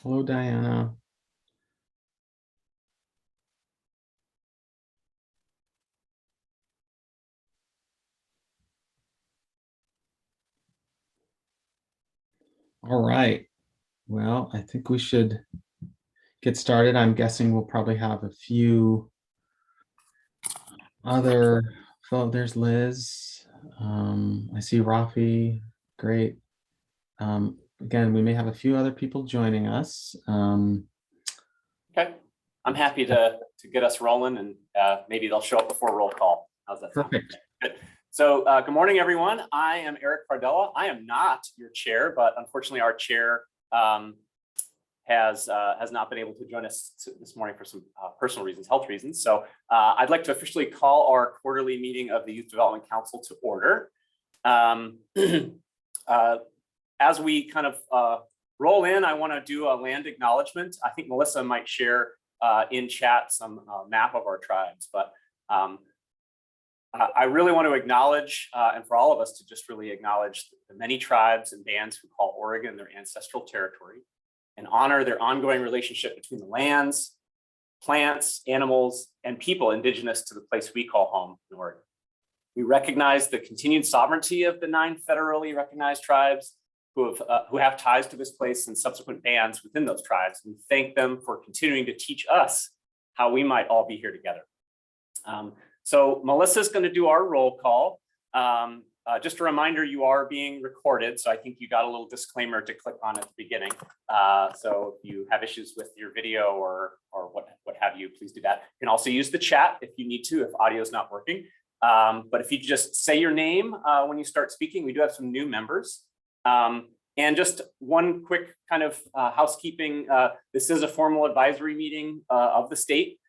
Hello, Diana. All right. Well, I think we should get started. I'm guessing we'll probably have a few other folks. There's Liz. I see Rafi. Great. Again, we may have a few other people joining us. Okay, I'm happy to get us rolling, and maybe they'll show up before roll call. How's that sound? Perfect. Good. So good morning, everyone. I am Eric Cardella. I am not your chair, but unfortunately our chair has not been able to join us this morning for some personal reasons, health reasons. So I'd like to officially call our quarterly meeting of the Youth Development Council to order. As we kind of roll in, I want to do a land acknowledgement. I think Melissa might share in chat some map of our tribes, but I really want to acknowledge, and for all of us to just really acknowledge the many tribes and bands who call Oregon their ancestral territory and honor their ongoing relationship between the lands, plants, animals, and people indigenous to the place we call home in Oregon. We recognize the continued sovereignty of the 9 federally recognized tribes who have ties to this place and subsequent bands within those tribes. We thank them for continuing to teach us how we might all be here together. So Melissa's going to do our roll call. Just a reminder, you are being recorded, so I think you got a little disclaimer to click on at the beginning. So if you have issues with your video or what have you, please do that. You can also use the chat if you need to, if audio is not working. But if you just say your name when you start speaking, we do have some new members. And just one quick kind of housekeeping, this is a formal advisory meeting of the state.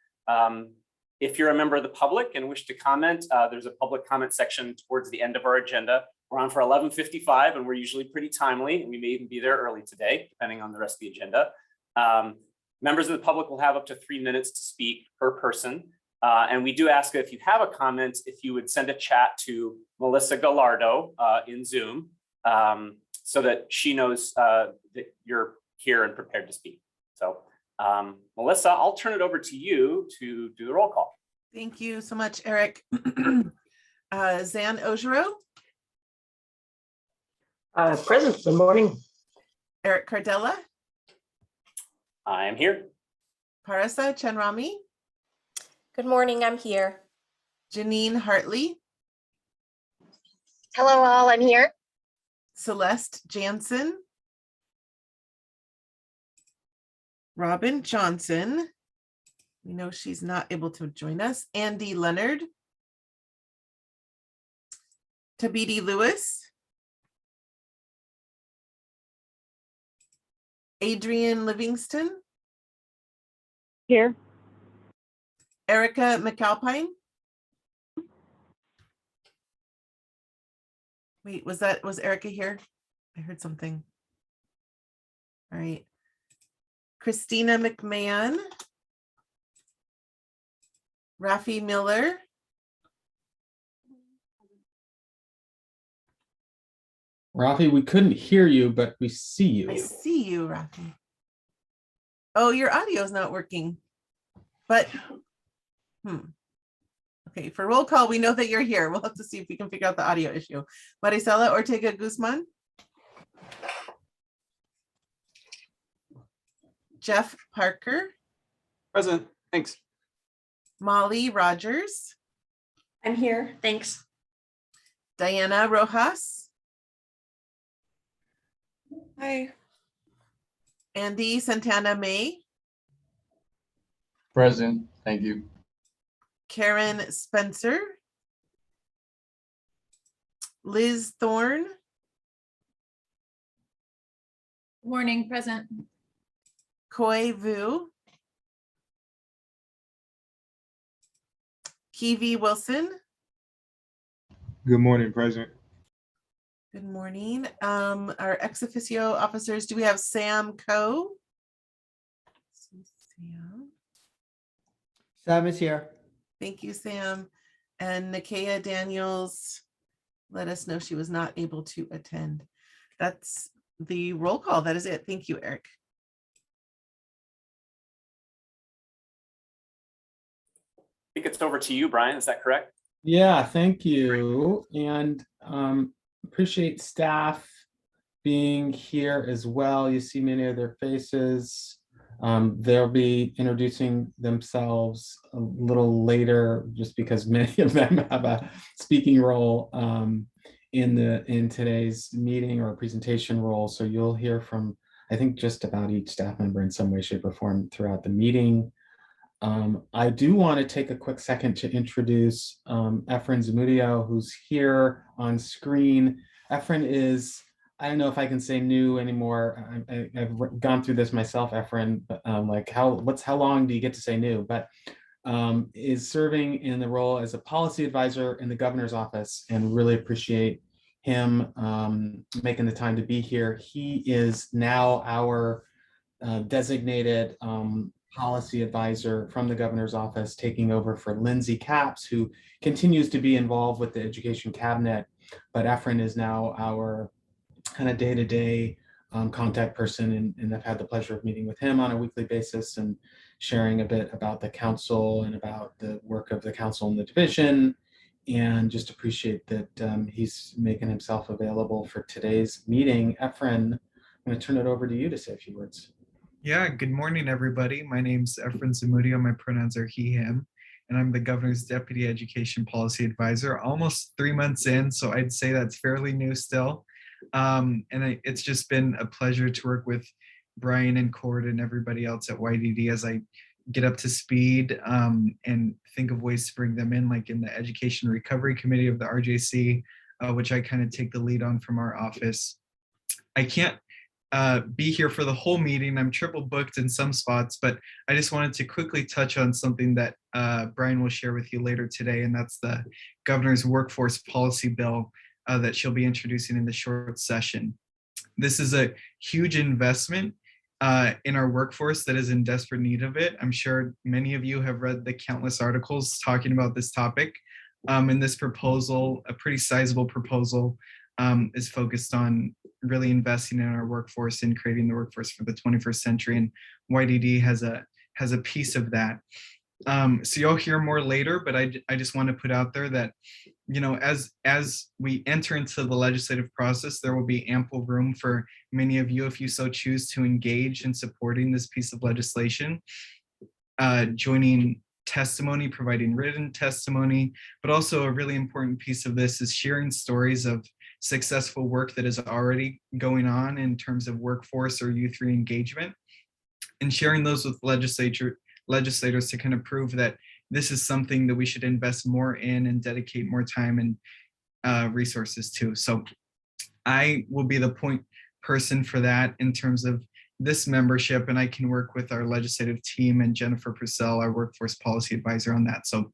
If you're a member of the public and wish to comment, there's a public comment section towards the end of our agenda. We're on for 11:55 and we're usually pretty timely, and we may even be there early today, depending on the rest of the agenda. Members of the public will have up to 3 minutes to speak per person. And we do ask that if you have a comment, if you would send a chat to Melissa Gallardo in Zoom, so that she knows that you're here and prepared to speak. So Melissa, I'll turn it over to you to do the roll call. Thank you so much, Eric. Zan Ojero. Present. Good morning. Eric Cardella. I am here. Parasa Chanrami. Good morning, I'm here. Janine Hartley. Hello all, I'm here. Celeste Jansen. Robin Johnson. We know she's not able to join us. Andy Leonard. Tabidi Lewis. Adrian Livingston. Here. Erica McAlpine. Wait, was Erica here? I heard something. All right. Christina McMahon. Rafi Miller. Rafi, we couldn't hear you, but we see you. I see you, Rafi. Oh, your audio is not working. But, okay, for roll call, we know that you're here. We'll have to see if we can figure out the audio issue. Marisela Ortega Guzman. Jeff Parker. Present, thanks. Molly Rogers. I'm here, thanks. Diana Rojas. Hi. Andy Santana May. Present, thank you. Karen Spencer. Liz Thorne. Morning, present. Koi Vu. Kiwi Wilson. Good morning, President. Good morning. Our ex officio officers, do we have Sam Coe? Sam is here. Thank you, Sam. And Nakia Daniels let us know she was not able to attend. That's the roll call. That is it. Thank you, Eric. think it's over to you, Brian. Is that correct? Yeah, thank you. And appreciate staff being here as well. You see many of their faces. They'll be introducing themselves a little later, just because many of them have a speaking role in today's meeting or presentation role. So you'll hear from, I think, just about each staff member in some way, shape, or form throughout the meeting. I do want to take a quick second to introduce Efren Zamudio, who's here on screen. Efren is, I don't know if I can say new anymore. I've gone through this myself, Efren, but like how long do you get to say new? But is serving in the role as a policy advisor in the governor's office, and really appreciate him making the time to be here. He is now our designated policy advisor from the governor's office, taking over for Lindsay Capps, who continues to be involved with the education cabinet. But Efren is now our kind of day-to-day contact person, and I've had the pleasure of meeting with him on a weekly basis and sharing a bit about the council and about the work of the council and the division, and just appreciate that he's making himself available for today's meeting. Efren, I'm going to turn it over to you to say a few words. Yeah, good morning, everybody. My name's Efren Zamudio. My pronouns are he, him, and I'm the governor's deputy education policy advisor, almost 3 months in, so I'd say that's fairly new still. It's just been a pleasure to work with Brian and Cord and everybody else at YDD as I get up to speed and think of ways to bring them in, like in the Education Recovery Committee of the RJC, which I kind of take the lead on from our office. I can't be here for the whole meeting. I'm triple booked in some spots, but I just wanted to quickly touch on something that Brian will share with you later today, and that's the governor's workforce policy bill that she'll be introducing in the short session. This is a huge investment in our workforce that is in desperate need of it. I'm sure many of you have read the countless articles talking about this topic. And this proposal, a pretty sizable proposal, is focused on really investing in our workforce and creating the workforce for the 21st century. And YDD has a piece of that. So you'll hear more later, but I just want to put out there that, you know, as we enter into the legislative process, there will be ample room for many of you, if you so choose, to engage in supporting this piece of legislation, joining testimony, providing written testimony, but also a really important piece of this is sharing stories of successful work that is already going on in terms of workforce or youth re-engagement, and sharing those with legislators to kind of prove that this is something that we should invest more in and dedicate more time and resources to. So I will be the point person for that in terms of this membership, and I can work with our legislative team and Jennifer Purcell, our workforce policy advisor, on that. So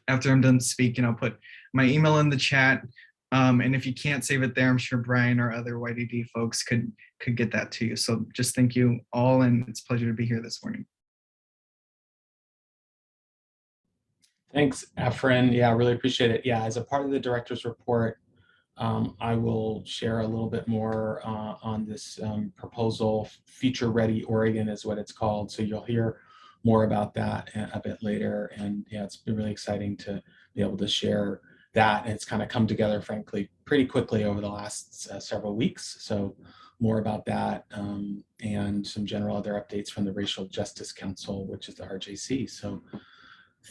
after I'm done speaking, I'll put my email in the chat. And if you can't save it there, I'm sure Brian or other YDD folks could get that to you. So just thank you all, and it's a pleasure to be here this morning. Thanks, Efren. Yeah, really appreciate it. Yeah, as a part of the director's report, I will share a little bit more on this proposal. Future Ready Oregon is what it's called. So you'll hear more about that a bit later. And yeah, it's been really exciting to be able to share that. And it's kind of come together, frankly, pretty quickly over the last several weeks. So more about that and some general other updates from the Racial Justice Council, which is the RJC. So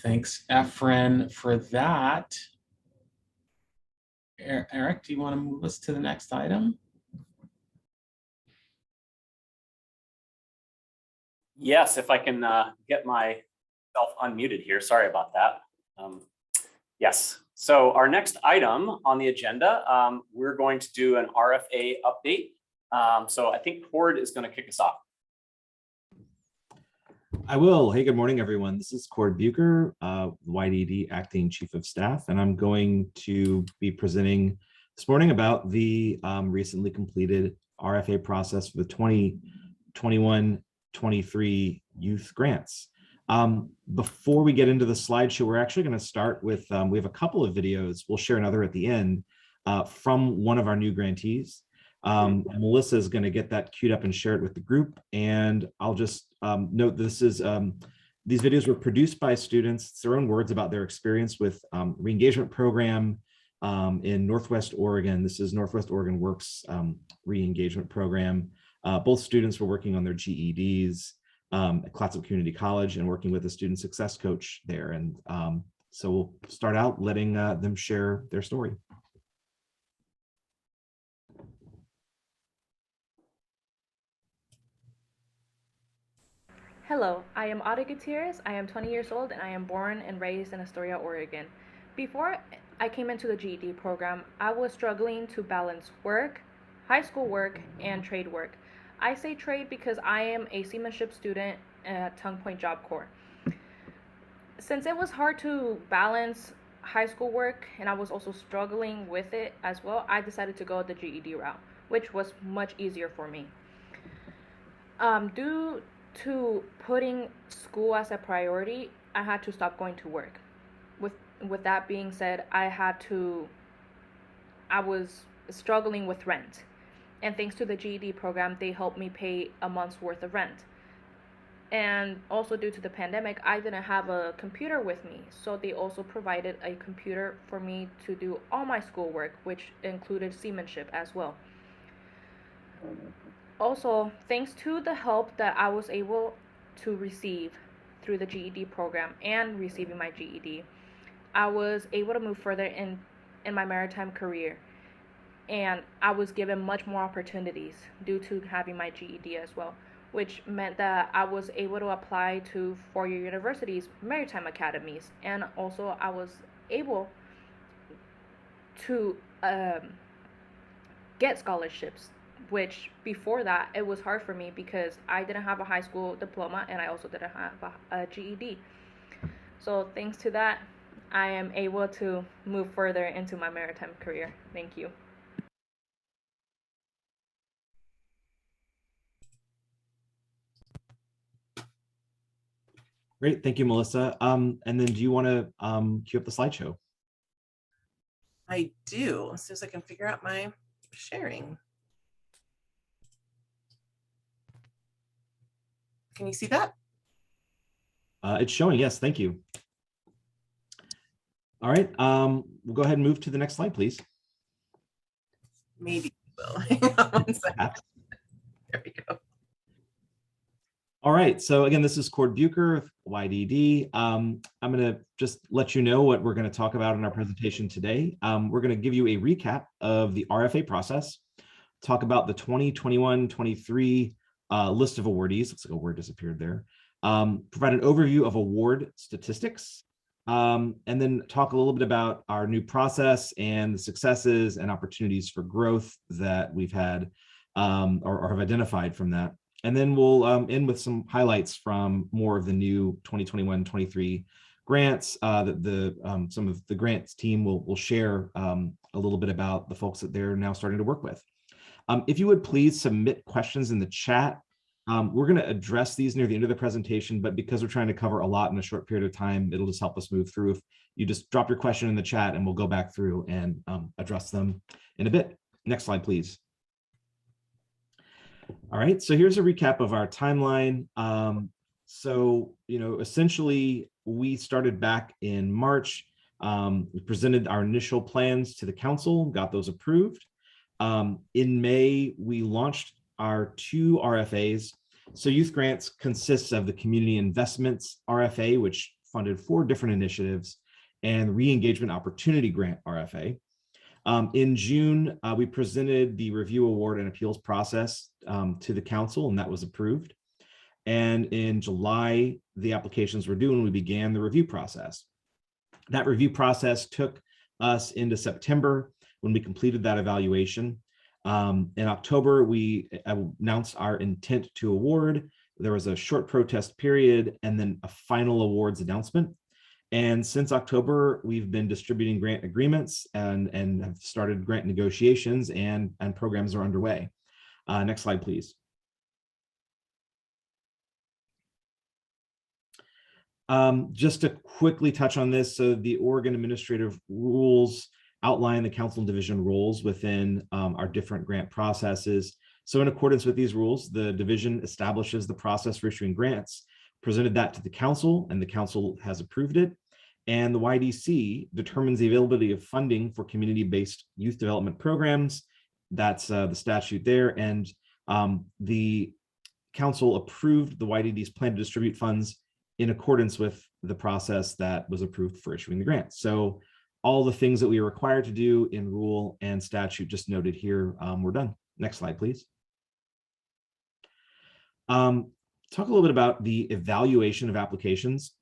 thanks, Efren, for that. Eric, do you want to move us to the next item? Yes, if I can get myself unmuted here. Sorry about that. Yes, so our next item on the agenda, we're going to do an RFA update. So I think Cord is going to kick us off. I will. Hey, good morning, everyone. This is Cord Bucher, YDD Acting Chief of Staff, and I'm going to be presenting this morning about the recently completed RFA process for the 2021-23 youth grants. Before we get into the slideshow, we're actually going to start with, we have a couple of videos, we'll share another at the end, from one of our new grantees. Melissa is going to get that queued up and share it with the group. And I'll just note this is These videos were produced by students. It's their own words about their experience with re-engagement program in Northwest Oregon. This is Northwest Oregon Works re-engagement program. Both students were working on their GEDs at Clatsop Community College and working with a student success coach there. And so we'll start out letting them share their story. Hello, I am Ada Gutierrez. I am 20 years old and I am born and raised in Astoria, Oregon. Before I came into the GED program, I was struggling to balance work, high school work, and trade work. I say trade because I am a seamanship student at Tongue Point Job Corps. Since it was hard to balance high school work and I was also struggling with it as well, I decided to go the GED route, which was much easier for me. Due to putting school as a priority, I had to stop going to work. With that being said, I was struggling with rent. And thanks to the GED program, they helped me pay a month's worth of rent. And also due to the pandemic, I didn't have a computer with me. So they also provided a computer for me to do all my schoolwork, which included seamanship as well. Also, thanks to the help that I was able to receive through the GED program and receiving my GED, I was able to move further in my maritime career. And I was given much more opportunities due to having my GED as well, which meant that I was able to apply to four-year universities, maritime academies, and also I was able to get scholarships, which before that it was hard for me because I didn't have a high school diploma and I also didn't have a GED. So thanks to that, I am able to move further into my maritime career. Thank you. Great, thank you, Melissa. And then do you want to cue up the slideshow? I do, as soon as I can figure out my sharing. Can you see that? It's showing, yes, thank you. All right, we'll go ahead and move to the next slide, please. Maybe we will. Hang on one second. There we go. All right, so again, this is Cord Bucher, YDD. I'm going to just let you know what we're going to talk about in our presentation today. We're going to give you a recap of the RFA process, talk about the 2021-23 list of awardees. Looks like a word disappeared there. Provide an overview of award statistics, and then talk a little bit about our new process and the successes and opportunities for growth that we've had or have identified from that. And then we'll end with some highlights from more of the new 2021-23 grants that some of the grants team will share a little bit about the folks that they're now starting to work with. If you would please submit questions in the chat. We're going to address these near the end of the presentation, but because we're trying to cover a lot in a short period of time, it'll just help us move through. If you just drop your question in the chat and we'll go back through and address them in a bit. Next slide, please. All right, so here's a recap of our timeline. So, essentially we started back in March. We presented our initial plans to the council, got those approved. In May, we launched our 2 RFAs. So youth grants consists of the Community Investments RFA, which funded 4 different initiatives, and Re-Engagement Opportunity Grant RFA. In June, we presented the review award and appeals process to the council, and that was approved. And in July, the applications were due and we began the review process. That review process took us into September when we completed that evaluation. In October, we announced our intent to award. There was a short protest period and then a final awards announcement. And since October, we've been distributing grant agreements and have started grant negotiations and programs are underway. Next slide, please. Just to quickly touch on this, so the Oregon administrative rules outline the council and division roles within our different grant processes. So in accordance with these rules, the division establishes the process for issuing grants, presented that to the council, and the council has approved it. And the YDC determines the availability of funding for community-based youth development programs. That's the statute there. And the council approved the YDD's plan to distribute funds in accordance with the process that was approved for issuing the grant. So all the things that we are required to do in rule and statute just noted here, we're done. Next slide, please. Talk a little bit about the evaluation of applications.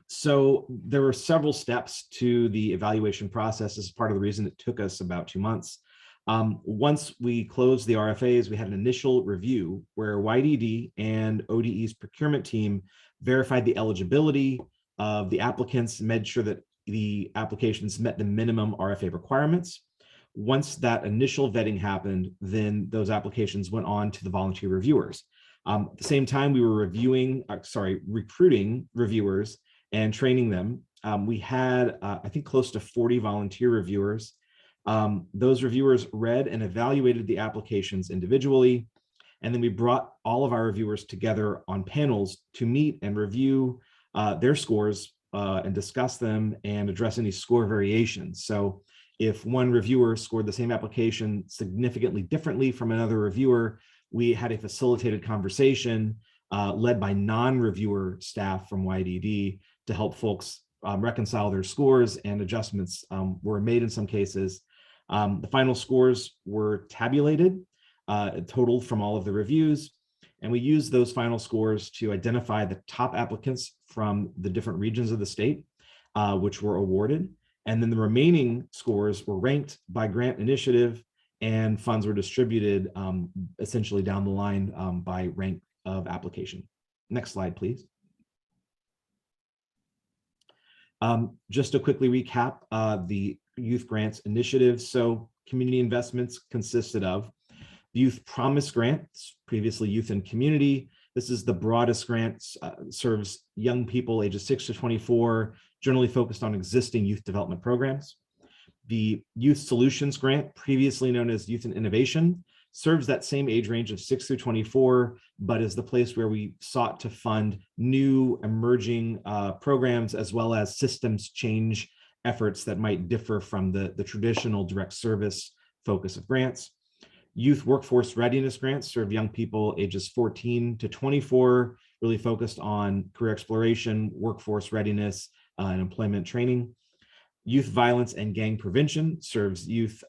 So there were several steps to the evaluation process. This is part of the reason it took us about 2 months. Once we closed the RFAs, we had an initial review where YDD and ODE's procurement team verified the eligibility of the applicants, made sure that the applications met the minimum RFA requirements. Once that initial vetting happened, then those applications went on to the volunteer reviewers. At the same time, we were recruiting reviewers and training them. We had, I think, close to 40 volunteer reviewers. Those reviewers read and evaluated the applications individually, and then we brought all of our reviewers together on panels to meet and review their scores and discuss them and address any score variations. So if one reviewer scored the same application significantly differently from another reviewer, we had a facilitated conversation led by non-reviewer staff from YDD to help folks reconcile their scores, and adjustments were made in some cases. The final scores were tabulated, totaled from all of the reviews, and we used those final scores to identify the top applicants from the different regions of the state, which were awarded. And then the remaining scores were ranked by grant initiative, and funds were distributed essentially down the line by rank of application. Next slide, please. Just to quickly recap the Youth Grants Initiative. So community investments consisted of the Youth Promise Grant, previously Youth and Community. This is the broadest grant, serves young people ages 6 to 24, generally focused on existing youth development programs. The Youth Solutions Grant, previously known as Youth and Innovation, serves that same age range of 6 through 24, but is the place where we sought to fund new emerging programs, as well as systems change efforts that might differ from the traditional direct service focus of grants. Youth Workforce Readiness Grants serve young people ages 14 to 24, really focused on career exploration, workforce readiness, and employment training. Youth Violence and Gang Prevention serves youth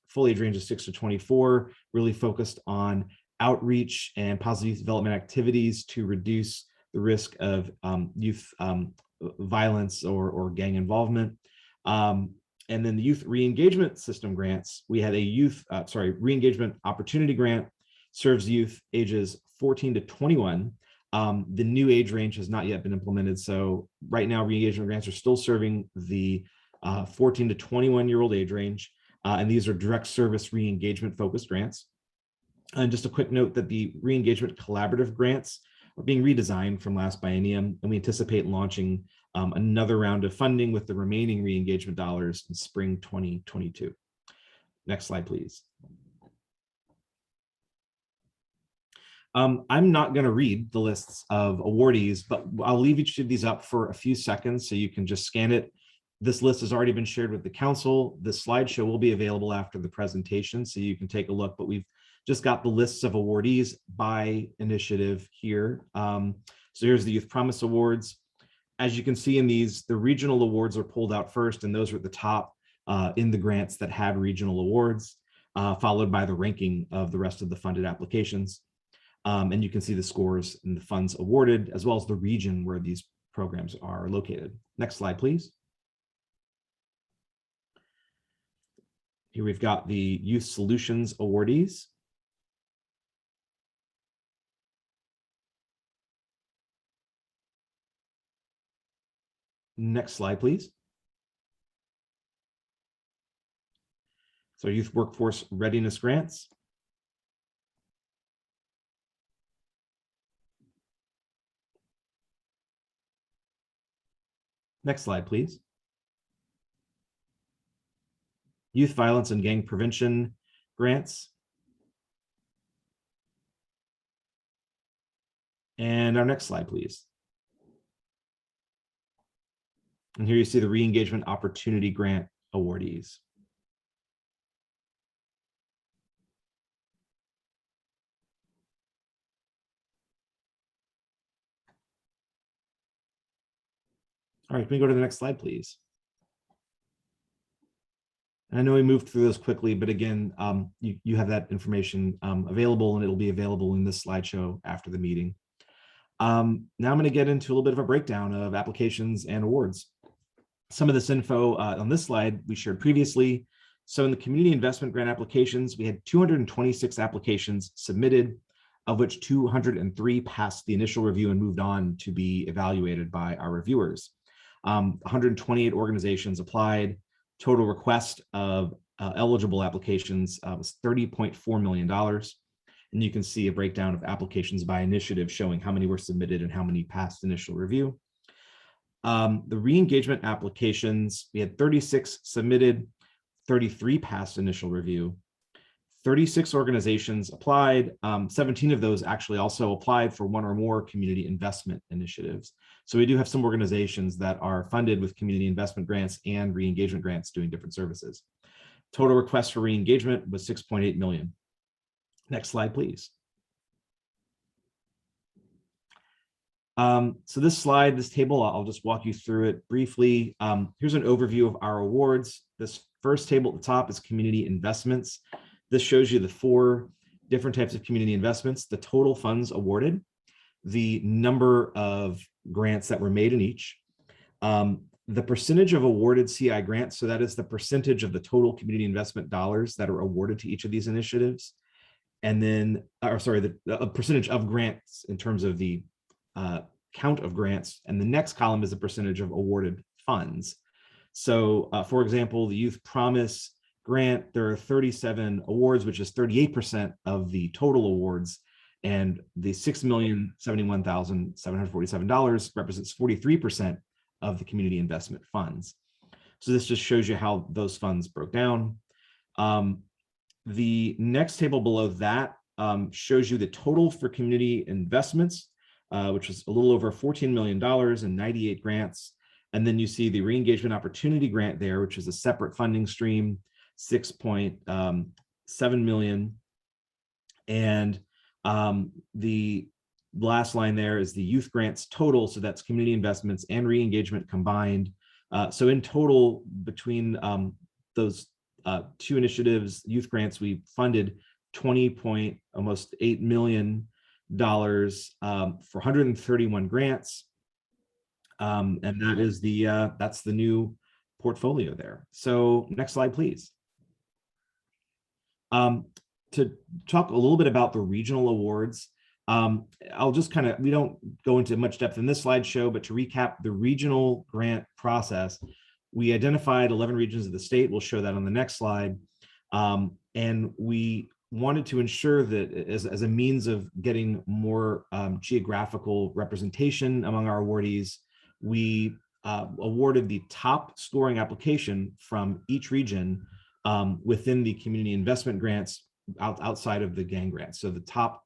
full age range of 6 to 24, really focused on outreach and positive youth development activities to reduce the risk of youth violence or gang involvement. And then the Youth Re-Engagement System grants, we had a youth, Re-Engagement Opportunity Grant, serves youth ages 14 to 21. The new age range has not yet been implemented. So right now, re-engagement grants are still serving the 14 to 21-year-old age range. And these are direct service re-engagement focused grants. And just a quick note that the re-engagement collaborative grants are being redesigned from last biennium, and we anticipate launching another round of funding with the remaining re-engagement dollars in spring 2022. Next slide, please. I'm not going to read the lists of awardees, but I'll leave each of these up for a few seconds so you can just scan it. This list has already been shared with the council. The slideshow will be available after the presentation, so you can take a look, but we've just got the lists of awardees by initiative here. So here's the Youth Promise Awards. As you can see in these, the regional awards are pulled out first, and those are at the top in the grants that had regional awards, followed by the ranking of the rest of the funded applications. And you can see the scores and the funds awarded, as well as the region where these programs are located. Next slide, please. Here we've got the Youth Solutions awardees. Next slide, please. So Youth Workforce Readiness Grants. Next slide, please. Youth Violence and Gang Prevention Grants. And our next slide, please. And here you see the re-engagement opportunity grant awardees. All right, can we go to the next slide, please? And I know we moved through those quickly, but again, you have that information available, and it'll be available in this slideshow after the meeting. Now I'm going to get into a little bit of a breakdown of applications and awards. Some of this info on this slide we shared previously. So in the community investment grant applications, we had 226 applications submitted, of which 203 passed the initial review and moved on to be evaluated by our reviewers. 128 organizations applied. Total request of eligible applications was $30.4 million. And you can see a breakdown of applications by initiative showing how many were submitted and how many passed initial review. The re-engagement applications, we had 36 submitted, 33 passed initial review. 36 organizations applied. 17 of those actually also applied for one or more community investment initiatives. So we do have some organizations that are funded with community investment grants and re-engagement grants doing different services. Total requests for re-engagement was 6.8 million. Next slide, please. So this slide, this table, I'll just walk you through it briefly. Here's an overview of our awards. This first table at the top is community investments. This shows you the 4 different types of community investments, the total funds awarded, the number of grants that were made in each, the percentage of awarded CI grants, so that is the percentage of the total community investment dollars that are awarded to each of these initiatives, and then, the percentage of grants in terms of the count of grants, and the next column is the percentage of awarded funds. So, for example, the Youth Promise grant, there are 37 awards, which is 38% of the total awards, and the $6,071,747 represents 43% of the community investment funds. So this just shows you how those funds broke down. The next table below that shows you the total for community investments, which was a little over $14 million and 98 grants. And then you see the re-engagement opportunity grant there, which is a separate funding stream, 6.7 million. And the last line there is the youth grants total. So that's community investments and re-engagement combined. So in total, between those 2 initiatives, youth grants, we funded almost $8 million for 131 grants. And that is that's the new portfolio there. So next slide, please. To talk a little bit about the regional awards, I'll just we don't go into much depth in this slideshow, but to recap the regional grant process, we identified 11 regions of the state. We'll show that on the next slide. And we wanted to ensure that as a means of getting more geographical representation among our awardees, we awarded the top scoring application from each region within the community investment grants outside of the gang grants. So the top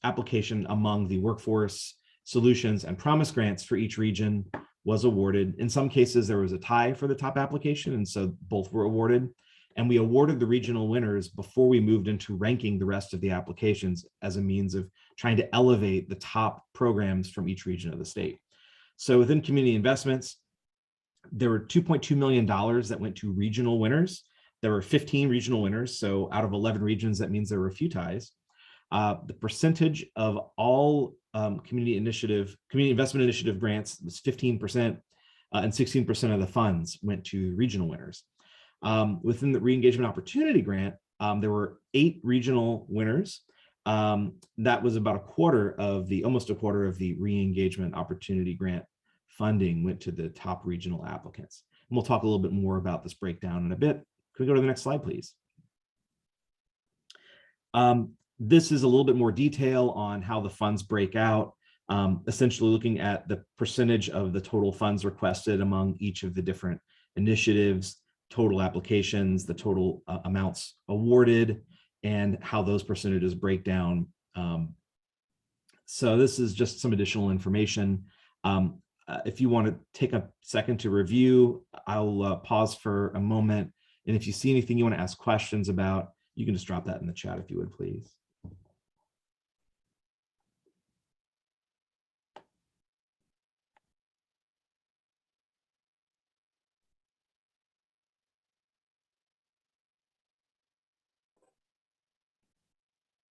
application among the workforce solutions and promise grants for each region was awarded. In some cases, there was a tie for the top application, and so both were awarded. And we awarded the regional winners before we moved into ranking the rest of the applications as a means of trying to elevate the top programs from each region of the state. So within community investments, there were $2.2 million that went to regional winners. There were 15 regional winners. So out of 11 regions, that means there were a few ties. The percentage of all community investment initiative grants was 15%, and 16% of the funds went to regional winners. Within the re-engagement opportunity grant, there were 8 regional winners. That was about almost a quarter of the re-engagement opportunity grant funding went to the top regional applicants. And we'll talk a little bit more about this breakdown in a bit. Can we go to the next slide, please? This is a little bit more detail on how the funds break out, essentially looking at the percentage of the total funds requested among each of the different initiatives, total applications, the total amounts awarded, and how those percentages break down. So this is just some additional information. if you want to take a second to review, I'll pause for a moment. And if you see anything you want to ask questions about, you can just drop that in the chat if you would, please.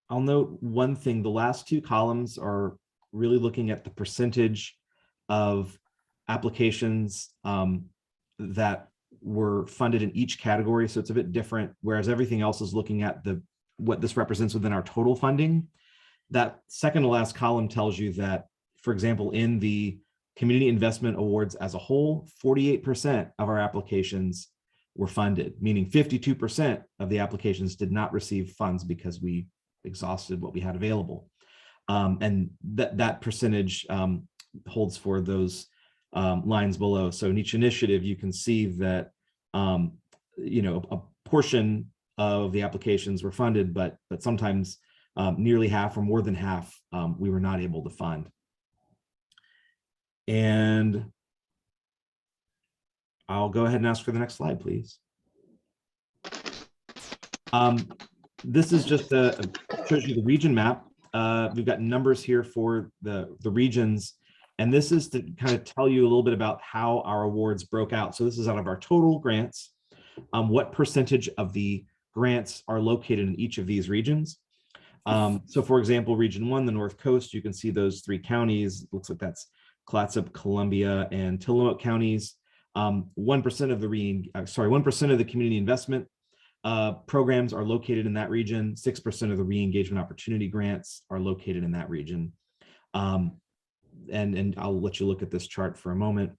I'll note one thing, the last two columns are really looking at the percentage of applications that were funded in each category. So it's a bit different, whereas everything else is looking at what this represents within our total funding. That second to last column tells you that, for example, in the community investment awards as a whole, 48% of our applications were funded, meaning 52% of the applications did not receive funds because we exhausted what we had available. And that percentage holds for those lines below. So in each initiative, you can see that a portion of the applications were funded, but sometimes nearly half or more than half we were not able to fund. And I'll go ahead and ask for the next slide, please. This is just shows you the region map. We've got numbers here for the regions, and this is to kind of tell you a little bit about how our awards broke out. So this is out of our total grants, what percentage of the grants are located in each of these regions. So for example, Region 1, the North Coast, you can see those 3 counties. Looks like that's Clatsop, Columbia, and Tillamook counties. 1% of the 1% of the community investment programs are located in that region. 6% of the re-engagement opportunity grants are located in that region. And I'll let you look at this chart for a moment.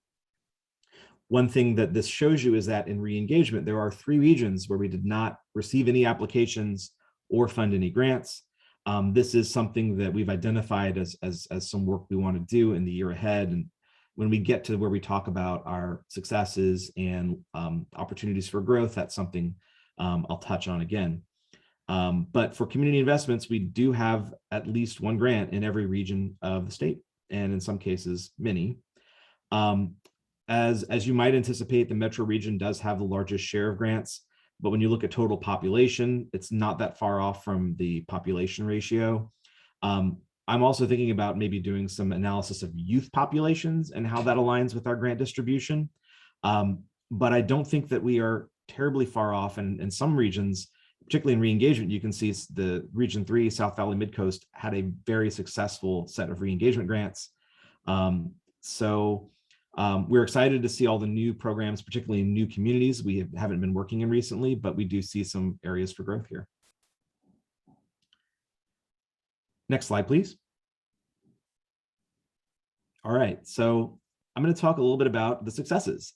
One thing that this shows you is that in re-engagement, there are 3 regions where we did not receive any applications or fund any grants. This is something that we've identified as some work we want to do in the year ahead. And when we get to where we talk about our successes and opportunities for growth, that's something I'll touch on again. But for community investments, we do have at least 1 grant in every region of the state, and in some cases, many. As you might anticipate, the metro region does have the largest share of grants, but when you look at total population, it's not that far off from the population ratio. I'm also thinking about maybe doing some analysis of youth populations and how that aligns with our grant distribution. But I don't think that we are terribly far off. And in some regions, particularly in re-engagement, you can see the Region 3, South Valley Midcoast, had a very successful set of re-engagement grants. We're excited to see all the new programs, particularly in new communities we haven't been working in recently, but we do see some areas for growth here. Next slide, please. All right, so I'm going to talk a little bit about the successes.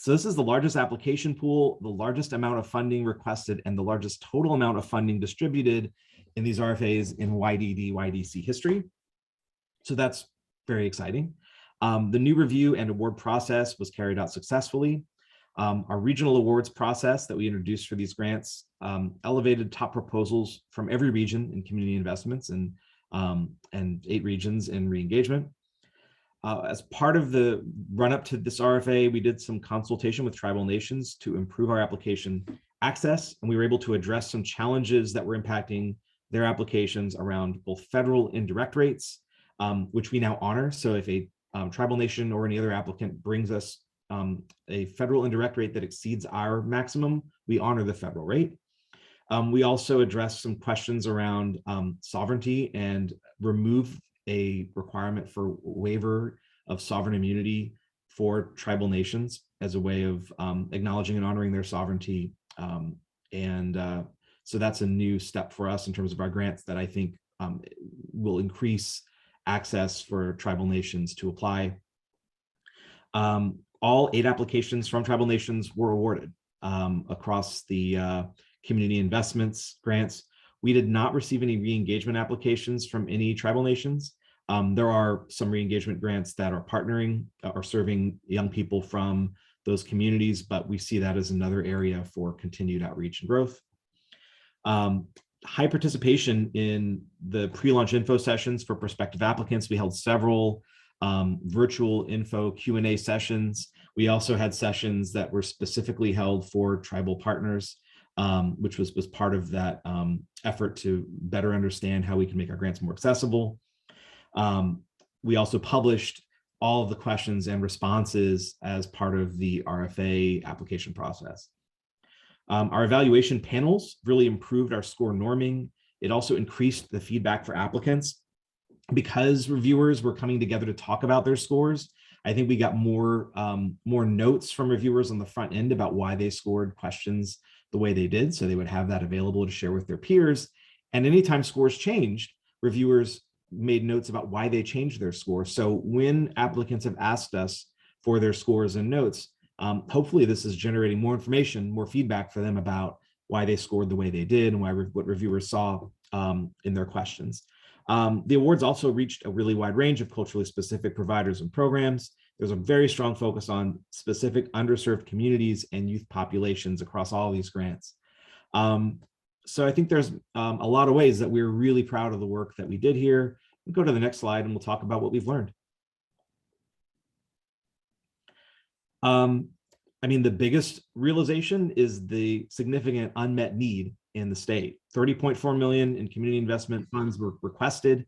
So this is the largest application pool, the largest amount of funding requested, and the largest total amount of funding distributed in these RFAs in YDC history. So that's very exciting. The new review and award process was carried out successfully. Our regional awards process that we introduced for these grants elevated top proposals from every region in community investments and 8 regions in re-engagement. As part of the run-up to this RFA, we did some consultation with tribal nations to improve our application access, and we were able to address some challenges that were impacting their applications around both federal indirect rates, which we now honor. So if a tribal nation or any other applicant brings us a federal indirect rate that exceeds our maximum, we honor the federal rate. We also addressed some questions around sovereignty and remove a requirement for waiver of sovereign immunity for tribal nations as a way of acknowledging and honoring their sovereignty. So that's a new step for us in terms of our grants that I think will increase access for tribal nations to apply. All 8 applications from tribal nations were awarded across the community investments grants. We did not receive any re-engagement applications from any tribal nations. There are some re-engagement grants that are partnering or serving young people from those communities, but we see that as another area for continued outreach and growth. High participation in the pre-launch info sessions for prospective applicants. We held several virtual info Q&A sessions. We also had sessions that were specifically held for tribal partners, which was part of that effort to better understand how we can make our grants more accessible. We also published all of the questions and responses as part of the RFA application process. Our evaluation panels really improved our score norming. It also increased the feedback for applicants. Because reviewers were coming together to talk about their scores, I think we got more notes from reviewers on the front end about why they scored questions the way they did, so they would have that available to share with their peers. And anytime scores changed, reviewers made notes about why they changed their score. So when applicants have asked us for their scores and notes, hopefully this is generating more information, more feedback for them about why they scored the way they did and what reviewers saw in their questions. The awards also reached a really wide range of culturally specific providers and programs. There's a very strong focus on specific underserved communities and youth populations across all these grants. So I think there's a lot of ways that we're really proud of the work that we did here. We'll go to the next slide and we'll talk about what we've learned. I mean, the biggest realization is the significant unmet need in the state. 30.4 million in community investment funds were requested.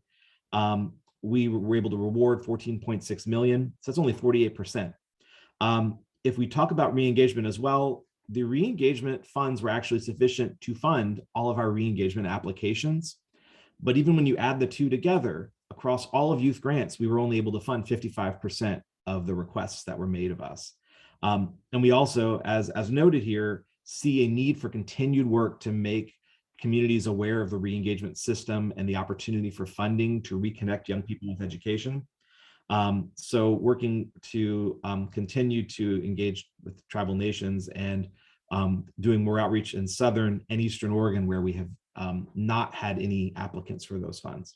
We were able to reward 14.6 million, so that's only 48%. If we talk about re-engagement as well, the re-engagement funds were actually sufficient to fund all of our re-engagement applications. But even when you add the two together, across all of youth grants, we were only able to fund 55% of the requests that were made of us. And we also, as noted here, see a need for continued work to make communities aware of the re-engagement system and the opportunity for funding to reconnect young people with education. So working to continue to engage with tribal nations and doing more outreach in Southern and Eastern Oregon, where we have not had any applicants for those funds.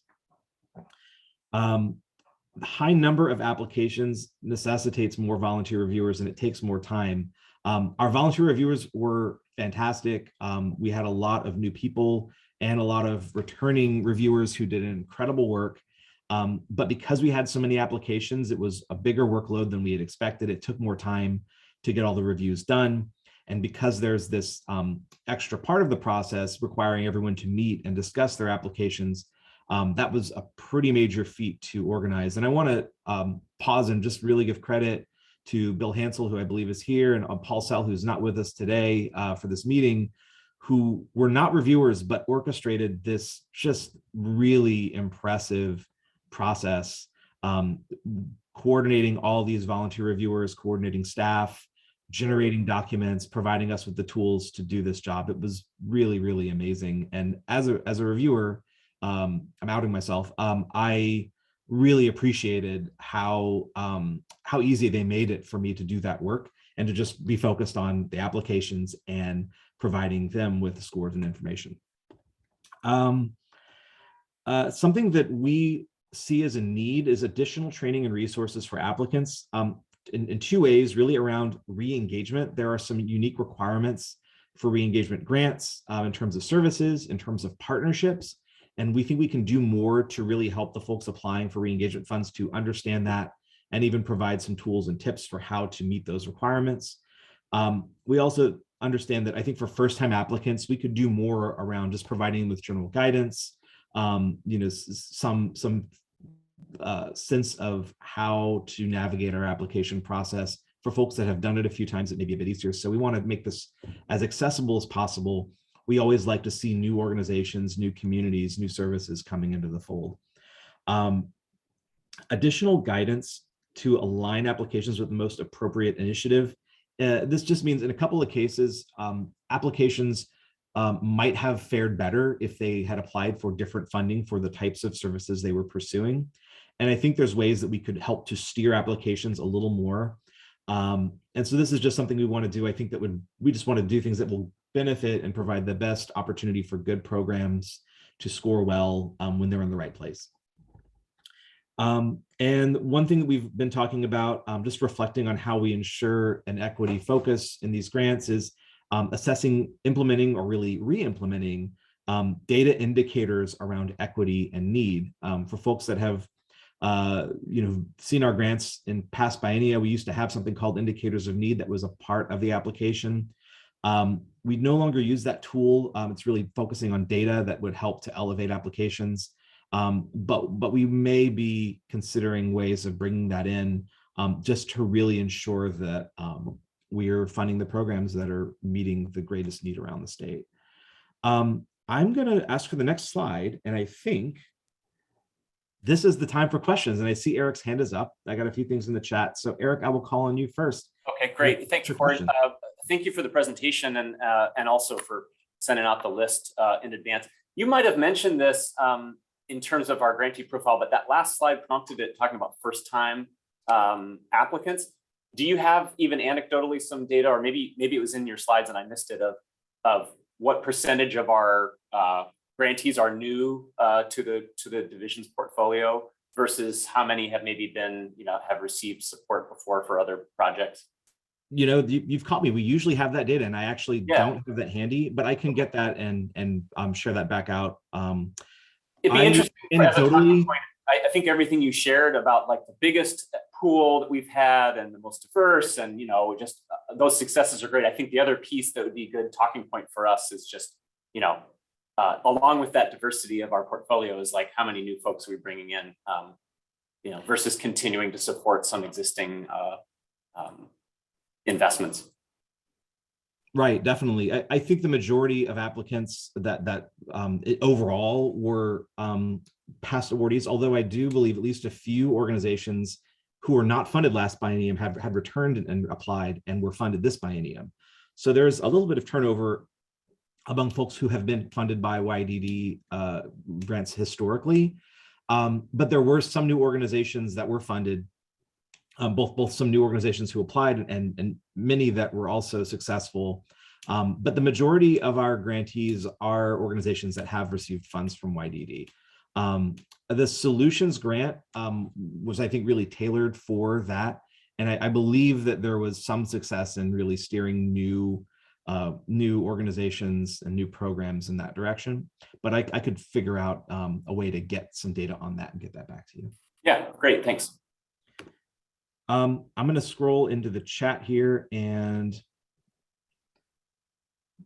The high number of applications necessitates more volunteer reviewers and it takes more time. Our volunteer reviewers were fantastic. We had a lot of new people and a lot of returning reviewers who did incredible work. But because we had so many applications, it was a bigger workload than we had expected. It took more time to get all the reviews done. And because there's this extra part of the process requiring everyone to meet and discuss their applications, that was a pretty major feat to organize. And I want to pause and just really give credit to Bill Hansel, who I believe is here, and Paul Sell, who's not with us today for this meeting, who were not reviewers, but orchestrated this just really impressive process, coordinating all these volunteer reviewers, coordinating staff, generating documents, providing us with the tools to do this job. It was really, really amazing. And as a reviewer, I'm outing myself, I really appreciated how easy they made it for me to do that work and to just be focused on the applications and providing them with the scores and information. Something that we see as a need is additional training and resources for applicants in two ways, really around re-engagement. There are some unique requirements for re-engagement grants in terms of services, in terms of partnerships. And we think we can do more to really help the folks applying for re-engagement funds to understand that and even provide some tools and tips for how to meet those requirements. We also understand that I think for first-time applicants, we could do more around just providing them with general guidance, some sense of how to navigate our application process. For folks that have done it a few times, it may be a bit easier. So we want to make this as accessible as possible. We always like to see new organizations, new communities, new services coming into the fold. Additional guidance to align applications with the most appropriate initiative. This just means in a couple of cases, applications might have fared better if they had applied for different funding for the types of services they were pursuing. And I think there's ways that we could help to steer applications a little more. And so this is just something we want to do. I think that we just want to do things that will benefit and provide the best opportunity for good programs to score well when they're in the right place. And one thing that we've been talking about, just reflecting on how we ensure an equity focus in these grants, is assessing, implementing, or really re-implementing data indicators around equity and need. For folks that have seen our grants in past biennia. We used to have something called indicators of need that was a part of the application. We no longer use that tool. It's really focusing on data that would help to elevate applications. But we may be considering ways of bringing that in just to really ensure that we're funding the programs that are meeting the greatest need around the state. I'm going to ask for the next slide, and I think this is the time for questions. And I see Eric's hand is up. I got a few things in the chat. So Eric, I will call on you first. Okay, great. Thanks, Cord. Thank you for the presentation and also for sending out the list in advance. You might have mentioned this in terms of our grantee profile, but that last slide prompted it talking about first-time applicants. Do you have even anecdotally some data, or maybe it was in your slides and I missed it, of what percentage of our grantees are new to the division's portfolio versus how many have maybe been, have received support before for other projects? You've caught me. We usually have that data, and I actually don't have that handy, but I can get that and share that back out. It'd be interesting. I think everything you shared about like the biggest pool that we've had and the most diverse, and just those successes are great. I think the other piece that would be a good talking point for us is just along with that diversity of our portfolio is like how many new folks are we bringing in, versus continuing to support some existing investments. Right, definitely. I think the majority of applicants that overall were past awardees, although I do believe at least a few organizations who were not funded last biennium have returned and applied and were funded this biennium. So there's a little bit of turnover among folks who have been funded by YDD grants historically. But there were some new organizations that were funded, both some new organizations who applied and many that were also successful. But the majority of our grantees are organizations that have received funds from YDD. The solutions grant was, I think, really tailored for that. And I believe that there was some success in really steering new organizations and new programs in that direction. But I could figure out a way to get some data on that and get that back to you. Yeah, great, thanks. I'm going to scroll into the chat here and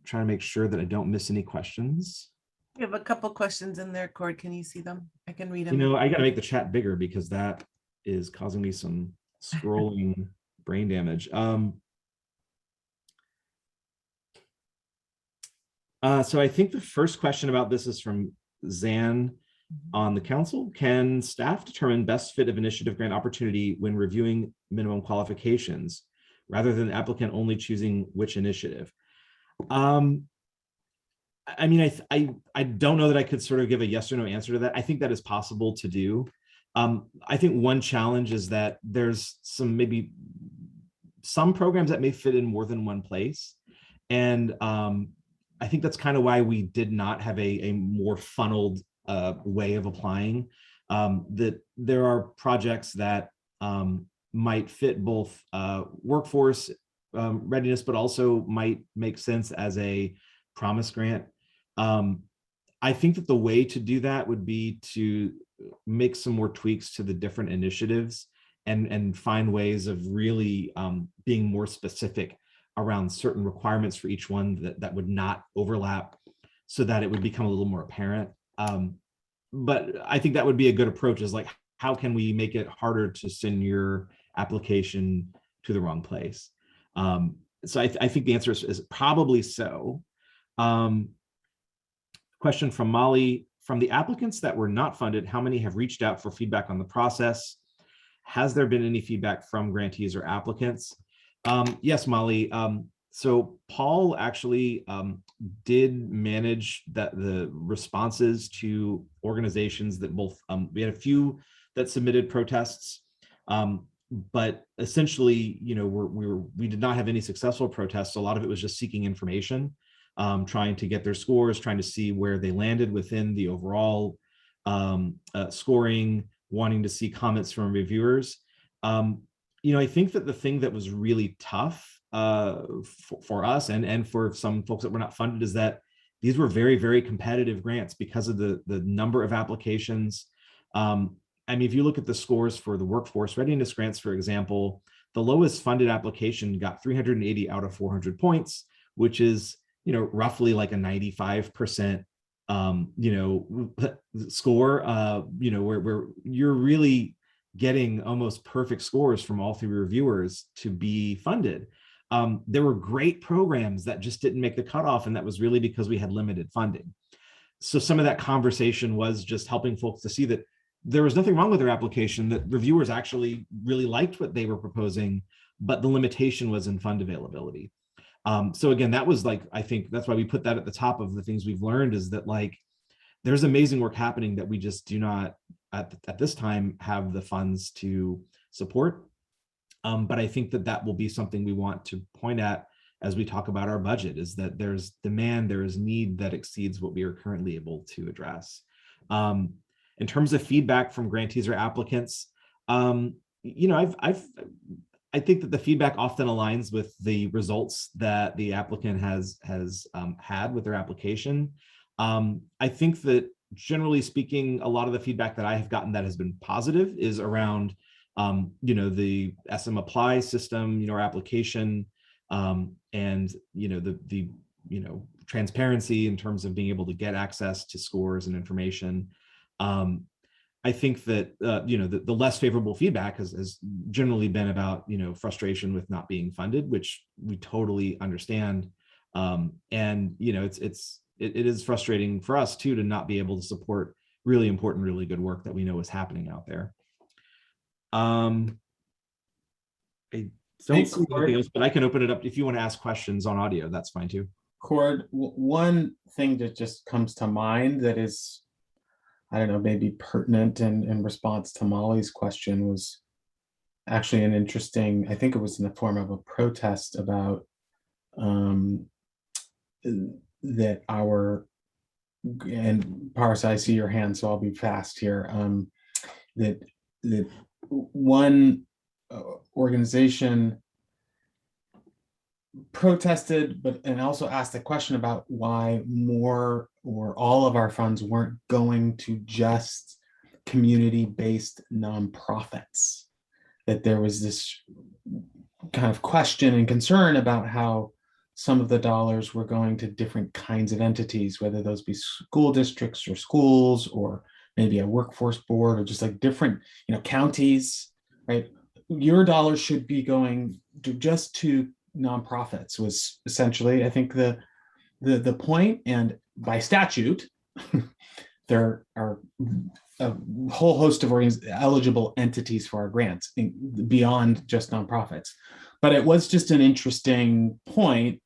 try to make sure that I don't miss any questions. We have a couple questions in there, Cord. Can you see them? I can read them. I got to make the chat bigger because that is causing me some scrolling brain damage. So I think the first question about this is from Zan on the council. Can staff determine best fit of initiative grant opportunity when reviewing minimum qualifications rather than the applicant only choosing which initiative? I mean, I don't know that I could sort of give a yes or no answer to that. I think that is possible to do. I think one challenge is that there's maybe some programs that may fit in more than one place. And I think that's kind of why we did not have a more funneled way of applying. That there are projects that might fit both workforce readiness, but also might make sense as a promise grant. I think that the way to do that would be to make some more tweaks to the different initiatives and find ways of really being more specific around certain requirements for each one that would not overlap, so that it would become a little more apparent. But I think that would be a good approach, is like, how can we make it harder to send your application to the wrong place? So I think the answer is probably so. Question from Molly: from the applicants that were not funded, how many have reached out for feedback on the process? Has there been any feedback from grantees or applicants? Yes, Molly. So Paul actually did manage the responses to organizations that both, we had a few that submitted protests, but essentially, we did not have any successful protests. A lot of it was just seeking information, trying to get their scores, trying to see where they landed within the overall scoring, wanting to see comments from reviewers. I think that the thing that was really tough for us and for some folks that were not funded is that these were very, very competitive grants because of the number of applications. I mean, if you look at the scores for the workforce readiness grants, for example, the lowest funded application got 380 out of 400 points, which is, roughly like a 95%, score, where you're really getting almost perfect scores from all three reviewers to be funded. There were great programs that just didn't make the cutoff, and that was really because we had limited funding. So some of that conversation was just helping folks to see that there was nothing wrong with their application, that reviewers actually really liked what they were proposing, but the limitation was in fund availability. So again, that was like, I think that's why we put that at the top of the things we've learned, is that like, there's amazing work happening that we just do not at this time have the funds to support. But I think that will be something we want to point at as we talk about our budget, is that there's demand, there is need that exceeds what we are currently able to address. In terms of feedback from grantees or applicants, I think that the feedback often aligns with the results that the applicant has had with their application. I think that generally speaking, a lot of the feedback that I have gotten that has been positive is around, the SM Apply system, our application, and the transparency in terms of being able to get access to scores and information. I think that the less favorable feedback has generally been about frustration with not being funded, which we totally understand. And it is frustrating for us too to not be able to support really important, really good work that we know is happening out there. I don't see anything else, but I can open it up if you want to ask questions on audio. That's fine too. Cord, one thing that just comes to mind that is, I don't know, maybe pertinent in response to Molly's question, was actually an interesting, I think it was in the form of a protest about that and Paris, I see your hand, so I'll be fast here, that one organization protested, and also asked a question about why more or all of our funds weren't going to just community-based nonprofits. That there was this kind of question and concern about how some of the dollars were going to different kinds of entities, whether those be school districts or schools, or maybe a workforce board, or just like different, counties, right? Your dollars should be going to nonprofits, was essentially, I think, the point. And by statute, there are a whole host of eligible entities for our grants beyond just nonprofits. But it was just an interesting point.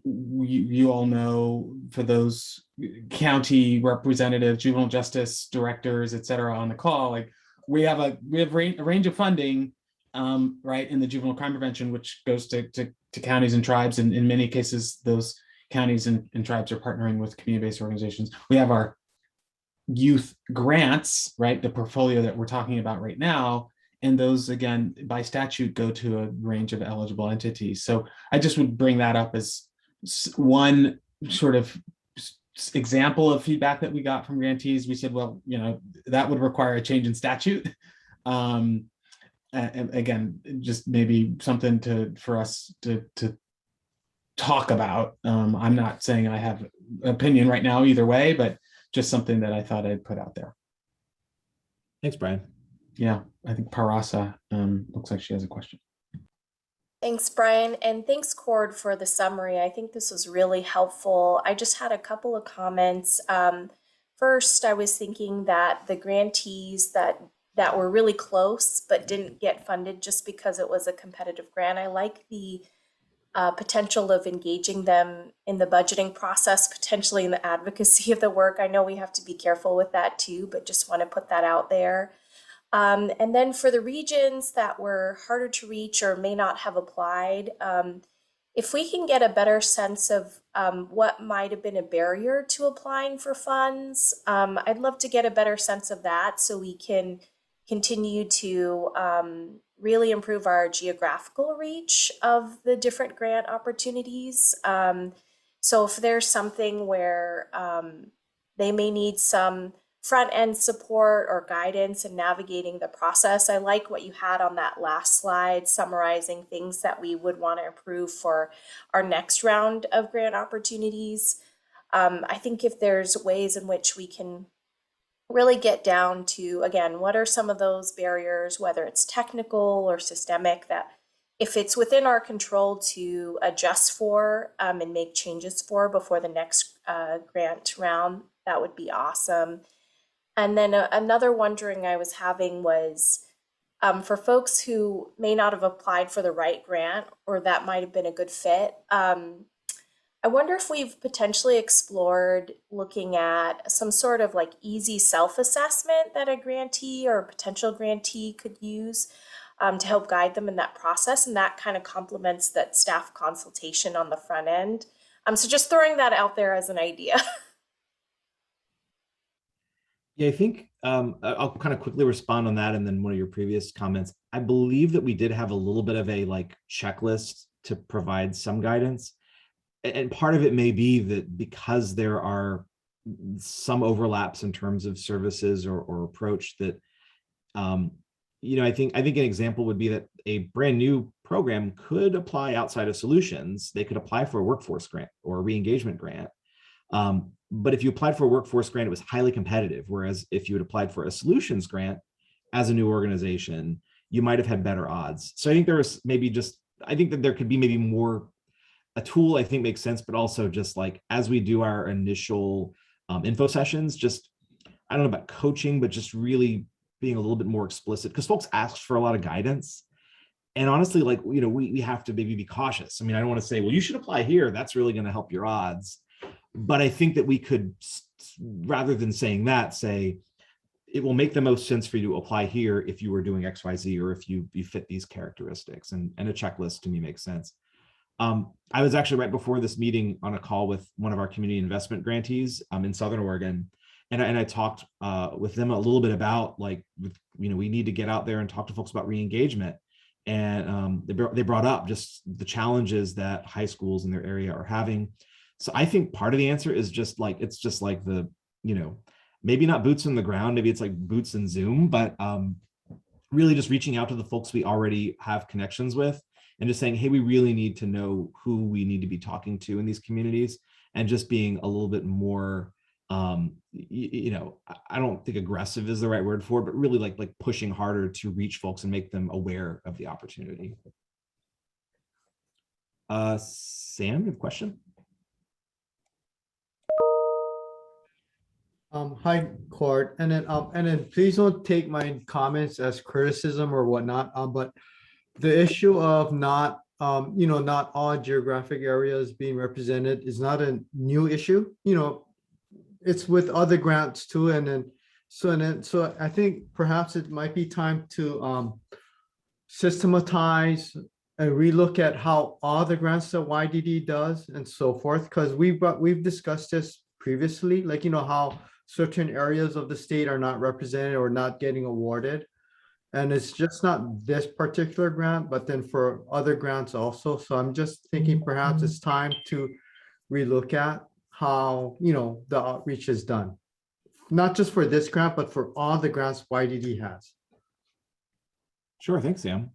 You all know, for those county representatives, juvenile justice directors, et cetera, on the call, like we have a range of funding, right, in the juvenile crime prevention, which goes to counties and tribes, and in many cases, those counties and tribes are partnering with community-based organizations. We have our youth grants, right, the portfolio that we're talking about right now, and those, again, by statute, go to a range of eligible entities. So I just would bring that up as one sort of example of feedback that we got from grantees. We said, well, that would require a change in statute. And again, just maybe something for us to talk about. I'm not saying I have an opinion right now either way, but just something that I thought I'd put out there. Thanks, Brian. Yeah, I think Parasa looks like she has a question. Thanks, Brian, and thanks, Cord, for the summary. I think this was really helpful. I just had a couple of comments. First, I was thinking that the grantees that were really close but didn't get funded just because it was a competitive grant, I like the potential of engaging them in the budgeting process, potentially in the advocacy of the work. I know we have to be careful with that too, but just want to put that out there. And then for the regions that were harder to reach or may not have applied, if we can get a better sense of what might have been a barrier to applying for funds, I'd love to get a better sense of that so we can continue to really improve our geographical reach of the different grant opportunities. So if there's something where they may need some front end support or guidance in navigating the process. I like what you had on that last slide, summarizing things that we would want to improve for our next round of grant opportunities. I think if there's ways in which we can really get down to, again, what are some of those barriers, whether it's technical or systemic, that if it's within our control to adjust for and make changes for before the next grant round, that would be awesome. And then another wondering I was having was for folks who may not have applied for the right grant or that might have been a good fit. I wonder if we've potentially explored looking at some sort of like easy self-assessment that a grantee or a potential grantee could use to help guide them in that process. And that kind of complements that staff consultation on the front end. So just throwing that out there as an idea. Yeah, I think I'll kind of quickly respond on that and then one of your previous comments. I believe that we did have a little bit of a like checklist to provide some guidance. And part of it may be that because there are some overlaps in terms of services or approach that, you know, I think an example would be that a brand new program could apply outside of solutions. They could apply for a workforce grant or a re-engagement grant. But if you applied for a workforce grant, it was highly competitive. Whereas if you had applied for a solutions grant as a new organization, you might have had better odds. So I think there was maybe just, I think that there could be maybe more, a tool I think makes sense, but also just like, as we do our initial info sessions, just, I don't know about coaching, but just really being a little bit more explicit because folks ask for a lot of guidance. And honestly, like, you know, we have to maybe be cautious. I mean, I don't want to say, well, you should apply here. That's really going to help your odds. But I think that we could, rather than saying that, say, it will make the most sense for you to apply here if you were doing X, Y, Z, or if you fit these characteristics. And a checklist to me makes sense. I was actually right before this meeting on a call with one of our community investment grantees in Southern Oregon. And I talked with them a little bit about like, you know, we need to get out there and talk to folks about re-engagement. And they brought up just the challenges that high schools in their area are having. So I think part of the answer is just like, it's just like the, you know, maybe not boots on the ground, maybe it's like boots in Zoom, but really just reaching out to the folks we already have connections with and just saying, hey, we really need to know who we need to be talking to in these communities and just being a little bit more, you know, I don't think aggressive is the right word for it, but really like pushing harder to reach folks and make them aware of the opportunity. Sam, you have a question? Hi, Cord, and then please don't take my comments as criticism or whatnot. But the issue of not, you know, not all geographic areas being represented is not a new issue. You know, it's with other grants too, and so I think perhaps it might be time to systematize and relook at how all the grants that YDD does and so forth, because we've discussed this previously, like, you know, how certain areas of the state are not represented or not getting awarded. And it's just not this particular grant, but then for other grants also. So I'm just thinking perhaps it's time to relook at how, you know, the outreach is done. Not just for this grant, but for all the grants YDD has. Sure, thanks, Sam.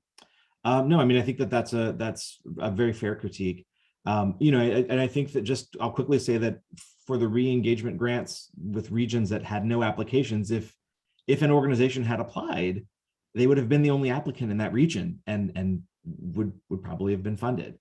No, I mean, I think that that's a very fair critique. You know, and I think that just, I'll quickly say that for the re-engagement grants with regions that had no applications, if an organization had applied, they would have been the only applicant in that region and would probably have been funded.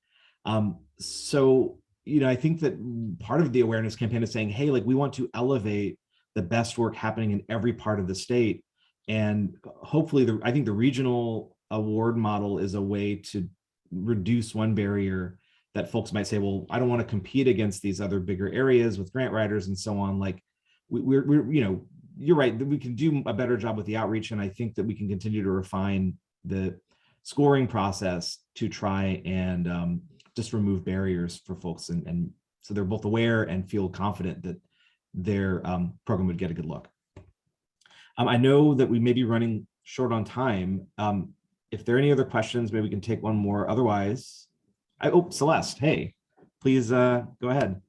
So, you know, I think that part of the awareness campaign is saying, hey, like, we want to elevate the best work happening in every part of the state. And hopefully I think the regional award model is a way to reduce one barrier that folks might say, well, I don't want to compete against these other bigger areas with grant writers and so on. Like we're you know, you're right, that we can do a better job with the outreach. And I think that we can continue to refine the scoring process to try and just remove barriers for folks. And so they're both aware and feel confident that their program would get a good look. I know that we may be running short on time. If there are any other questions, maybe we can take one more. Otherwise, oh, Celeste, hey, please go ahead.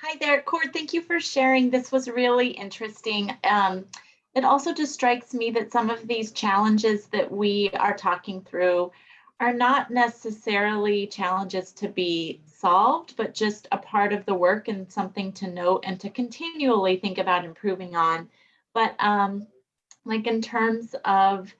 Hi, Hi there, Cord. Thank you for sharing. This was really interesting. It also just strikes me that some of these challenges that we are talking through are not necessarily challenges to be solved, but just a part of the work and something to note and to continually think about improving on. But like in terms of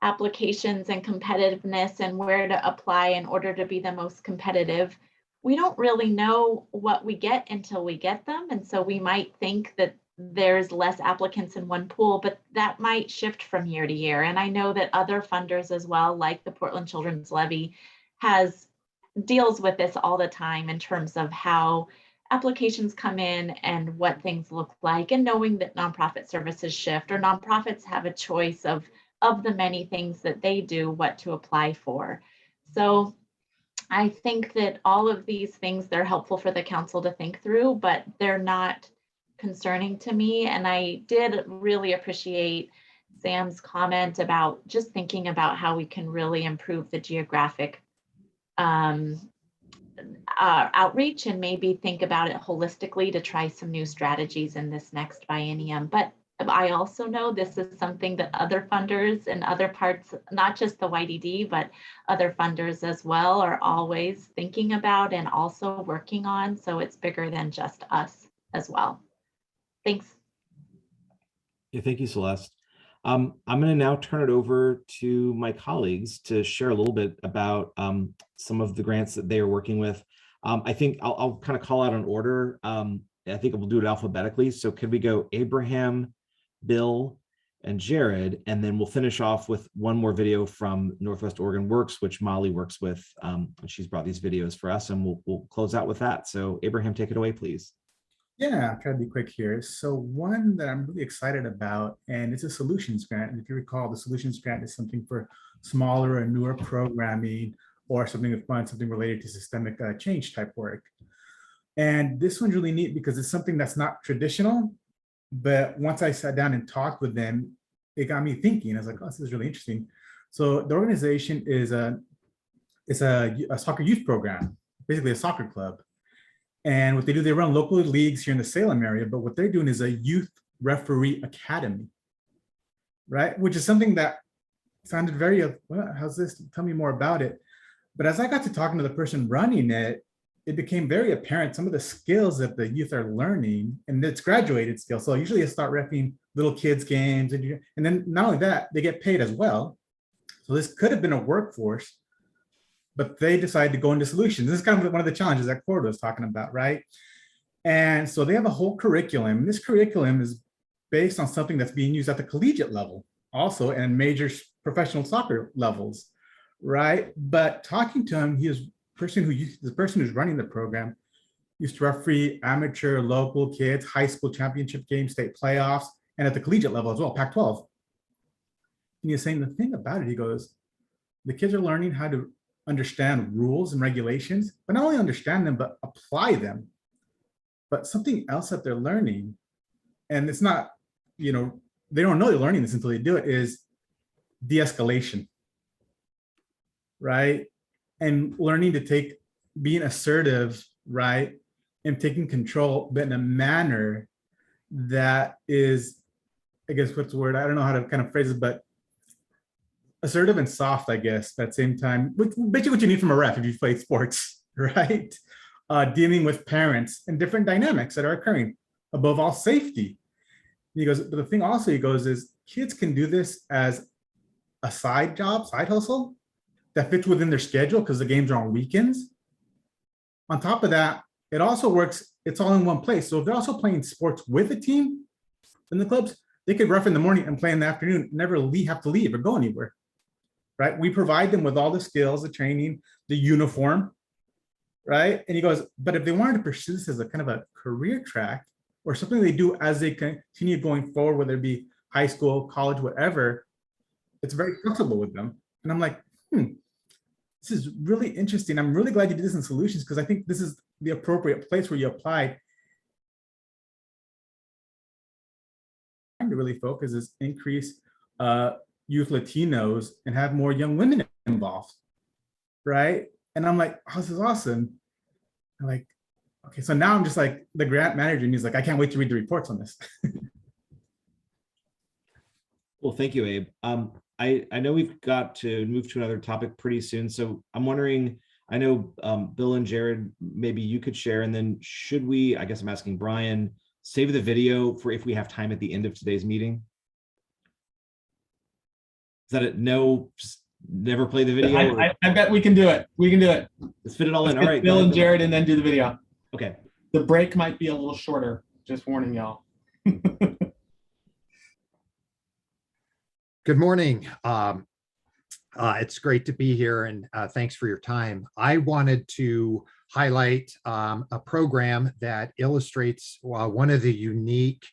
applications and competitiveness and where to apply in order to be the most competitive, we don't really know what we get until we get them. And so we might think that there's less applicants in one pool, but that might shift from year to year. And I know that other funders as well, like the Portland Children's Levy, deals with this all the time in terms of how applications come in and what things look like, and knowing that nonprofit services shift, or nonprofits have a choice of the many things that they do, what to apply for. So I think that all of these things, they're helpful for the council to think through, but they're not concerning to me. And I did really appreciate Sam's comment about just thinking about how we can really improve the geographic outreach, and maybe think about it holistically to try some new strategies in this next biennium. But I also know this is something that other funders in other parts, not just the YDD, but other funders as well, are always thinking about and also working on. So it's bigger than just us as well. Thanks. Yeah, thank you, Celeste. I'm going to now turn it over to my colleagues to share a little bit about some of the grants that they are working with. I think I'll kind of call out an order. I think we'll do it alphabetically. So could we go Abraham, Bill, and Jared, and then we'll finish off with one more video from Northwest Oregon Works, which Molly works with. And she's brought these videos for us, and we'll close out with that. So Abraham, take it away, please. Yeah, I'll try to be quick here. So one that I'm really excited about, and it's a solutions grant. And if you recall, the solutions grant is something for smaller and newer programming, or something related to systemic change type work. And this one's really neat because it's something that's not traditional, but once I sat down and talked with them, it got me thinking. I was like, oh, this is really interesting. So the organization is a soccer youth program, basically a soccer club. And what they do, they run local leagues here in the Salem area, but what they're doing is a youth referee academy, right? Which is something that sounded very, well, how's this? Tell me more about it. But as I got to talking to the person running it, it became very apparent some of the skills that the youth are learning, and it's graduated skills. So usually I start repping little kids games, and then not only that, they get paid as well. So this could have been a workforce, but they decided to go into solutions. This is kind of one of the challenges that Cord was talking about, right? And so they have a whole curriculum. And this curriculum is based on something that's being used at the collegiate level also, and major professional soccer levels, right? But talking to him, the person who's running the program used to referee amateur, local kids, high school championship games, state playoffs, and at the collegiate level as well, Pac-12. And he's saying the thing about it, he goes, the kids are learning how to understand rules and regulations, but not only understand them, but apply them. But something else that they're learning, and it's not, they don't know they're learning this until they do it, is de-escalation, right? And learning to being assertive, right? And taking control, but in a manner that is, I guess, what's the word? I don't know how to kind of phrase it, but assertive and soft, I guess, at the same time. Basically what you need from a ref if you play sports, right? Dealing with parents and different dynamics that are occurring. Above all, safety. He goes, but the thing also, he goes, is kids can do this as a side job, side hustle that fits within their schedule because the games are on weekends. On top of that, it also works, it's all in one place. So if they're also playing sports with a team in the clubs, they could ref in the morning and play in the afternoon, never have to leave or go anywhere. Right? We provide them with all the skills, the training, the uniform, right? And he goes, but if they wanted to pursue this as a kind of a career track or something they do as they continue going forward, whether it be high school, college, whatever, it's very flexible with them. And I'm like, this is really interesting. I'm really glad you did this in solutions because I think this is the appropriate place where you apply. Trying to really focus is increase youth Latinos and have more young women involved, right? And I'm like, oh, this is awesome. I'm like, Okay, so now I'm just like the grant manager, and he's like, I can't wait to read the reports on this. Well, thank you, Abe. I know we've got to move to another topic pretty soon, so I'm wondering, I know Bill and Jared, maybe you could share, and then should we, I guess I'm asking Brian, save the video for if we have time at the end of today's meeting? Is that it? No, just never play the video? I bet we can do it. We can do it. Let's fit it all in. Let's All get right, Bill go and ahead, Bill. Jared, and then do the video. Okay. The break might be a little shorter. Just warning y'all. Good morning. It's great to be here, and thanks for your time. I wanted to highlight a program that illustrates one of the unique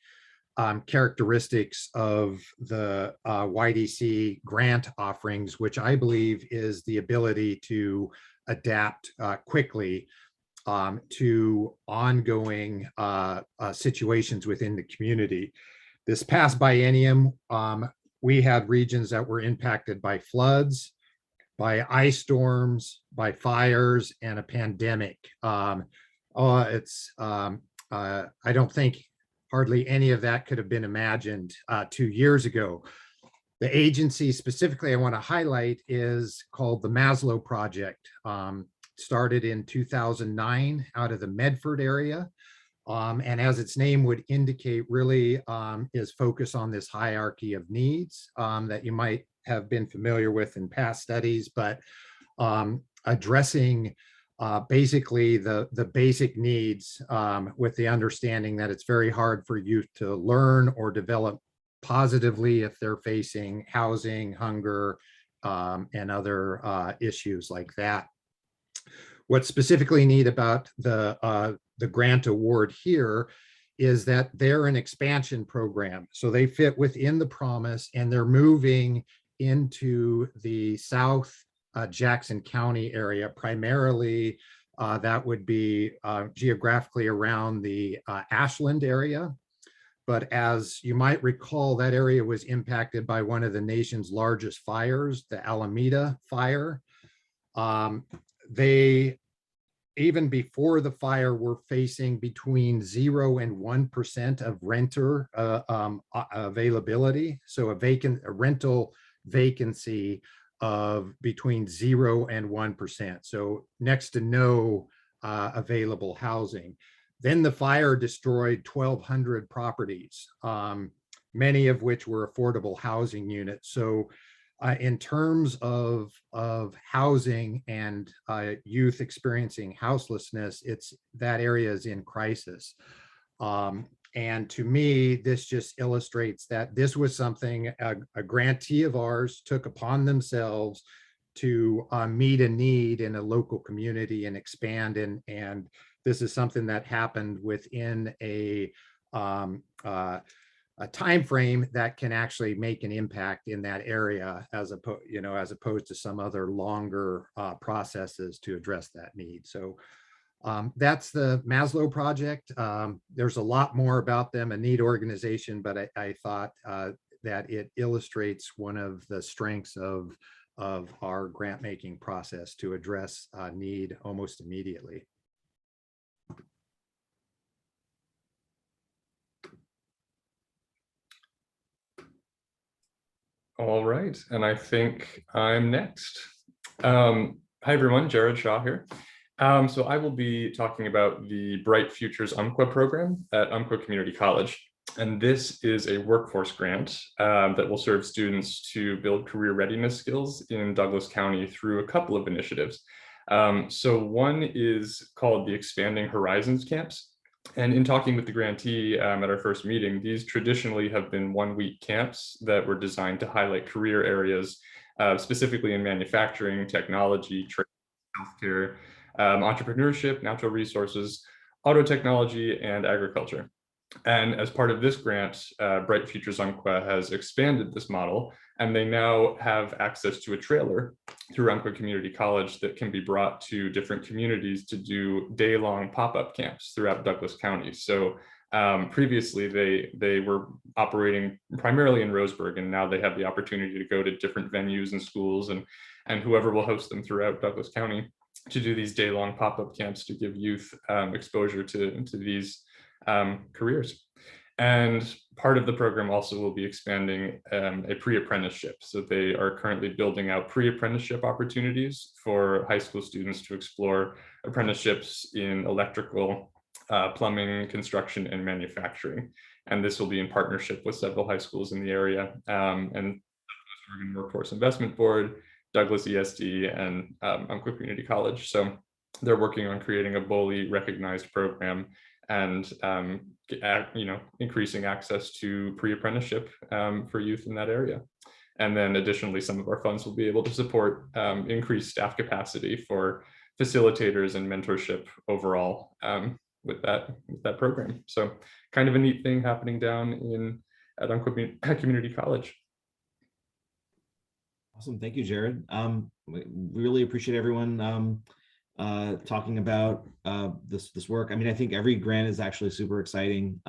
characteristics of the YDC grant offerings, which I believe is the ability to adapt quickly to ongoing situations within the community. This past biennium, we had regions that were impacted by floods, by ice storms, by fires, and a pandemic. I don't think hardly any of that could have been imagined 2 years ago. The agency specifically I want to highlight is called the Maslow Project. Started in 2009 out of the Medford area. And as its name would indicate, really is focused on this hierarchy of needs that you might have been familiar with in past studies, but addressing basically the basic needs with the understanding that it's very hard for youth to learn or develop positively if they're facing housing, hunger, and other issues like that. What's specifically neat about the grant award here is that they're an expansion program. So they fit within the promise, and they're moving into the South Jackson County area. Primarily, that would be geographically around the Ashland area. But as you might recall, that area was impacted by one of the nation's largest fires, the Alameda fire. They, even before the fire, were facing between 0 and 1% of renter availability. So a rental vacancy of between 0 and 1%. So next to no available housing. Then the fire destroyed 1,200 properties, many of which were affordable housing units. So in terms of housing and youth experiencing houselessness, that area is in crisis. And to me, this just illustrates that this was something a grantee of ours took upon themselves to meet a need in a local community and expand. And this is something that happened within a time frame that can actually make an impact in that area, as opposed to some other longer processes to address that need. So that's the Maslow Project. There's a lot more about them, a neat organization, but I thought that it illustrates one of the strengths of our grant making process to address need almost immediately. All right, and I think I'm next. Hi everyone, Jared Shaw here. So I will be talking about the Bright Futures Umpqua program at Umpqua Community College. And this is a workforce grant that will serve students to build career readiness skills in Douglas County through a couple of initiatives. So one is called the Expanding Horizons Camps. And in talking with the grantee at our first meeting, these traditionally have been one-week camps that were designed to highlight career areas, specifically in manufacturing, technology, trade, healthcare, entrepreneurship, natural resources, auto technology, and agriculture. And as part of this grant, Bright Futures Umpqua has expanded this model, and they now have access to a trailer through Umpqua Community College that can be brought to different communities to do day-long pop-up camps throughout Douglas County. So previously they were operating primarily in Roseburg, and now they have the opportunity to go to different venues and schools and whoever will host them throughout Douglas County. to do these day-long pop-up camps to give youth exposure to these careers. And part of the program also will be expanding a pre-apprenticeship. So they are currently building out pre-apprenticeship opportunities for high school students to explore apprenticeships in electrical, plumbing, construction, and manufacturing. And this will be in partnership with several high schools in the area, and Oregon Workforce Investment Board, Douglas ESD, and Umpqua Community College. So they're working on creating a BOLI recognized program and increasing access to pre-apprenticeship for youth in that area. And then additionally, some of our funds will be able to support increased staff capacity for facilitators and mentorship overall with that program. So kind of a neat thing happening down at Umpqua Community College. Awesome. Thank you, Jared. We really appreciate everyone talking about this work. I mean, I think every grant is actually super exciting.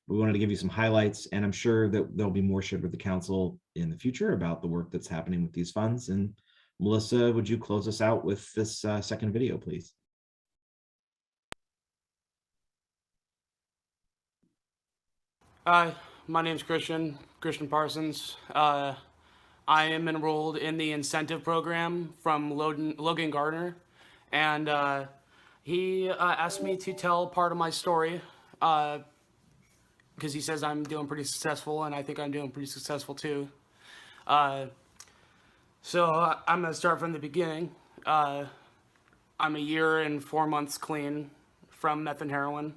We wanted to give you some highlights, and I'm sure that there'll be more shared with the council in the future about the work that's happening with these funds. And Melissa, would you close us out with this second video, please? Hi, my name's Christian Parsons. I am enrolled in the incentive program from Logan Gardner, and he asked me to tell part of my story because he says I'm doing pretty successful, and I think I'm doing pretty successful too. So I'm going to start from the beginning. I'm a year and 4 months clean from meth and heroin.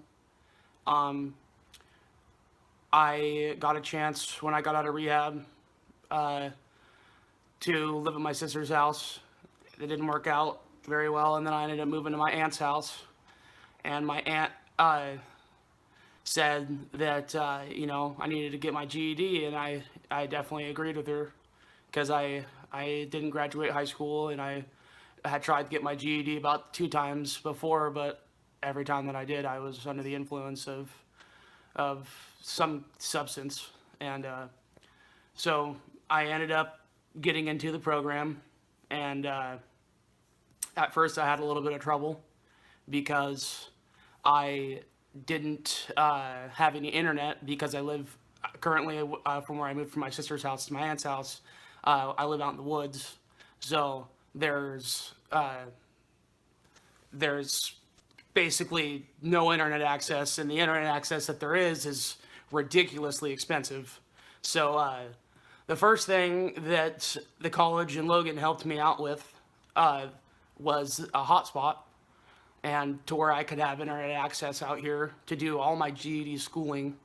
I got a chance when I got out of rehab to live at my sister's house. It didn't work out very well, and then I ended up moving to my aunt's house. And my aunt said that I needed to get my GED, and I definitely agreed with her because I didn't graduate high school, and I had tried to get my GED about 2 times before, but every time that I did, I was under the influence of some substance, and so I ended up getting into the program, and at first I had a little bit of trouble because I didn't have any internet because I live currently from where I moved from my sister's house to my aunt's house. I live out in the woods, so there's basically no internet access, and the internet access that there is ridiculously expensive. So the first thing that the college in Logan helped me out with was a hotspot, and to where I could have internet access out here to do all my GED schooling,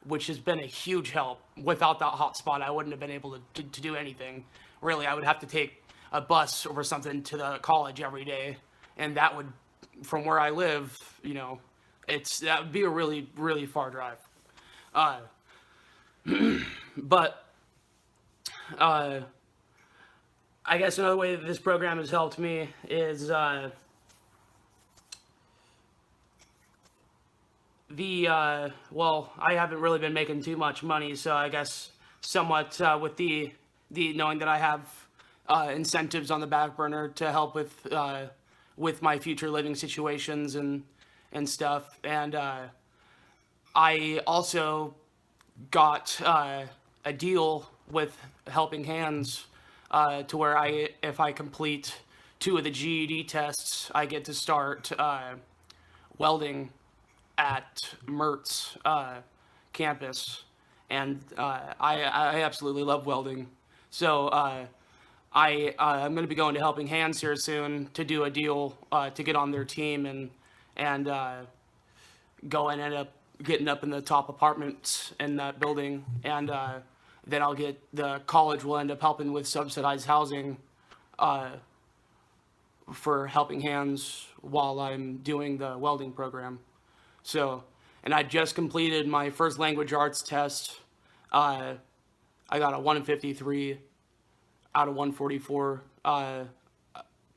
which has been a huge help. Without that hotspot, I wouldn't have been able to do anything. Really, I would have to take a bus or something to the college every day, and that would, from where I live, that would be a really, really far drive. But I guess another way that this program has helped me is I haven't really been making too much money, so I guess somewhat with the knowing that I have incentives on the back burner to help with my future living situations and stuff. And I also got a deal with Helping Hands to where if I complete 2 of the GED tests, I get to start welding at Mertz campus, and I absolutely love welding. So I'm going to be going to Helping Hands here soon to do a deal to get on their team and go and end up getting up in the top apartments in that building, and then the college will end up helping with subsidized housing for Helping Hands while I'm doing the welding program. So, and I just completed my first language arts test. I got a 153 out of 144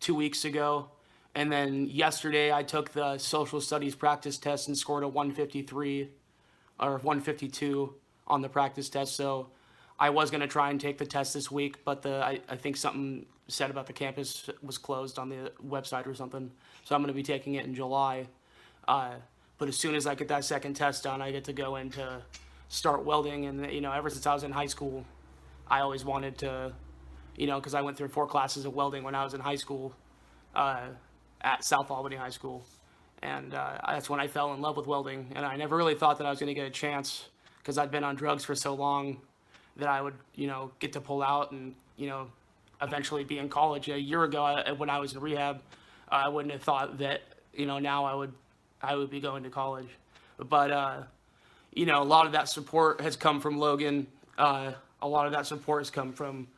2 weeks ago. And then yesterday I took the social studies practice test and scored a 153 or 152 on the practice test. So I was going to try and take the test this week, but I think something said about the campus was closed on the website or something. So I'm going to be taking it in July. But as soon as I get that second test done, I get to go in to start welding. And, you know, ever since I was in high school, I always wanted to, you know, because I went through 4 classes of welding when I was in high school at South Albany High School. And that's when I fell in love with welding. And I never really thought that I was going to get a chance because I'd been on drugs for so long that I would, you know, get to pull out and, you know, eventually be in college. A year ago, when I was in rehab, I wouldn't have thought that, you know, now I would be going to college. But, you know, a lot of that support has come from Logan. A lot of that support has come from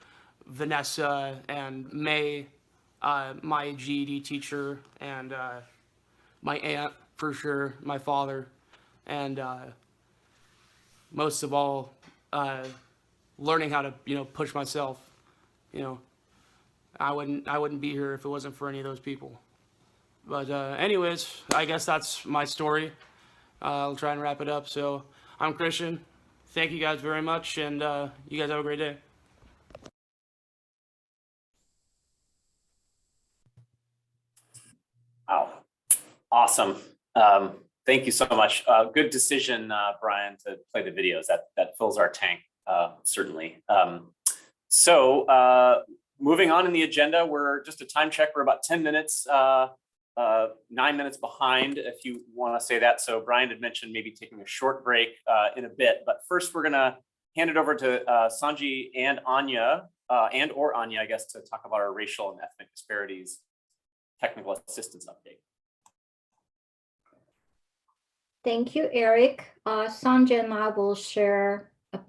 Vanessa and May, my GED teacher, and my aunt, for sure, my father, and most of all, learning how to, you know, push myself. You know, I wouldn't be here if it wasn't for any of those people. But anyways, I guess that's my story. I'll try and wrap it up. So I'm Christian. Thank you guys very much, and you guys have a great day. Wow, awesome. Thank you so much. Good decision, Brian, to play the videos. That fills our tank, certainly. So moving on in the agenda, we're just a time check. We're about 10 minutes, 9 minutes behind, if you want to say that. So Brian had mentioned maybe taking a short break in a bit, but first we're going to hand it over to Sanji and Anya, or Anya, I guess, to talk about our racial and ethnic disparities technical assistance update. Thank you, Eric. Sanjay and I will share a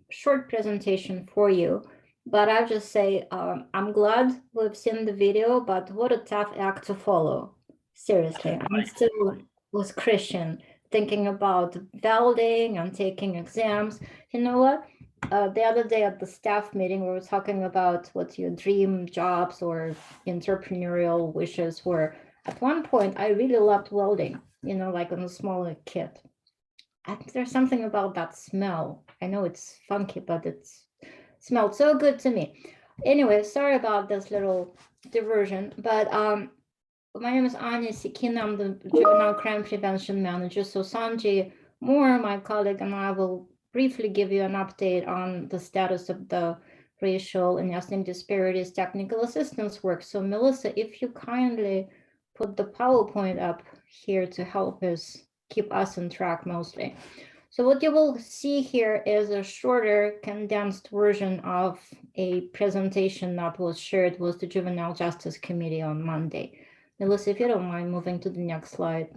short presentation for you, but I'll just say I'm glad we've seen the video, but what a tough act to follow. Seriously, I'm still with Christian thinking about welding and taking exams. You know what? The other day at the staff meeting, we were talking about what your dream jobs or entrepreneurial wishes were. At one point, I really loved welding, you know, like on a smaller kid. There's something about that smell. I know it's funky, but it smelled so good to me. Anyway, sorry about this little diversion, but my name is Anya Sikina. I'm the Juvenile Crime Prevention Manager. So Sanjay Moore, my colleague, and I will briefly give you an update on the status of the racial and ethnic disparities technical assistance work. So Melissa, if you kindly put the PowerPoint up here to help us keep us on track mostly. So what you will see here is a shorter condensed version of a presentation that was shared with the Juvenile Justice Committee on Monday. Melissa, if you don't mind moving to the next slide.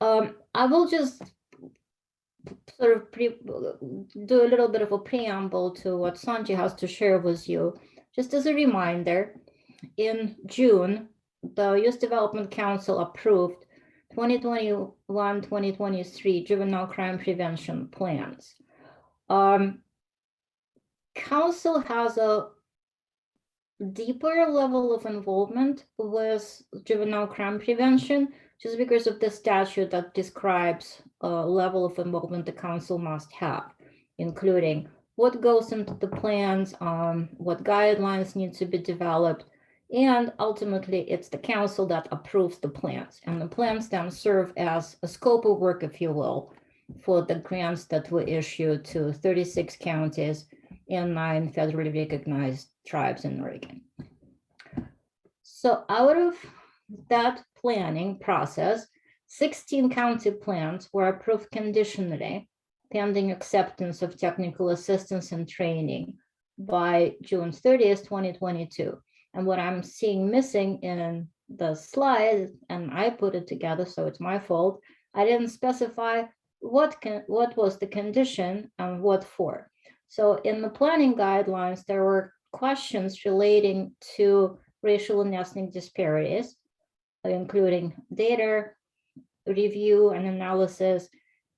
I will just sort of do a little bit of a preamble to what Sanjay has to share with you. Just as a reminder, in June, the Youth Development Council approved 2021-2023 juvenile crime prevention plans. Council has a deeper level of involvement with juvenile crime prevention just because of the statute that describes a level of involvement the council must have, including what goes into the plans, what guidelines need to be developed, and ultimately it's the council that approves the plans. And the plans then serve as a scope of work, if you will, for the grants that were issued to 36 counties and 9 federally recognized tribes in Oregon. So out of that planning process, 16 county plans were approved conditionally, pending acceptance of technical assistance and training by June 30th, 2022. And what I'm seeing missing in the slide, and I put it together, so it's my fault, I didn't specify what was the condition and what for. So in the planning guidelines, there were questions relating to racial and ethnic disparities, including data review and analysis,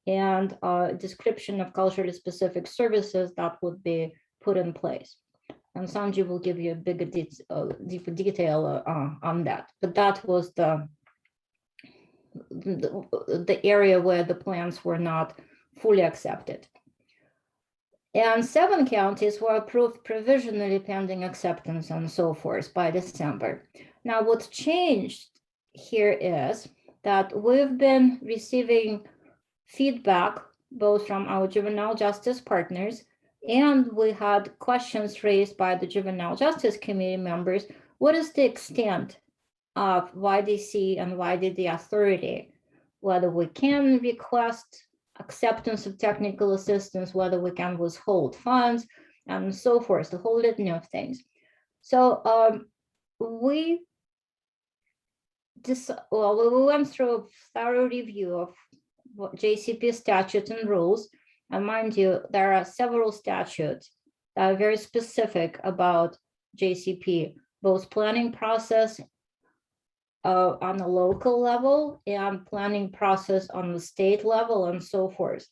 and a description of culturally specific services that would be put in place. And Sanjay will give you a bigger deeper detail on that. But that was the area where the plans were not fully accepted. And 7 counties were approved provisionally pending acceptance and so forth by December. Now, what's changed here is that we've been receiving feedback both from our juvenile justice partners, and we had questions raised by the Juvenile Justice Committee members. What is the extent of YDC and YDD authority? Whether we can request acceptance of technical assistance, whether we can withhold funds, and so forth, the whole litany of things. So we went through a thorough review of JCP statutes and rules. And mind you, there are several statutes that are very specific about JCP, both planning process on the local level and planning process on the state level and so forth.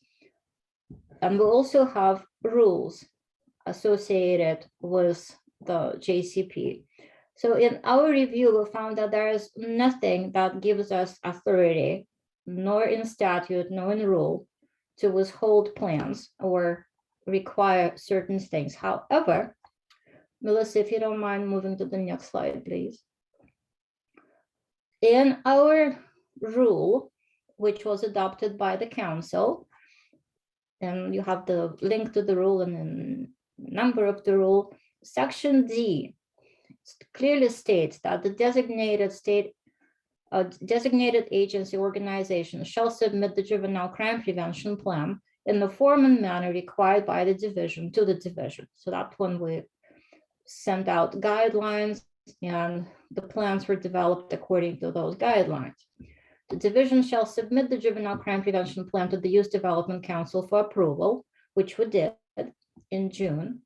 And we also have rules associated with the JCP. So in our review, we found that there is nothing that gives us authority, nor in statute, nor in rule, to withhold plans or require certain things. However, Melissa, if you don't mind moving to the next slide, please. In our rule, which was adopted by the council, and you have the link to the rule and the number of the rule, section D clearly states that the designated designated agency organization shall submit the juvenile crime prevention plan in the form and manner required by the division to the division. So that's when we sent out guidelines and the plans were developed according to those guidelines. The division shall submit the juvenile crime prevention plan to the Youth Development Council for approval, which we did in June.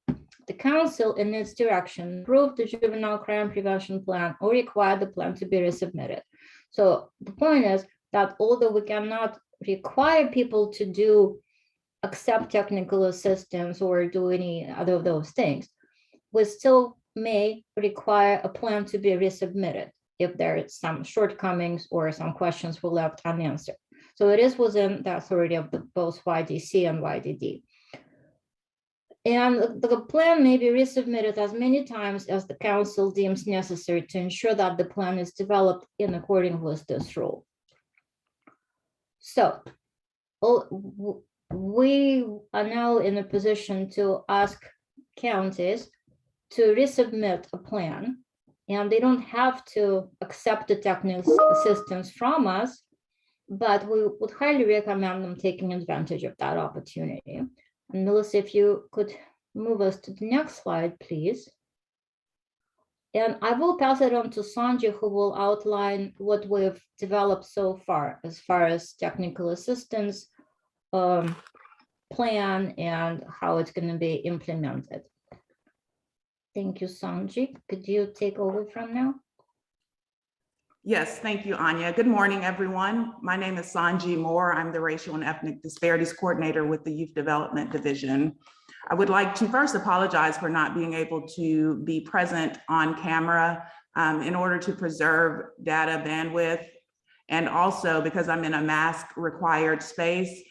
The council, in its direction, approved the juvenile crime prevention plan or required the plan to be resubmitted. So the point is that although we cannot require people to accept technical assistance or do any other of those things, we still may require a plan to be resubmitted if there is some shortcomings or some questions were left unanswered. So it is within the authority of both YDC and YDD. And the plan may be resubmitted as many times as the council deems necessary to ensure that the plan is developed in accordance with this rule. So we are now in a position to ask counties to resubmit a plan, and they don't have to accept the technical assistance from us, but we would highly recommend them taking advantage of that opportunity. And Melissa, if you could move us to the next slide, please. And I will pass it on to Sanjay, who will outline what we've developed so far as technical assistance plan and how it's going to be implemented. Thank you, Sanjay. Could you take over from now? Yes, thank you, Anya. Good morning, everyone. My name is Sanjay Moore. I'm the Racial and Ethnic Disparities Coordinator with the Youth Development Division. I would like to first apologize for not being able to be present on camera in order to preserve data bandwidth, and also because I'm in a mask-required space.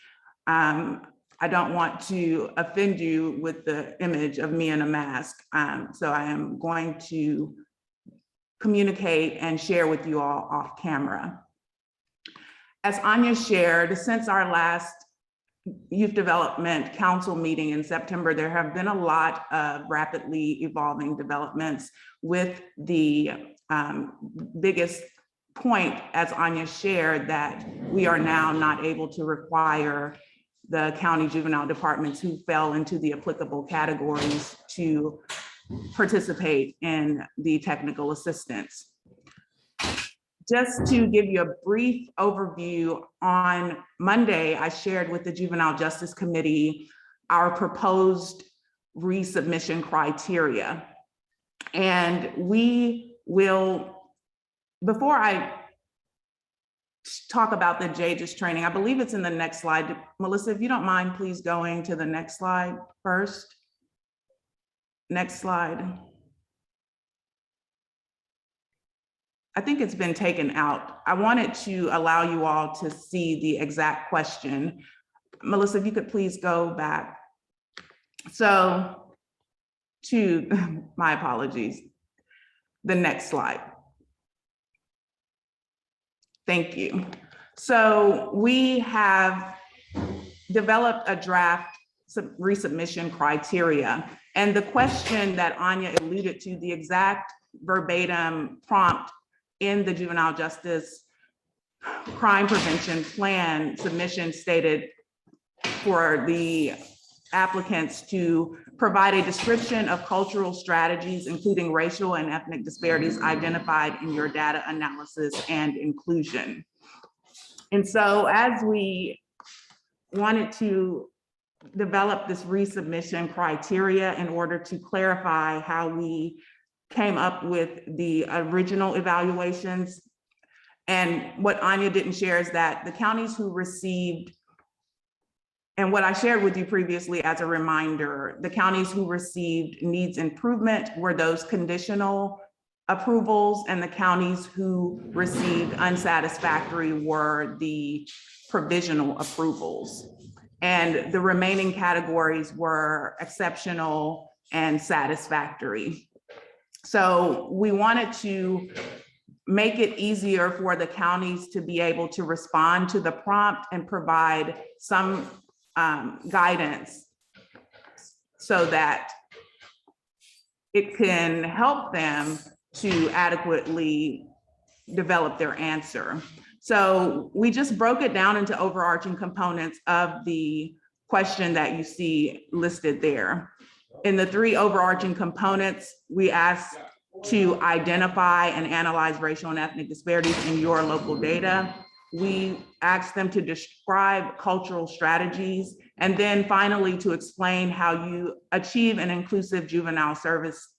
I don't want to offend you with the image of me in a mask. So I am going to communicate and share with you all off camera. As Anya shared, since our last Youth Development Council meeting in September, there have been a lot of rapidly evolving developments, with the biggest point, as Anya shared, that we are now not able to require the county juvenile departments who fell into the applicable categories to participate in the technical assistance. Just to give you a brief overview, on Monday, I shared with the Juvenile Justice Committee our proposed resubmission criteria. And we will, before I talk about the JJIS training, I believe it's in the next slide. Melissa, if you don't mind, please going to the next slide first. Next slide. I think it's been taken out. I wanted to allow you all to see the exact question. Melissa, if you could please go back. So my apologies. The next slide. Thank you. So we have developed a draft resubmission criteria. And the question that Anya alluded to, the exact verbatim prompt in the Juvenile Justice Crime Prevention Plan submission stated for the applicants to provide a description of cultural strategies, including racial and ethnic disparities identified in your data analysis and inclusion. And so as we wanted to develop this resubmission criteria in order to clarify how we came up with the original evaluations. And what Anya didn't share is that the counties who received, and what I shared with you previously as a reminder, the counties who received needs improvement were those conditional approvals, and the counties who received unsatisfactory were the provisional approvals. And the remaining categories were exceptional and satisfactory. So we wanted to make it easier for the counties to be able to respond to the prompt and provide some guidance so that it can help them to adequately develop their answer. So we just broke it down into overarching components of the question that you see listed there. In the 3 overarching components, we asked to identify and analyze racial and ethnic disparities in your local data. We asked them to describe cultural strategies, and then finally to explain how you achieve an inclusive juvenile service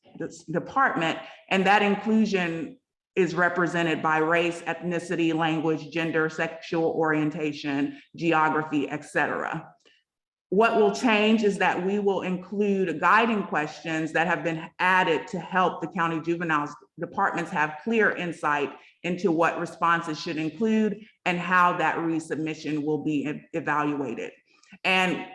department, and that inclusion is represented by race, ethnicity, language, gender, sexual orientation, geography, etc. What will change is that we will include guiding questions that have been added to help the county juvenile departments have clear insight into what responses should include and how that resubmission will be evaluated. And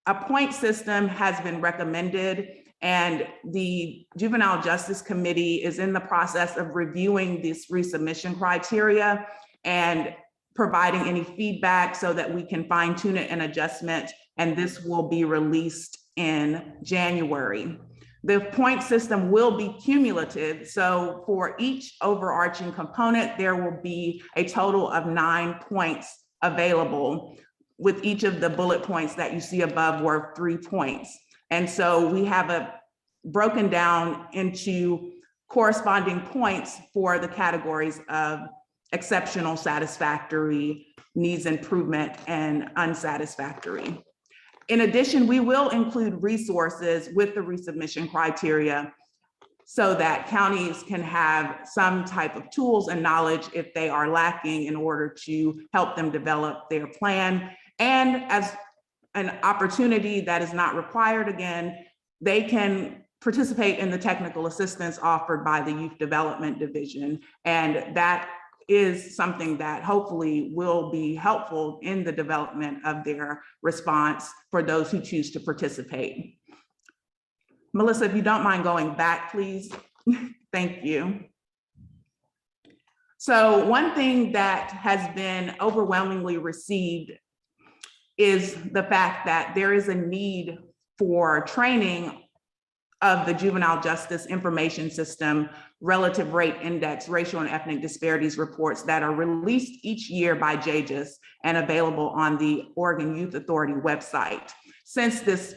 a point system has been recommended, and the Juvenile Justice Committee is in the process of reviewing this resubmission criteria and providing any feedback so that we can fine tune it and adjustment, and this will be released in January. The point system will be cumulative, so for each overarching component, there will be a total of 9 points available, with each of the bullet points that you see above worth 3 points. And so we have broken down into corresponding points for the categories of exceptional, satisfactory, needs improvement, and unsatisfactory. In addition, we will include resources with the resubmission criteria so that counties can have some type of tools and knowledge if they are lacking in order to help them develop their plan. And as an opportunity that is not required, again, they can participate in the technical assistance offered by the Youth Development Division. And that is something that hopefully will be helpful in the development of their response for those who choose to participate. Melissa, if you don't mind going back, please. Thank you. So one thing that has been overwhelmingly received is the fact that there is a need for training of the Juvenile Justice Information System Relative Rate Index Racial and Ethnic Disparities reports that are released each year by JJUS and available on the Oregon Youth Authority website. Since this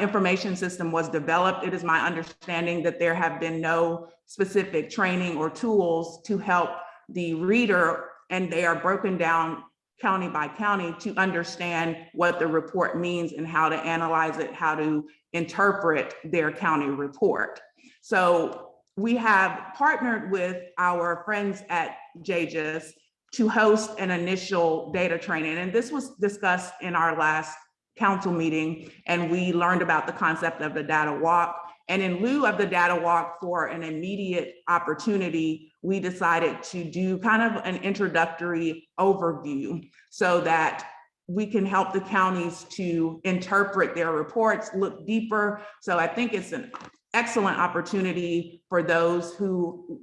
information system was developed, it is my understanding that there have been no specific training or tools to help the reader, and they are broken down county by county to understand what the report means and how to analyze it, how to interpret their county report. So we have partnered with our friends at JJUS to host an initial data training. And this was discussed in our last council meeting, and we learned about the concept of the data walk. And in lieu of the data walk, for an immediate opportunity, we decided to do kind of an introductory overview so that we can help the counties to interpret their reports, look deeper. So I think it's an excellent opportunity for those who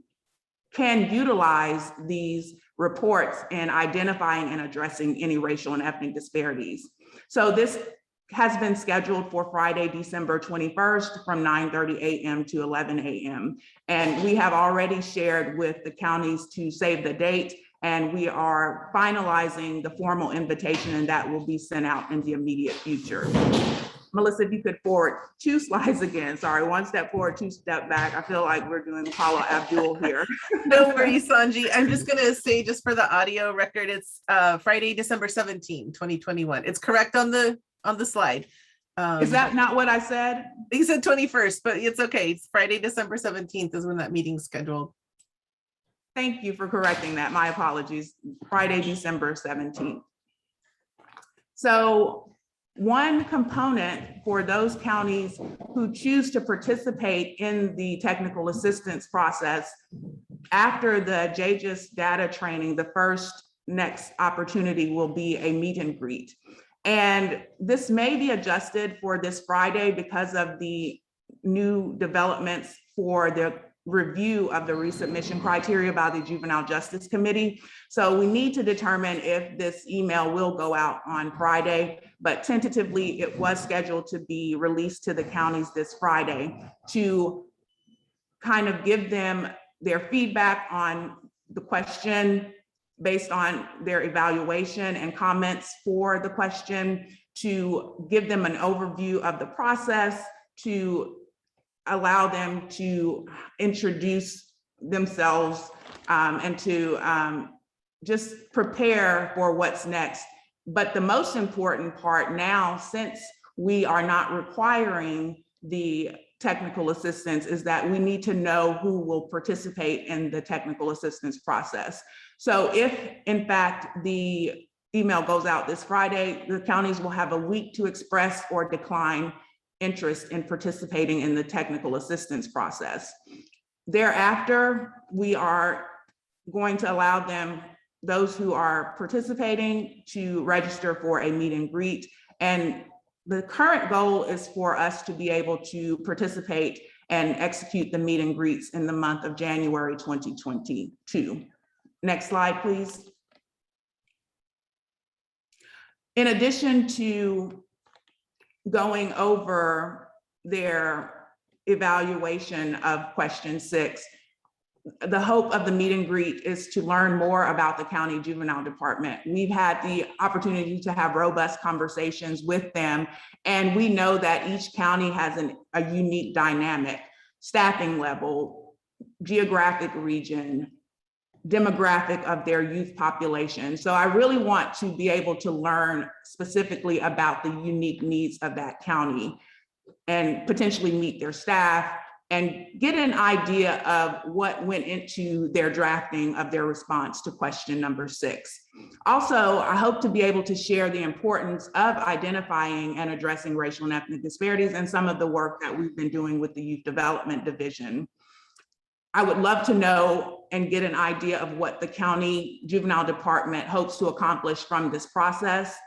can utilize these reports in identifying and addressing any racial and ethnic disparities. So this has been scheduled for Friday, December 21st from 9:30 a.m. to 11 a.m. And we have already shared with the counties to save the date, and we are finalizing the formal invitation, and that will be sent out in the immediate future. Melissa, if you could forward 2 slides again. Sorry, 1 step forward, 2 step back. I feel like we're doing Paula Abdul here. No worries, Sanji. I'm just going to say, just for the audio record, it's Friday, December 17, 2021. It's correct on the slide. Is that not what I said? You said 21st, but it's okay. It's Friday, December 17th is when that meeting's scheduled. Thank you for correcting that. My apologies. Friday, December 17th. So one component for those counties who choose to participate in the technical assistance process after the JGIS data training, the next opportunity will be a meet and greet. And this may be adjusted for this Friday because of the new developments for the review of the resubmission criteria by the Juvenile Justice Committee. So we need to determine if this email will go out on Friday, but tentatively it was scheduled to be released to the counties this Friday to kind of give them their feedback on the question based on their evaluation and comments for the question, to give them an overview of the process, to allow them to introduce themselves and to just prepare for what's next. But the most important part now, since we are not requiring the technical assistance, is that we need to know who will participate in the technical assistance process. So if in fact the email goes out this Friday, the counties will have a week to express or decline interest in participating in the technical assistance process. Thereafter, we are going to allow them, those who are participating, to register for a meet and greet. And the current goal is for us to be able to participate and execute the meet and greets in the month of January 2022. Next slide, please. In addition to going over their evaluation of question 6, the hope of the meet and greet is to learn more about the county juvenile department. We've had the opportunity to have robust conversations with them, and we know that each county has a unique dynamic: staffing level, geographic region, demographic of their youth population. So I really want to be able to learn specifically about the unique needs of that county and potentially meet their staff and get an idea of what went into their drafting of their response to question number 6. Also, I hope to be able to share the importance of identifying and addressing racial and ethnic disparities and some of the work that we've been doing with the Youth Development Division. I would love to know and get an idea of what the county juvenile department hopes to accomplish from this process.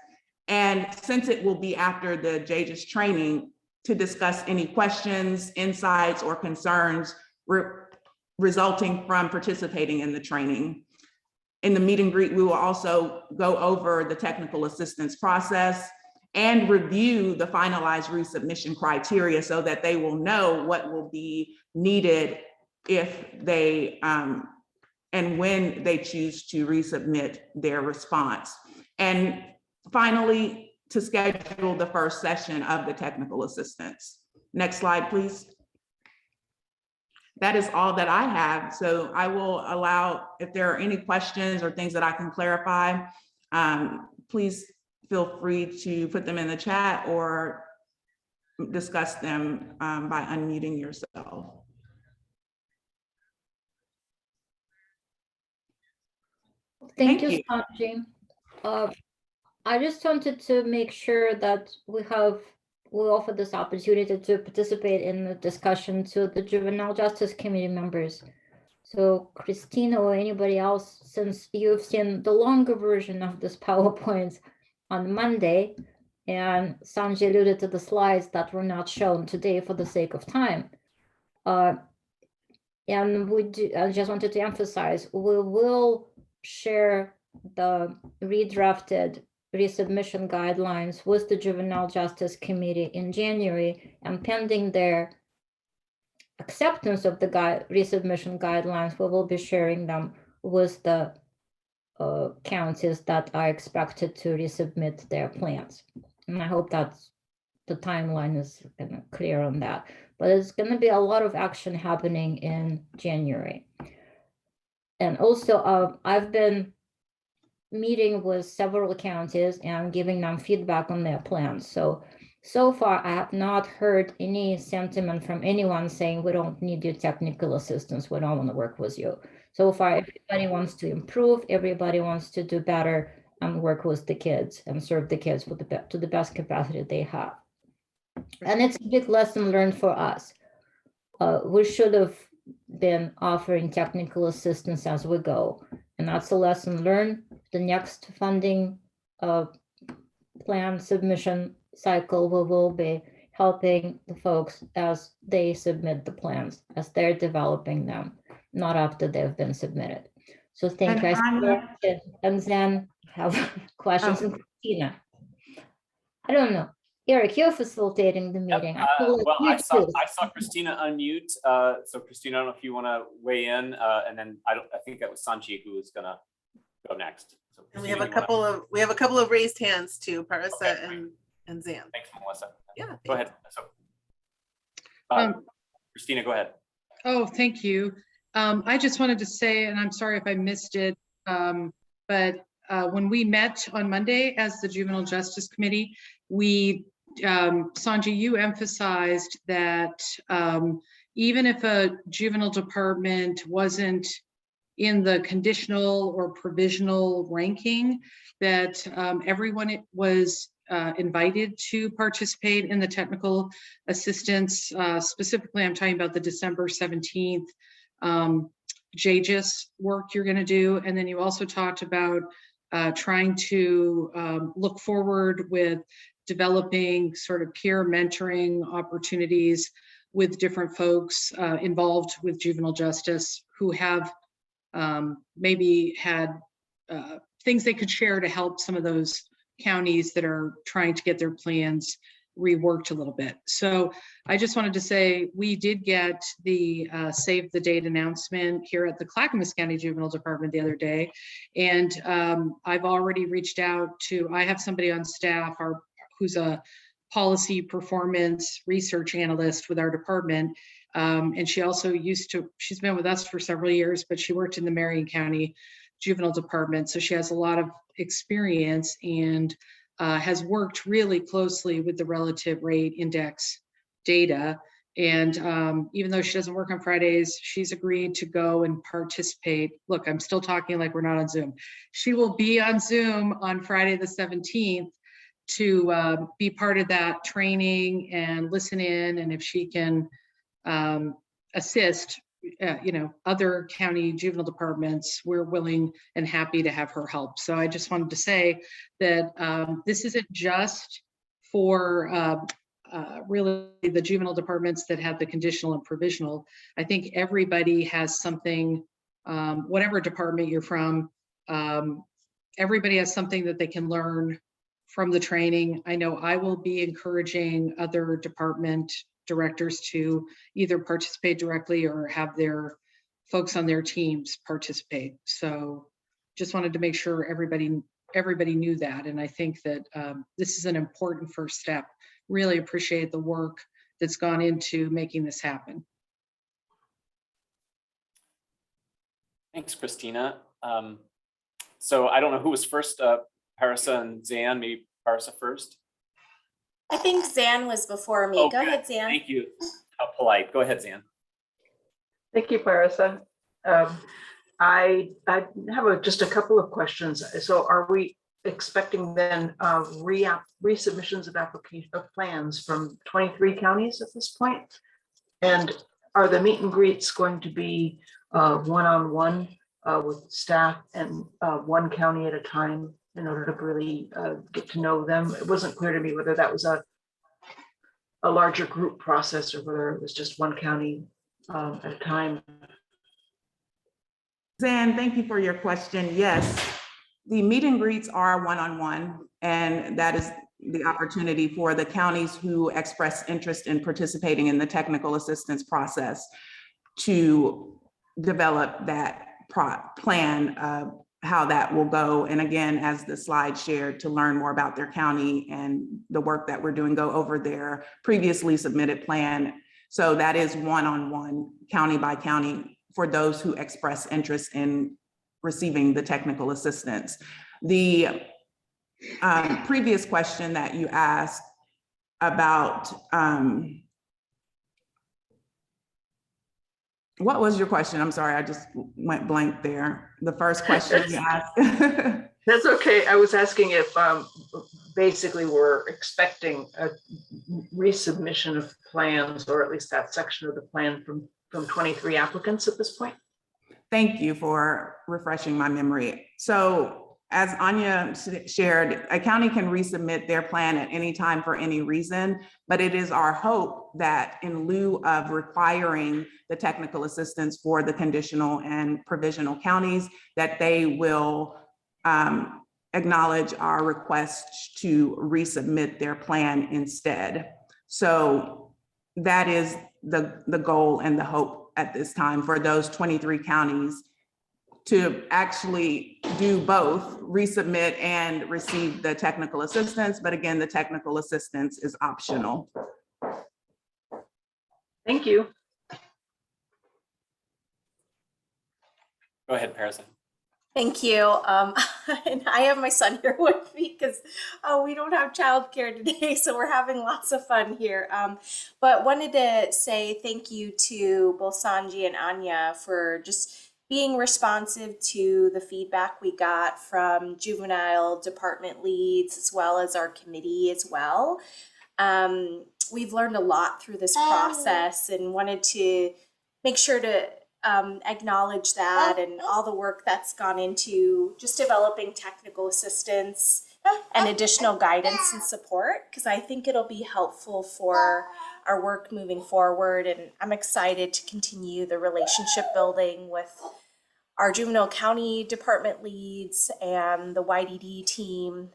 And since it will be after the JGIS training, to discuss any questions, insights, or concerns resulting from participating in the training. In the meet and greet, we will also go over the technical assistance process and review the finalized resubmission criteria so that they will know what will be needed if they and when they choose to resubmit their response. And finally, to schedule the first session of the technical assistance. Next slide, please. That is all that I have. So I will allow, if there are any questions or things that I can clarify, please feel free to put them in the chat or discuss them by unmuting yourself. Thank you, Sanji. I just wanted to make sure that we offer this opportunity to participate in the discussion to the Juvenile Justice Committee members. So Christina or anybody else, since you've seen the longer version of this PowerPoint, on Monday. And Sanjay alluded to the slides that were not shown today for the sake of time. And I just wanted to emphasize, we will share the redrafted resubmission guidelines with the Juvenile Justice Committee in January, and pending their acceptance of the resubmission guidelines, we will be sharing them with the counties that are expected to resubmit their plans. And I hope that's the timeline is clear on that. But there's going to be a lot of action happening in January. And also, I've been meeting with several counties and giving them feedback on their plans. So far, I have not heard any sentiment from anyone saying we don't need your technical assistance, we don't want to work with you. So far, everybody wants to improve, everybody wants to do better and work with the kids and serve the kids with to the best capacity they have. And it's a big lesson learned for us. We should have been offering technical assistance as we go. And that's a lesson learned. The next funding plan submission cycle, we will be helping the folks as they submit the plans, as they're developing them, not after they've been submitted. So thank you. And then have questions. And Christina, I don't know. Eric, you're facilitating the meeting. Yep. Well, I saw Christina unmute. So Christina, I don't know if you want to weigh in, and then I think that was Sanjay who was gonna go next. So and we have a couple of raised hands too, Parasa and Zan. Thanks, Melissa. Yeah. Go ahead. So, Christina, go ahead. Oh, thank you. I just wanted to say, and I'm sorry if I missed it, but when we met on Monday as the Juvenile Justice Committee, Sanjay, you emphasized that even if a juvenile department wasn't in the conditional or provisional ranking, that everyone was invited to participate in the technical assistance. Specifically, I'm talking about the December 17th JGIS work you're going to do. And then you also talked about trying to look forward with developing sort of peer mentoring opportunities with different folks involved with juvenile justice who have maybe had things they could share to help some of those counties that are trying to get their plans reworked a little bit. So I just wanted to say we did get the save the date announcement here at the Clackamas County Juvenile Department the other day. And I've already reached out to, I have somebody on staff who's a policy performance research analyst with our department. And she also she's been with us for several years, but she worked in the Marion County Juvenile Department. So she has a lot of experience and has worked really closely with the relative rate index data. And even though she doesn't work on Fridays, she's agreed to go and participate. Look, I'm still talking like we're not on Zoom. She will be on Zoom on Friday the 17th to be part of that training and listen in. And if she can assist other county juvenile departments, we're willing and happy to have her help. So I just wanted to say that this isn't just for really the juvenile departments that have the conditional and provisional. I think everybody has something, whatever department you're from, everybody has something that they can learn from the training. I know I will be encouraging other department directors to either participate directly or have their folks on their teams participate. So just wanted to make sure everybody knew that. And I think that this is an important first step. Really appreciate the work that's gone into making this happen. Thanks, Christina. So I don't know who was first, Parasa and Zan, maybe Parasa first. I think Zan was before me. Go ahead, Zan. Thank you. How polite. Go ahead, Zan. Thank you, Parasa. I have just a couple of questions. So are we expecting then resubmissions of plans from 23 counties at this point? And are the meet and greets going to be one-on-one with staff and one county at a time in order to really get to know them. It wasn't clear to me whether that was a larger group process or whether it was just one county at a time. Zan, thank you for your question. Yes, the meet and greets are one-on-one, and that is the opportunity for the counties who express interest in participating in the technical assistance process to develop that plan of how that will go. And again, as the slide shared, to learn more about their county and the work that we're doing, go over their previously submitted plan. So that is one-on-one, county by county, for those who express interest in receiving the technical assistance. The previous question that you asked about, what was your question? I'm sorry, I just went blank there. The first question you asked. That's okay. I was asking if basically we're expecting a resubmission of plans, or at least that section of the plan from 23 applicants at this point. Thank you for refreshing my memory. So as Anya shared, a county can resubmit their plan at any time for any reason, but it is our hope that in lieu of requiring the technical assistance for the conditional and provisional counties, that they will acknowledge our request to resubmit their plan instead. So that is the goal and the hope at this time for those 23 counties to actually do both, resubmit and receive the technical assistance. But again, the technical assistance is optional. Thank you. Go ahead, Parasa. Thank you. And I have my son here with me because we don't have childcare today, so we're having lots of fun here. But wanted to say thank you to both Sanji and Anya for just being responsive to the feedback we got from juvenile department leads, as well as our committee as well. We've learned a lot through this process and wanted to make sure to acknowledge that and all the work that's gone into just developing technical assistance and additional guidance and support, because I think it'll be helpful for our work moving forward. And I'm excited to continue the relationship building with our juvenile county department leads and the YDD team.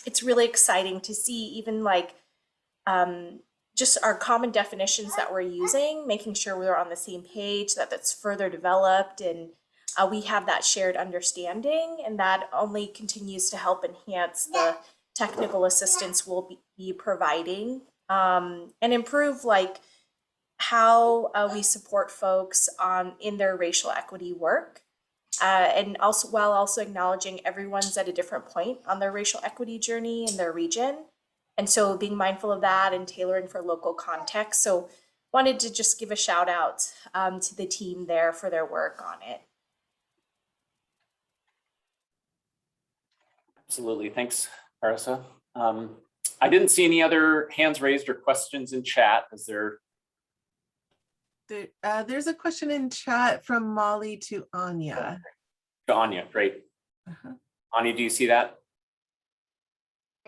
It's really exciting to see even like just our common definitions that we're using, making sure we're on the same page, that that's further developed, and we have that shared understanding, and that only continues to help enhance the technical assistance we'll be providing, and improve like how we support folks in their racial equity work, and also while also acknowledging everyone's at a different point on their racial equity journey in their region. And so being mindful of that and tailoring for local context. So wanted to just give a shout out to the team there for their work on it. Absolutely. Thanks, Parasa. I didn't see any other hands raised or questions in chat. Is there? There's a question in chat from Molly to Anya. To Anya, great. Anya, do you see that?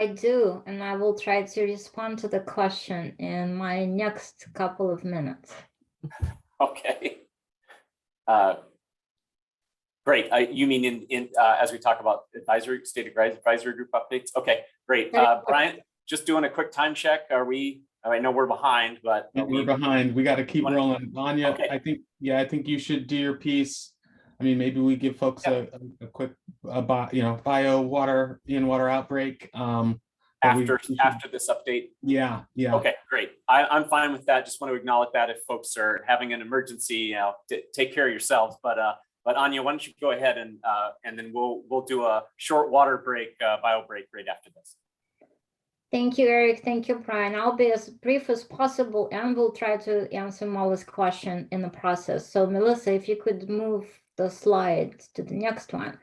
I do, and I will try to respond to the question in my next couple of minutes. Okay. Great. You mean in as we talk about state advisory group updates? Okay, great. Brian, just doing a quick time check. I know we're behind, but we're behind. We got to keep rolling. Anya, okay. I think you should do your piece. I mean, maybe we give folks a quick, bio water outbreak. After this update. Yeah. Okay, great. I'm fine with that. Just want to acknowledge that if folks are having an emergency, take care of yourselves. But Anya, why don't you go ahead and then we'll do a short water break, bio break right after this. Thank you, Eric. Thank you, Brian. I'll be as brief as possible, and we'll try to answer Molly's question in the process. So Melissa, if you could move the slides to the next one.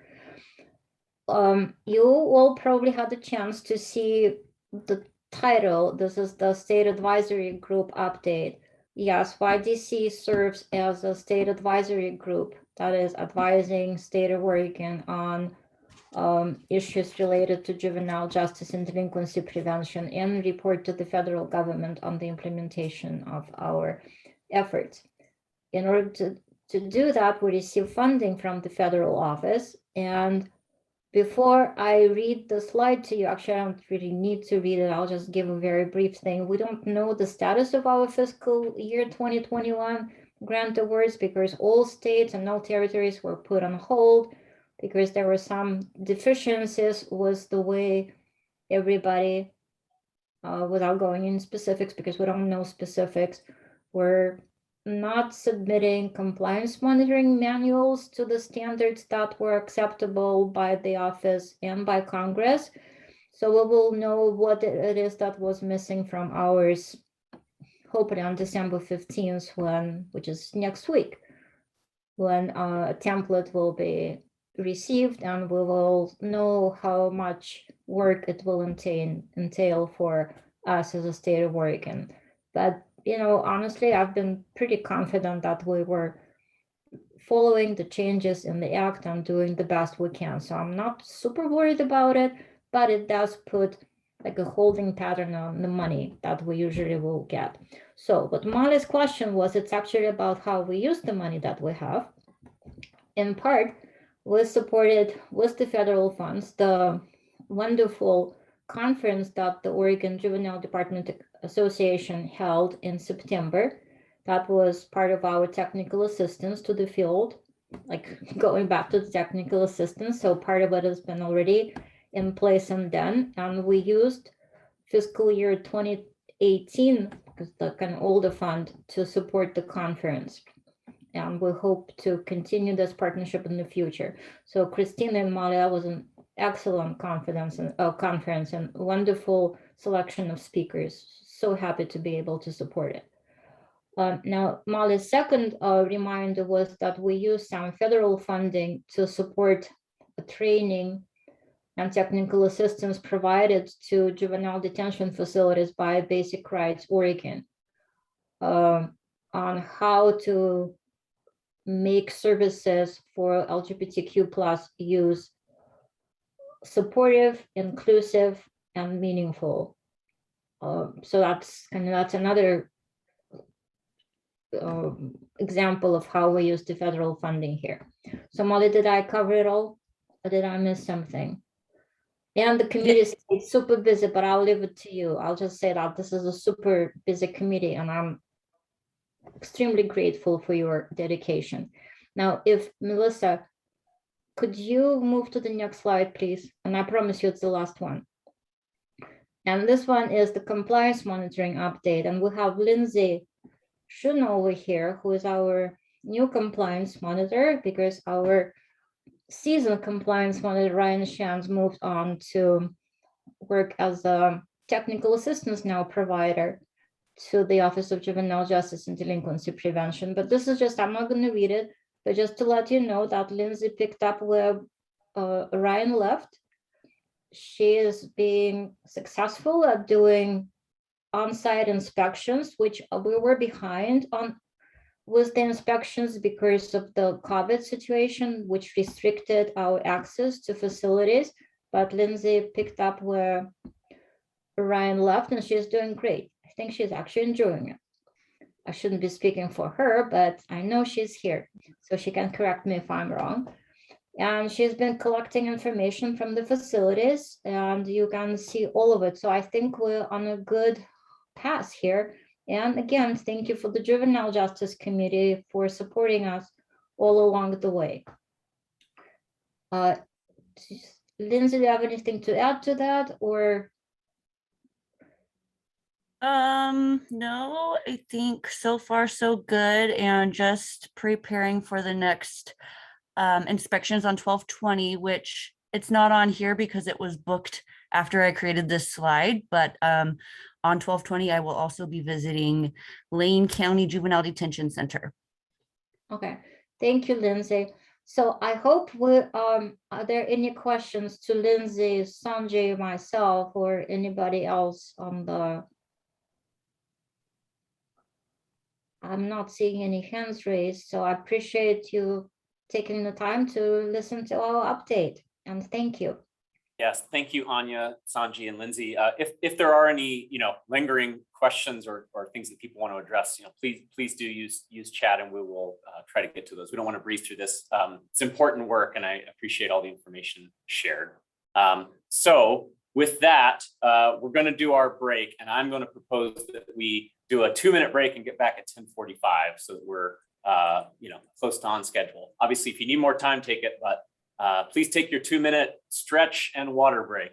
You all probably had a chance to see the title. This is the State Advisory Group update. Yes, YDC serves as a state advisory group that is advising State of Oregon on issues related to juvenile justice and delinquency prevention and report to the federal government on the implementation of our efforts. In order to do that, we receive funding from the federal office. And before I read the slide to you, actually, I don't really need to read it. I'll just give a very brief thing. We don't know the status of our fiscal year 2021 grant awards because all states and all territories were put on hold because there were some deficiencies with the way everybody, without going in specifics because we don't know specifics, were not submitting compliance monitoring manuals to the standards that were acceptable by the office and by Congress. So we will know what it is that was missing from ours, hopefully on December 15th, which is next week, when a template will be received and we will know how much work it will entail for us as a state of Oregon. But honestly, I've been pretty confident that we were following the changes in the act and doing the best we can. So I'm not super worried about it, but it does put like a holding pattern on the money that we usually will get. So what Molly's question was, it's actually about how we use the money that we have. In part, we supported with the federal funds the wonderful conference that the Oregon Juvenile Department Association held in September. That was part of our technical assistance to the field, like going back to the technical assistance. So part of it has been already in place and done. And we used fiscal year 2018, because the kind of older fund, to support the conference. And we hope to continue this partnership in the future. So Christina and Malia was an excellent conference and wonderful selection of speakers. So happy to be able to support it. Now, Molly's second reminder was that we use some federal funding to support training and technical assistance provided to juvenile detention facilities by Basic Rights Oregon on how to make services for LGBTQ+ use supportive, inclusive, and meaningful. So that's another example of how we use the federal funding here. So Molly, did I cover it all, or did I miss something? And the committee is super busy, but I'll leave it to you. I'll just say that this is a super busy committee, and I'm extremely grateful for your dedication. Now, if Melissa, could you move to the next slide, please? And I promise you it's the last one. And this one is the compliance monitoring update. And we have Lindsay Shun over here, who is our new compliance monitor, because our seasoned compliance monitor, Ryan Shands, moved on to work as a technical assistance now provider to the Office of Juvenile Justice and Delinquency Prevention. But this is just, I'm not going to read it, but just to let you know that Lindsay picked up where Ryan left. She is being successful at doing on-site inspections, which we were behind on with the inspections because of the COVID situation, which restricted our access to facilities. But Lindsay picked up where Ryan left, and she's doing great. I think she's actually enjoying it. I shouldn't be speaking for her, but I know she's here, so she can correct me if I'm wrong. And she's been collecting information from the facilities, and you can see all of it. So I think we're on a good path here. And again, thank you for the Juvenile Justice Committee for supporting us all along the way. Lindsay, do you have anything to add to that, or? No, I think so far so good, and just preparing for the next inspections on 12/20, which it's not on here because it was booked after I created this slide, but on 12/20, I will also be visiting Lane County Juvenile Detention Center. Okay, thank you, Lindsay. So I hope are there any questions to Lindsay, Sanjay, myself, or anybody else on the? I'm not seeing any hands raised, so I appreciate you taking the time to listen to our update. And thank you. Yes, thank you, Anya, Sanji, and Lindsay. If there are any, lingering questions or things that people want to address, please do use chat, and we will try to get to those. We don't want to breeze through this. It's important work, and I appreciate all the information shared. So with that, we're going to do our break, and I'm going to propose that we do a 2-minute break and get back at 10:45, so that we're close to on schedule. Obviously, if you need more time, take it, but please take your 2-minute stretch and water break.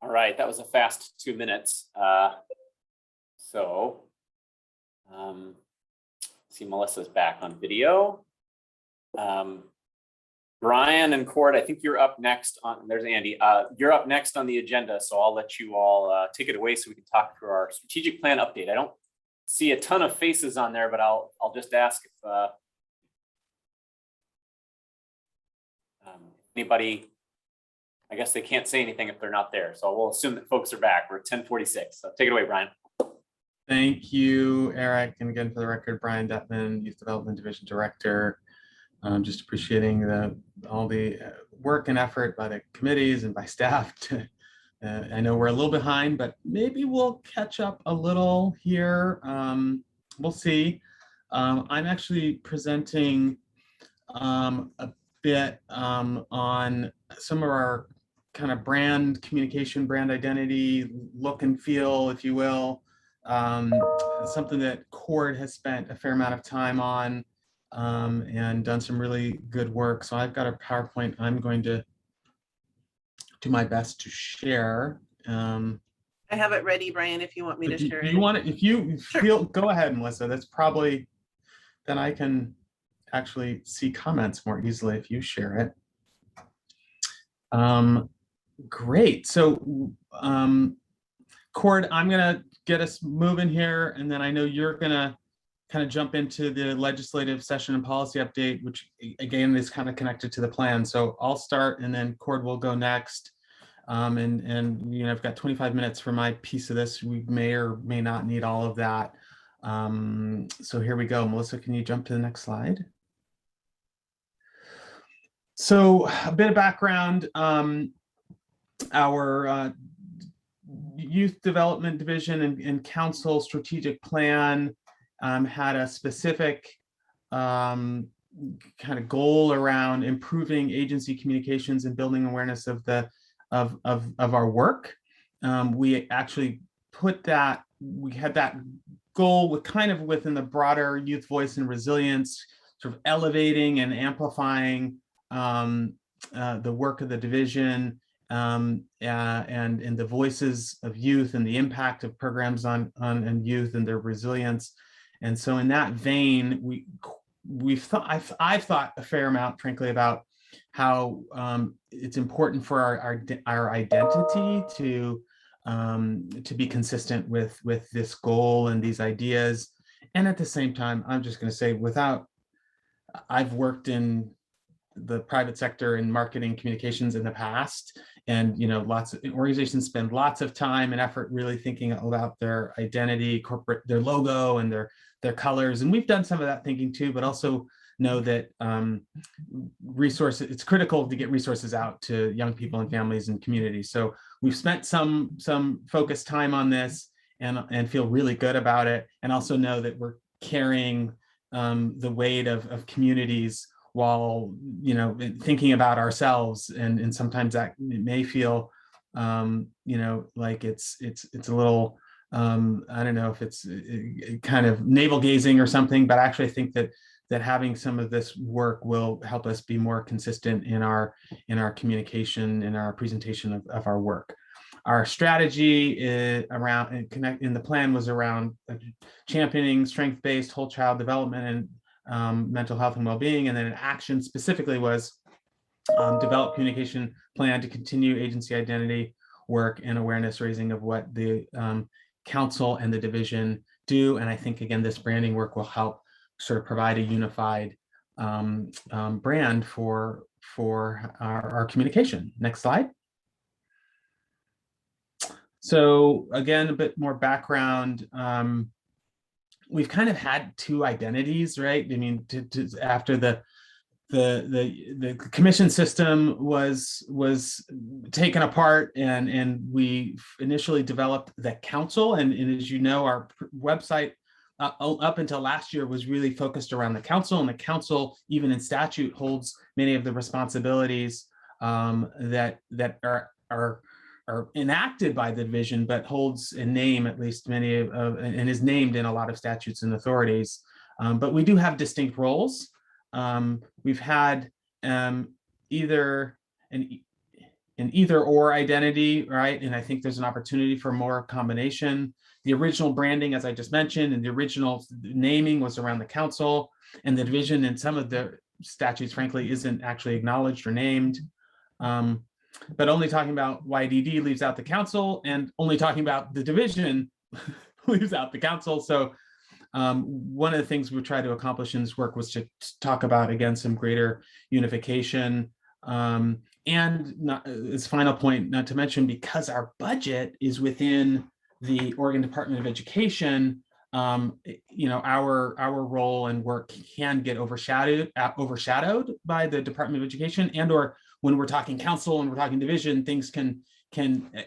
All right, that was a fast 2 minutes. See, Melissa's back on video. Brian and Cord, I think you're up next on, there's Andy. You're up next on the agenda, so I'll let you all take it away so we can talk through our strategic plan update. I don't see a ton of faces on there, but I'll just ask if anybody, I guess they can't say anything if they're not there. So we'll assume that folks are back. We're at 10:46. So take it away, Brian. Thank you, Eric. And again, for the record, Brian Detman, Youth Development Division Director. Just appreciating all the work and effort by the committees and by staff. I know we're a little behind, but maybe we'll catch up a little here. We'll see. I'm actually presenting a bit on some of our kind of brand communication, brand identity, look and feel, if you will. Something that Cord has spent a fair amount of time on and done some really good work. So I've got a PowerPoint I'm going to do my best to share. I have it ready, Brian, if you want me to share it. You want it, if you feel, go ahead, Melissa. That's probably, then I can actually see comments more easily if you share it. Great. So Cord, I'm gonna get us moving here, and then I know you're gonna kind of jump into the legislative session and policy update, which again is kind of connected to the plan. So I'll start, and then Cord will go next. And I've got 25 minutes for my piece of this. We may or may not need all of that. So here we go. Melissa, can you jump to the next slide? So a bit of background. Our Youth Development Division and Council strategic plan had a specific kind of goal around improving agency communications and building awareness of our work. We actually put that, we had that goal with kind of within the broader youth voice and resilience, sort of elevating and amplifying the work of the division and the voices of youth and the impact of programs on youth and their resilience. And so in that vein, I've thought a fair amount, frankly, about how it's important for our identity to be consistent with this goal and these ideas. And at the same time, I'm just going to say, I've worked in the private sector in marketing communications in the past, and lots of organizations spend lots of time and effort really thinking about their identity, their logo, and their colors. And we've done some of that thinking too, but also know that it's critical to get resources out to young people and families and communities. So we've spent some focused time on this and feel really good about it, and also know that we're carrying the weight of communities while thinking about ourselves, and sometimes that it may feel like it's a little I don't know if it's kind of navel gazing or something, but actually I think that having some of this work will help us be more consistent in our communication, in our presentation of our work. Our strategy is around in the plan was around championing strength-based whole child development and mental health and well-being, and then an action specifically was develop communication plan to continue agency identity work and awareness raising of what the council and the division do. And I think, again, this branding work will help sort of provide a unified brand for our communication. Next slide. So again, a bit more background. We've kind of had two identities, right? I mean, after the commission system was taken apart, and we initially developed the council, and as you know, our website up until last year was really focused around the council, and the council, even in statute, holds many of the responsibilities that are enacted by the division, but holds in name at least many of and is named in a lot of statutes and authorities. But we do have distinct roles. We've had either an either or identity, right? And I think there's an opportunity for more combination. The original branding, as I just mentioned, and the original naming was around the council, and the division in some of the statutes, frankly, isn't actually acknowledged or named. But only talking about YDD leaves out the council, and only talking about the division leaves out the council. So one of the things we tried to accomplish in this work was to talk about, again, some greater unification. And as final point, not to mention, because our budget is within the Oregon Department of Education, our role and work can get overshadowed by the Department of Education, and or when we're talking council and we're talking division, things can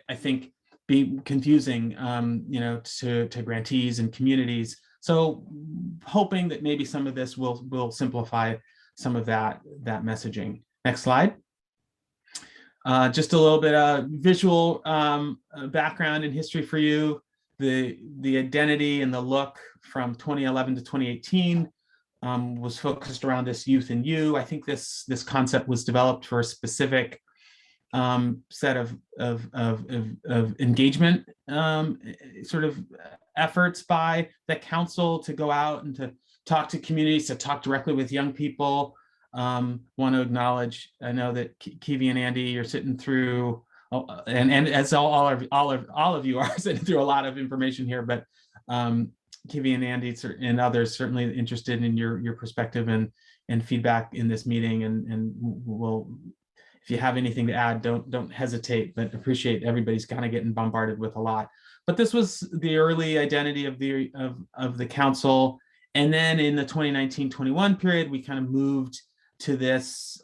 I think be confusing, to grantees and communities. So hoping that maybe some of this will simplify some of that messaging. Next slide. Just a little bit of visual background and history for you. The identity and the look from 2011 to 2018 was focused around this youth and you. I think this concept was developed for a specific set of engagement sort of efforts by the council to go out and to talk to communities, to talk directly with young people. Want to acknowledge, I know that Kiwi and Andy, you're sitting through, and as all of you are sitting through a lot of information here, but Kiwi and Andy and others certainly interested in your perspective and feedback in this meeting, and we'll, if you have anything to add, don't hesitate, but appreciate everybody's kind of getting bombarded with a lot. But this was the early identity of the council. And then in the 2019-21 period, we kind of moved to this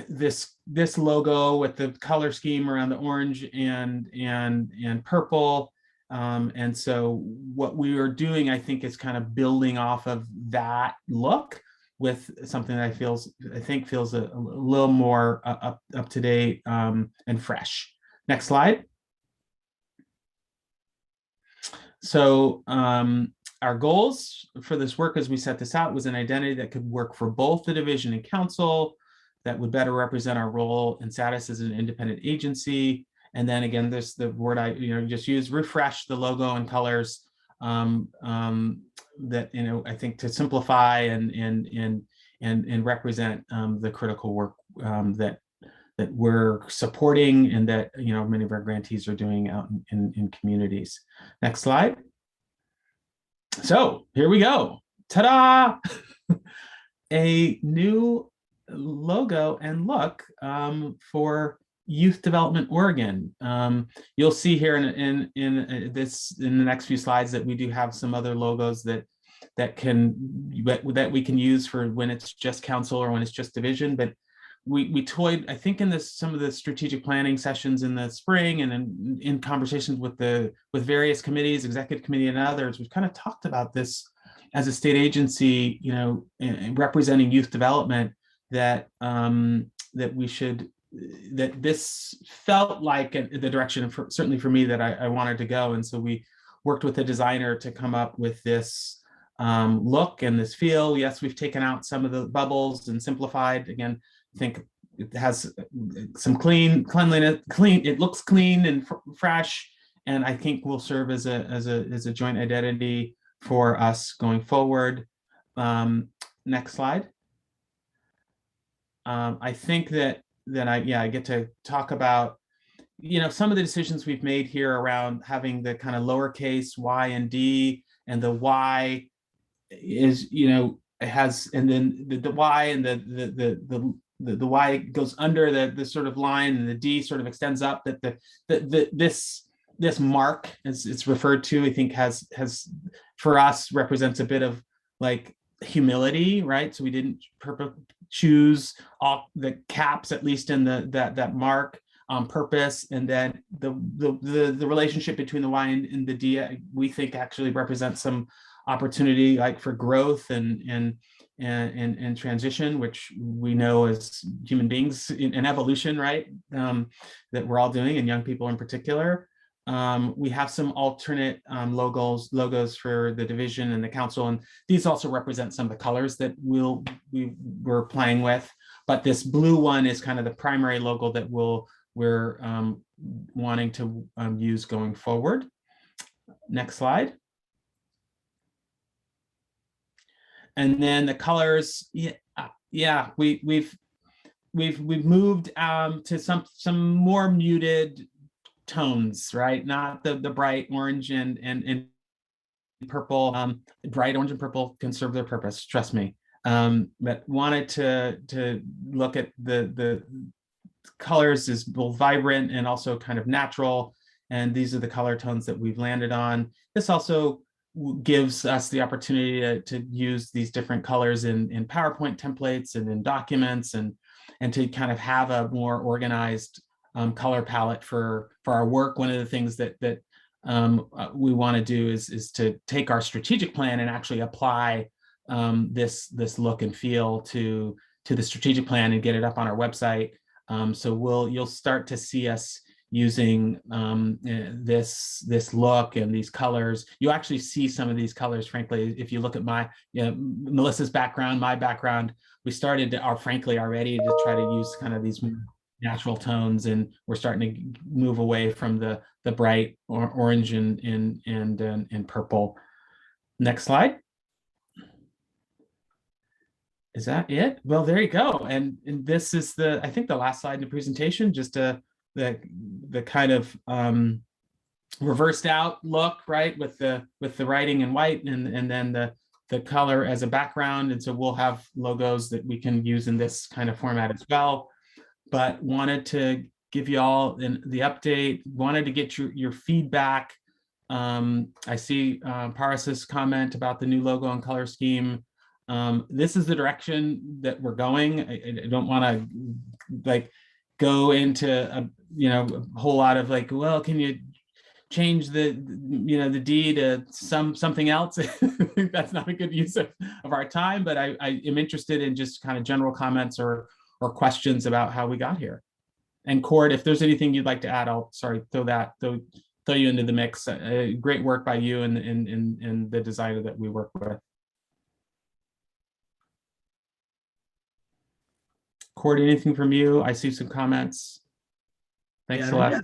this logo with the color scheme around the orange and purple. And so what we are doing, I think, is kind of building off of that look with something that I think feels a little more up to date and fresh. Next slide. So our goals for this work as we set this out was an identity that could work for both the division and council, that would better represent our role and status as an independent agency. And then again, this the word I just use, refresh the logo and colors that I think to simplify and represent the critical work that we're supporting and that many of our grantees are doing out in communities. Next slide. So here we go. Ta-da! A new logo and look for Youth Development Oregon. You'll see here in the next few slides that we do have some other logos that we can use for when it's just council or when it's just division. But we toyed, I think, in some of the strategic planning sessions in the spring and in conversations with various committees, executive committee and others, we've kind of talked about this as a state agency, representing youth development, that this felt like the direction, certainly for me, that I wanted to go. And so we worked with a designer to come up with this look and this feel. Yes, we've taken out some of the bubbles and simplified. Again, I think it has some cleanliness. It looks clean and fresh, and I think will serve as a joint identity for us going forward. Next slide. I think that I get to talk about some of the decisions we've made here around having the kind of lowercase y and d, and the y is it has, and then the y and the y goes under the sort of line, and the d sort of extends up. That this mark, as it's referred to, I think has for us represents a bit of like humility, right? So we didn't choose all the caps, at least in that mark, on purpose. And then the relationship between the y and the d, we think actually represents some opportunity, like for growth and transition, which we know as human beings in evolution, right? That we're all doing, and young people in particular. We have some alternate logos for the division and the council, and these also represent some of the colors that we're playing with. But this blue one is kind of the primary logo that we're wanting to use going forward. Next slide. And then the colors, we've moved to some more muted tones, right? Not the bright orange and purple. Bright orange and purple can serve their purpose, trust me. But wanted to look at the colors as both vibrant and also kind of natural. And these are the color tones that we've landed on. This also gives us the opportunity to use these different colors in PowerPoint templates and in documents, and to kind of have a more organized color palette for our work. One of the things that we want to do is to take our strategic plan and actually apply this look and feel to the strategic plan and get it up on our website. So you'll start to see us using this look and these colors. You actually see some of these colors, frankly, if you look at Melissa's background, my background. We started frankly already to try to use kind of these natural tones, and we're starting to move away from the bright orange and purple. Next slide. Is that it? Well, there you go. And this is I think the last slide in the presentation, just the kind of reversed out look, right, with the writing in white and then the color as a background. And so we'll have logos that we can use in this kind of format as well. But wanted to give you all the update, wanted to get your feedback. I see Paras's comment about the new logo and color scheme. This is the direction that we're going. I don't want to go into a whole lot of well, can you change the D to something else? That's not a good use of our time, but I am interested in just kind of general comments or questions about how we got here. And Cord, if there's anything you'd like to add, I'll throw throw you into the mix. Great work by you and the designer that we work with. Cord, anything from you? I see some comments. Thanks, Celeste.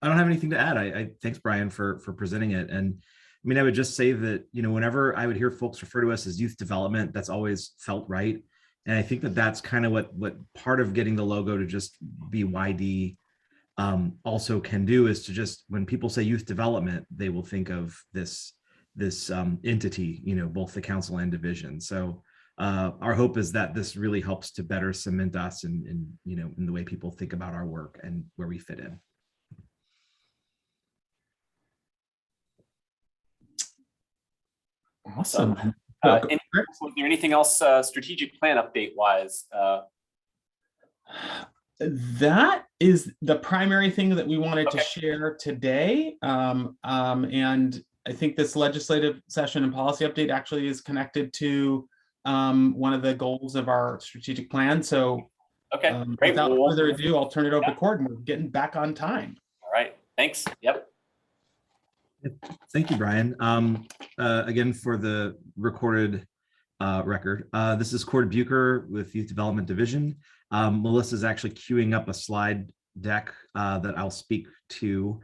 I don't have anything to add. I thanks, Brian, for presenting it. And I mean, I would just say that, you know, whenever I would hear folks refer to us as youth development, that's always felt right. And I think that that's kind of what part of getting the logo to just be YD also can do, is to just, when people say youth development, they will think of this entity, you know, both the council and division. So our hope is that this really helps to better cement us in you know, in the way people think about our work and where we fit in. Awesome. Was there anything else strategic plan update wise? That is the primary thing that we wanted to share today. And I think this legislative session and policy update actually is connected to one of the goals of our strategic plan. So great. Without further ado, I'll turn it over to Cord, and we're getting back on time. All right, thanks. Yep. Thank you, Brian. Again, for the recorded record, this is Cord Bucher with Youth Development Division. Melissa's actually queuing up a slide deck that I'll speak to.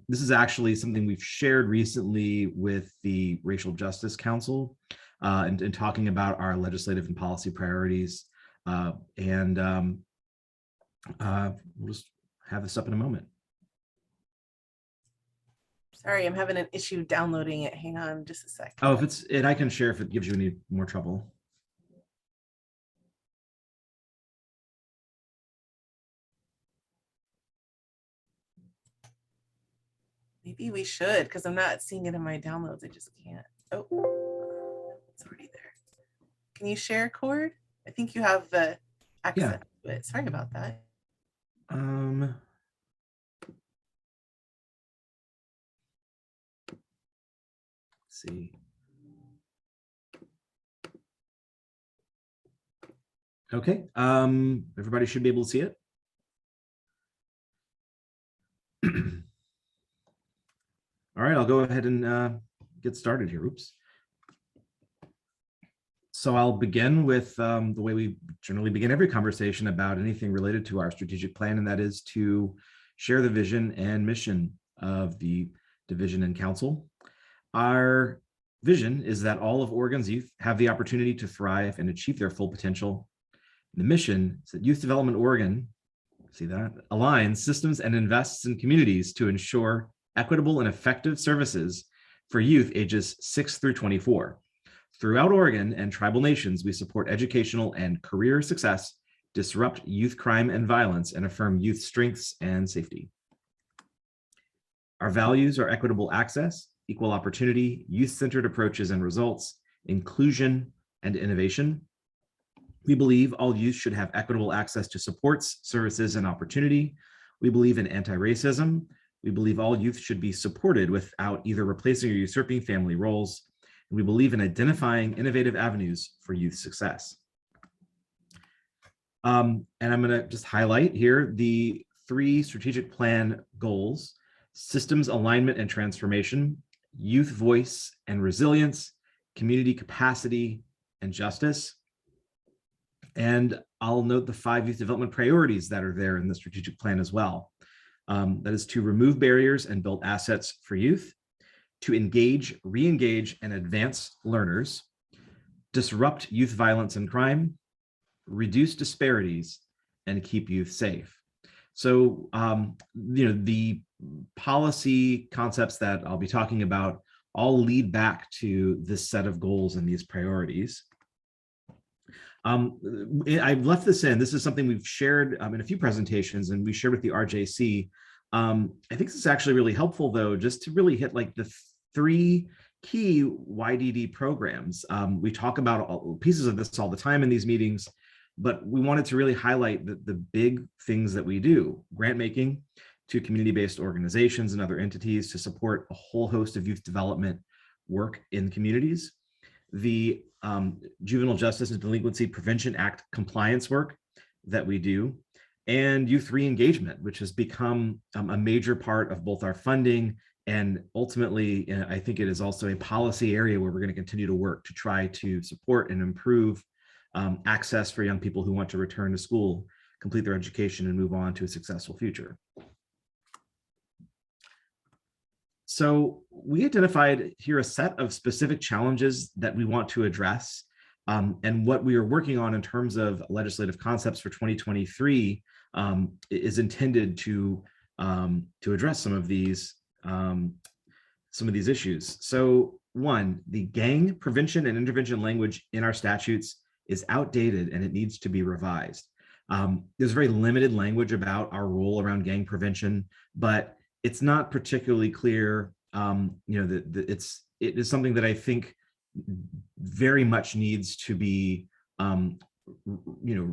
This is actually something we've shared recently with the Racial Justice Council and talking about our legislative and policy priorities. We'll just have this up in a moment. Sorry, I'm having an issue downloading it. Hang on just a second. Oh, if it's it, I can share if it gives you any more trouble. Maybe we should, because I'm not seeing it in my downloads. I just can't. Oh, it's already there. Can you share, Cord? I think you have the access to it. Sorry about that. Let's see. Okay, everybody should be able to see it. All right, I'll go ahead and get started here. Oops. So I'll begin with the way we generally begin every conversation about anything related to our strategic plan, and that is to share the vision and mission of the division and council. Our vision is that all of Oregon's youth have the opportunity to thrive and achieve their full potential. The mission is that Youth Development Oregon, see that, aligns systems and invests in communities to ensure equitable and effective services for youth ages 6 through 24. Throughout Oregon and tribal nations, we support educational and career success, disrupt youth crime and violence, and affirm youth strengths and safety. Our values are equitable access, equal opportunity, youth-centered approaches and results, inclusion, and innovation. We believe all youth should have equitable access to supports, services, and opportunity. We believe in anti-racism. We believe all youth should be supported without either replacing or usurping family roles. And we believe in identifying innovative avenues for youth success. And I'm going to just highlight here the 3 strategic plan goals: systems alignment and transformation, youth voice and resilience, community capacity and justice. And I'll note the 5 youth development priorities that are there in the strategic plan as well. That is to remove barriers and build assets for youth, to engage, re-engage, and advance learners, disrupt youth violence and crime, reduce disparities, and keep youth safe. So, you know, the policy concepts that I'll be talking about all lead back to this set of goals and these priorities. I've left this in. This is something we've shared in a few presentations, and we shared with the RJC. I think this is actually really helpful, though, just to really hit like the 3 key YDD programs. We talk about pieces of this all the time in these meetings, but we wanted to really highlight the big things that we do: grant making to community-based organizations and other entities to support a whole host of youth development work in communities. The Juvenile Justice and Delinquency Prevention Act compliance work that we do, and youth re-engagement, which has become a major part of both our funding and ultimately, I think it is also a policy area where we're going to continue to work to try to support and improve access for young people who want to return to school, complete their education, and move on to a successful future. So we identified here a set of specific challenges that we want to address, and what we are working on in terms of legislative concepts for 2023 is intended to address some of these issues. So one, the gang prevention and intervention language in our statutes is outdated and it needs to be revised. There's very limited language about our role around gang prevention, but it's not particularly clear. It is something that I think very much needs to be,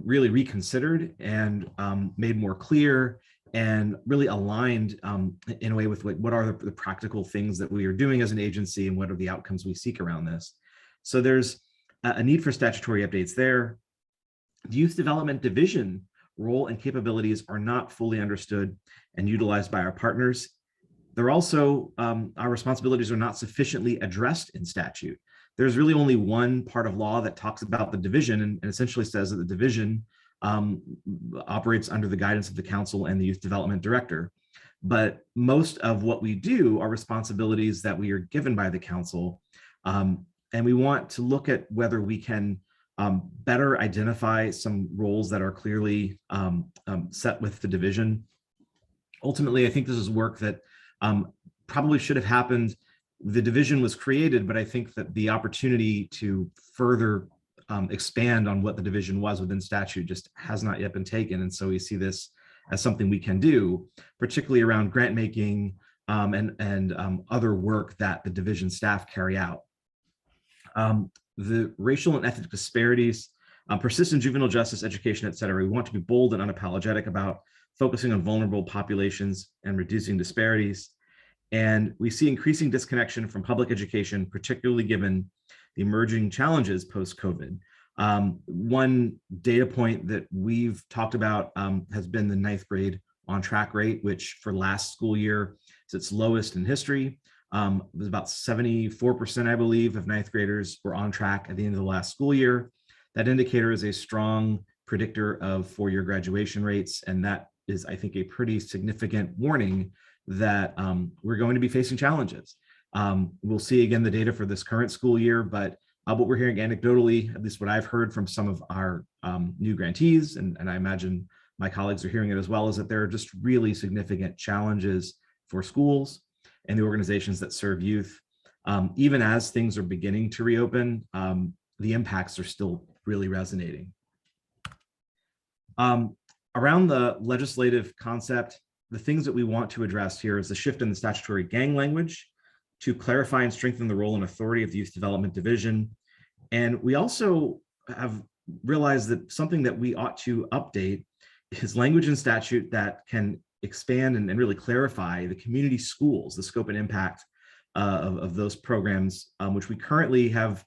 really reconsidered and made more clear and really aligned in a way with what are the practical things that we are doing as an agency and what are the outcomes we seek around this. So there's a need for statutory updates there. The Youth Development Division role and capabilities are not fully understood and utilized by our partners. They're also, our responsibilities are not sufficiently addressed in statute. There's really only one part of law that talks about the division and essentially says that the division operates under the guidance of the council and the youth development director. But most of what we do are responsibilities that we are given by the council. And we want to look at whether we can better identify some roles that are clearly set with the division. Ultimately, I think this is work that probably should have happened. The division was created, but I think that the opportunity to further expand on what the division was within statute just has not yet been taken. And so we see this as something we can do, particularly around grant making and other work that the division staff carry out. The racial and ethnic disparities, persistent juvenile justice, education, et cetera. We want to be bold and unapologetic about focusing on vulnerable populations and reducing disparities. And we see increasing disconnection from public education, particularly given the emerging challenges post-COVID. One data point that we've talked about has been the 9th grade on-track rate, which for last school year is its lowest in history. It was about 74%, I believe, of 9th graders were on track at the end of the last school year. That indicator is a strong predictor of four-year graduation rates, and that is, I think, a pretty significant warning that we're going to be facing challenges. We'll see again the data for this current school year, but what we're hearing anecdotally, at least what I've heard from some of our new grantees, and I imagine my colleagues are hearing it as well, is that there are just really significant challenges for schools and the organizations that serve youth. Even as things are beginning to reopen, the impacts are still really resonating. Around the legislative concept, the things that we want to address here is the shift in the statutory gang language to clarify and strengthen the role and authority of the Youth Development Division. And we also have realized that something that we ought to update is language in statute that can expand and really clarify the community schools, the scope and impact of those programs, which we currently have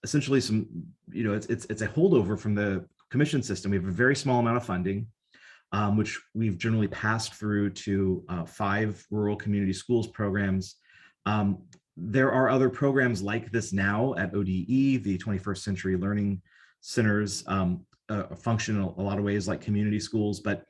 essentially some, it's a holdover from the commission system. We have a very small amount of funding, which we've generally passed through to 5 rural community schools programs. There are other programs like this now at ODE, the 21st Century Learning Centers function in a lot of ways like community schools, but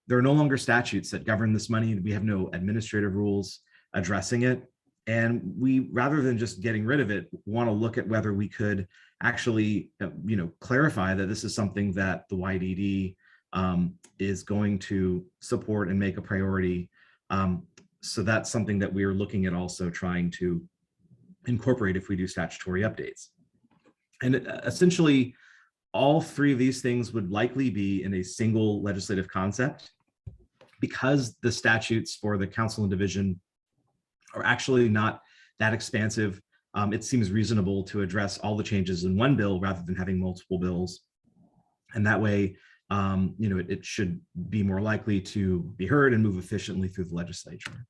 there are no longer statutes that govern this money. We have no administrative rules addressing it. And we, rather than just getting rid of it, want to look at whether we could actually, clarify that this is something that the YDD is going to support and make a priority. So that's something that we are looking at also trying to incorporate if we do statutory updates. And essentially, all 3 of these things would likely be in a single legislative concept, because the statutes for the council and division are actually not that expansive. It seems reasonable to address all the changes in one bill rather than having multiple bills. And that way, it should be more likely to be heard and move efficiently through the legislature.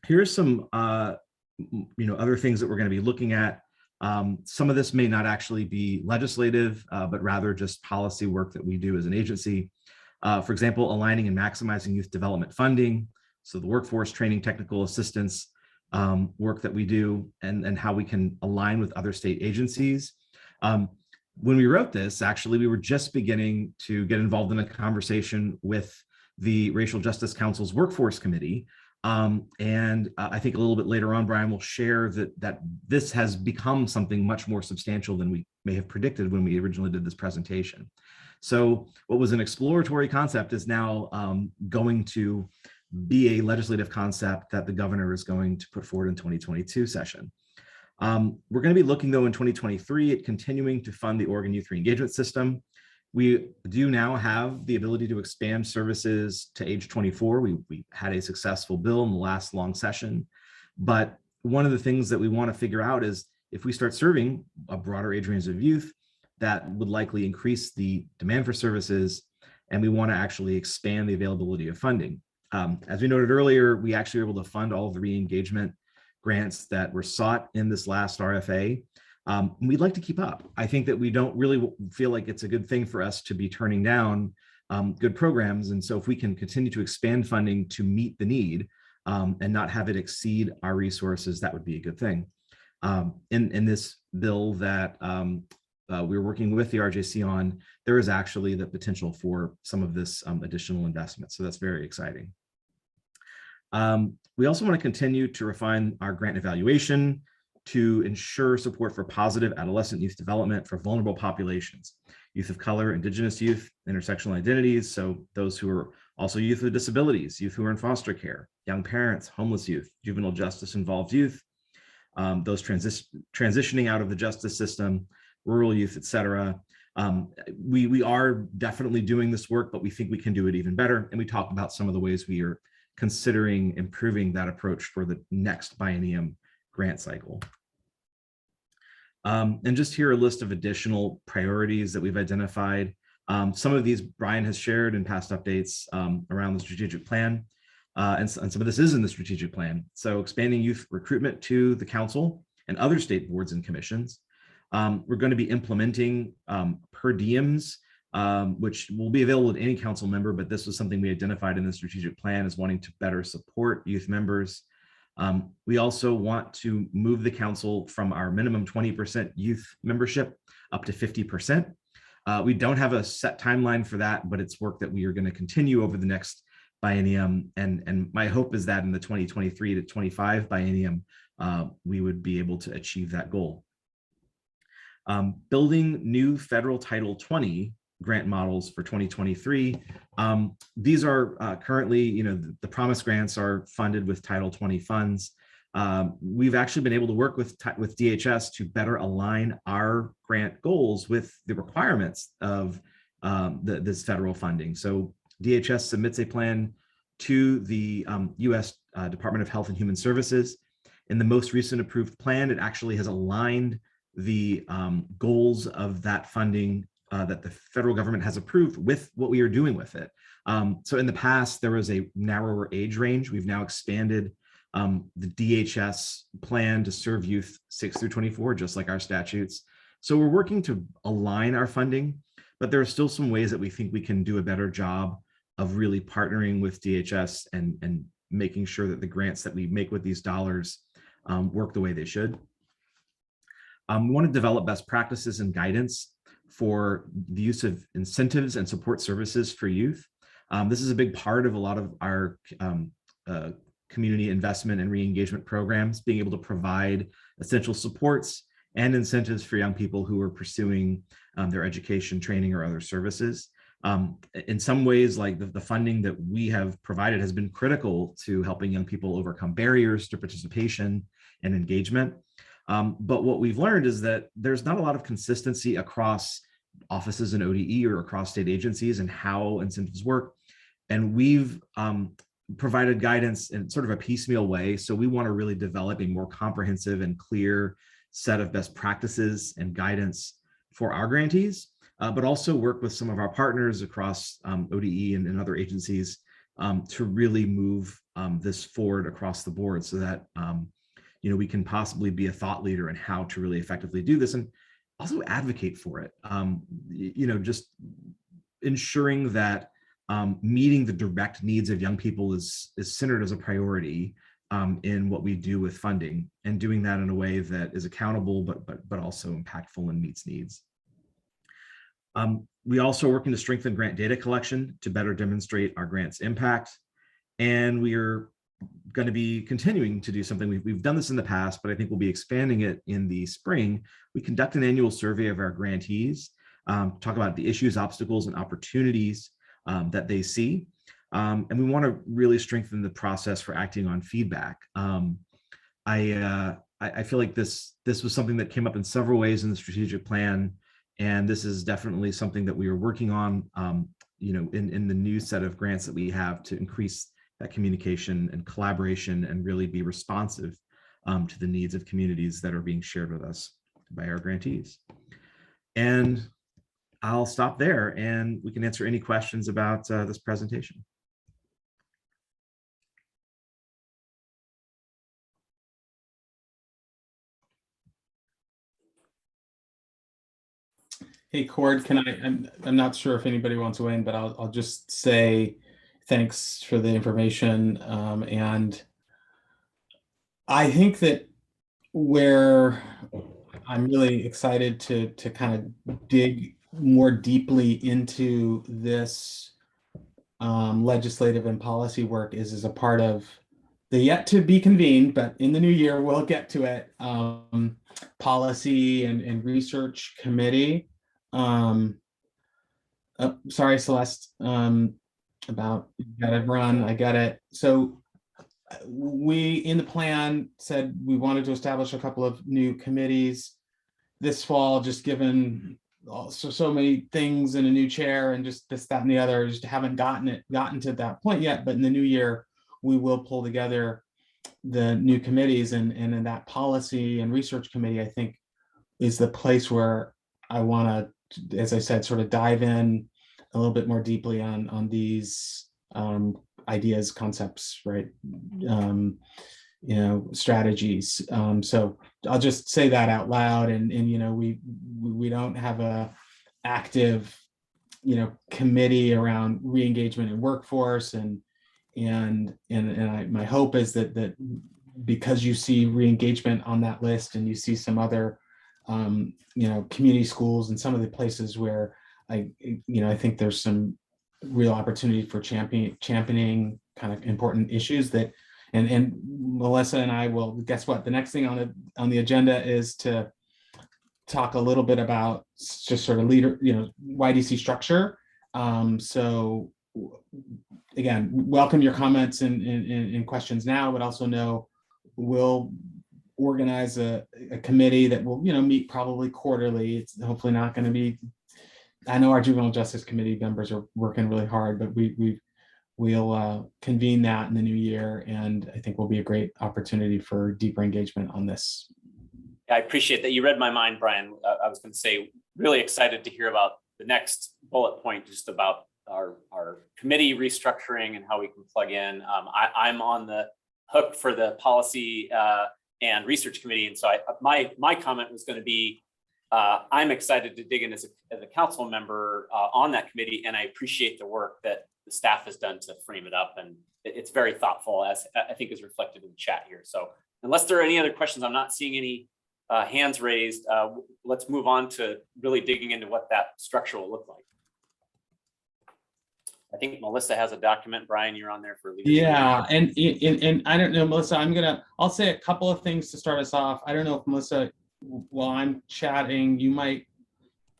Here's some, other things that we're going to be looking at. Some of this may not actually be legislative, but rather just policy work that we do as an agency. For example, aligning and maximizing youth development funding, so the workforce training, technical assistance work that we do, and how we can align with other state agencies. When we wrote this, actually, we were just beginning to get involved in a conversation with the Racial Justice Council's Workforce Committee. I think a little bit later on, Brian will share that this has become something much more substantial than we may have predicted when we originally did this presentation. So what was an exploratory concept is now going to be a legislative concept that the governor is going to put forward in 2022 session. We're going to be looking, though, in 2023 at continuing to fund the Oregon Youth Reengagement System. We do now have the ability to expand services to age 24. We had a successful bill in the last long session, but one of the things that we want to figure out is if we start serving a broader age range of youth, that would likely increase the demand for services, and we want to actually expand the availability of funding. As we noted earlier, we actually were able to fund all of the re-engagement grants that were sought in this last RFA. We'd like to keep up. I think that we don't really feel like it's a good thing for us to be turning down good programs. And so if we can continue to expand funding to meet the need and not have it exceed our resources, that would be a good thing. In this bill that we're working with the RJC on, there is actually the potential for some of this additional investment. So that's very exciting. We also want to continue to refine our grant evaluation to ensure support for positive adolescent youth development for vulnerable populations, youth of color, indigenous youth, intersectional identities, so those who are also youth with disabilities, youth who are in foster care, young parents, homeless youth, juvenile justice involved youth, those transitioning out of the justice system, rural youth, etc. We are definitely doing this work, but we think we can do it even better. And we talk about some of the ways we are considering improving that approach for the next biennium grant cycle. And just here a list of additional priorities that we've identified. Some of these Brian has shared in past updates around the strategic plan, and some of this is in the strategic plan. So expanding youth recruitment to the council and other state boards and commissions. We're going to be implementing per diems, which will be available to any council member, but this was something we identified in the strategic plan as wanting to better support youth members. We also want to move the council from our minimum 20% youth membership up to 50%. We don't have a set timeline for that, but it's work that we are going to continue over the next biennium. And my hope is that in the 2023 to 25 biennium, we would be able to achieve that goal. Building new federal Title 20 grant models for 2023. These are currently, the promise grants are funded with Title 20 funds. We've actually been able to work with DHS to better align our grant goals with the requirements of this federal funding. So DHS submits a plan to the U.S. Department of Health and Human Services. In the most recent approved plan, it actually has aligned the goals of that funding that the federal government has approved with what we are doing with it. So in the past, there was a narrower age range. We've now expanded the DHS plan to serve youth 6 through 24, just like our statutes. So we're working to align our funding, but there are still some ways that we think we can do a better job of really partnering with DHS and making sure that the grants that we make with these dollars work the way they should. We want to develop best practices and guidance for the use of incentives and support services for youth. This is a big part of a lot of our community investment and re-engagement programs, being able to provide essential supports and incentives for young people who are pursuing their education, training, or other services. In some ways, like the funding that we have provided has been critical to helping young people overcome barriers to participation and engagement. But what we've learned is that there's not a lot of consistency across offices in ODE or across state agencies and how incentives work. And we've provided guidance in sort of a piecemeal way. So we want to really develop a more comprehensive and clear set of best practices and guidance for our grantees, but also work with some of our partners across ODE and other agencies to really move this forward across the board so that we can possibly be a thought leader in how to really effectively do this, and also advocate for it. Just ensuring that meeting the direct needs of young people is centered as a priority in what we do with funding, and doing that in a way that is accountable but also impactful and meets needs. We also are working to strengthen grant data collection to better demonstrate our grants' impact, and we are going to be continuing to do something. We've done this in the past, but I think we'll be expanding it in the spring. We conduct an annual survey of our grantees, talk about the issues, obstacles, and opportunities that they see. And we want to really strengthen the process for acting on feedback. I feel like this was something that came up in several ways in the strategic plan, and this is definitely something that we are working on, in the new set of grants that we have to increase that communication and collaboration and really be responsive to the needs of communities that are being shared with us by our grantees. And I'll stop there, and we can answer any questions about this presentation. Hey, Cord, I'm not sure if anybody wants to weigh in, but I'll just say thanks for the information. And I think that where I'm really excited to kind of dig more deeply into this legislative and policy work is as a part of the yet to be convened, but in the new year, we'll get to it, policy and research committee. Sorry, Celeste, about you gotta run, I get it. So we, in the plan, said we wanted to establish a couple of new committees this fall, just given so many things in a new chair and just this, that, and the other, just haven't gotten to that point yet. But in the new year, we will pull together the new committees, and in that policy and research committee, I think, is the place where I want to, as I said, sort of dive in a little bit more deeply on these ideas, concepts, right? Strategies. So I'll just say that out loud, and we don't have a active committee around re-engagement in workforce, and my hope is that because you see re-engagement on that list, and you see some other community schools and some of the places where I think there's some real opportunity for championing kind of important issues that, and Melissa and I will, guess what, the next thing on the agenda is to talk a little bit about just sort of YDC structure. So again, welcome your comments and questions now, but also know we'll organize a committee that will meet probably quarterly. It's hopefully not going to be, I know our juvenile justice committee members are working really hard, but we'll convene that in the new year, and I think will be a great opportunity for deeper engagement on this. I appreciate that. You read my mind, Brian. I was going to say, really excited to hear about the next bullet point, just about our committee restructuring and how we can plug in. I'm on the hook for the policy and research committee, and so my comment was going to be, I'm excited to dig in as a council member on that committee, and I appreciate the work that the staff has done to frame it up, and it's very thoughtful, as I think is reflected in the chat here. So unless there are any other questions, I'm not seeing any hands raised. Let's move on to really digging into what that structure will look like. I think Melissa has a document. Brian, you're on there for leadership. Yeah, and I don't know, Melissa, I'll say a couple of things to start us off. I don't know if Melissa, while I'm chatting, you might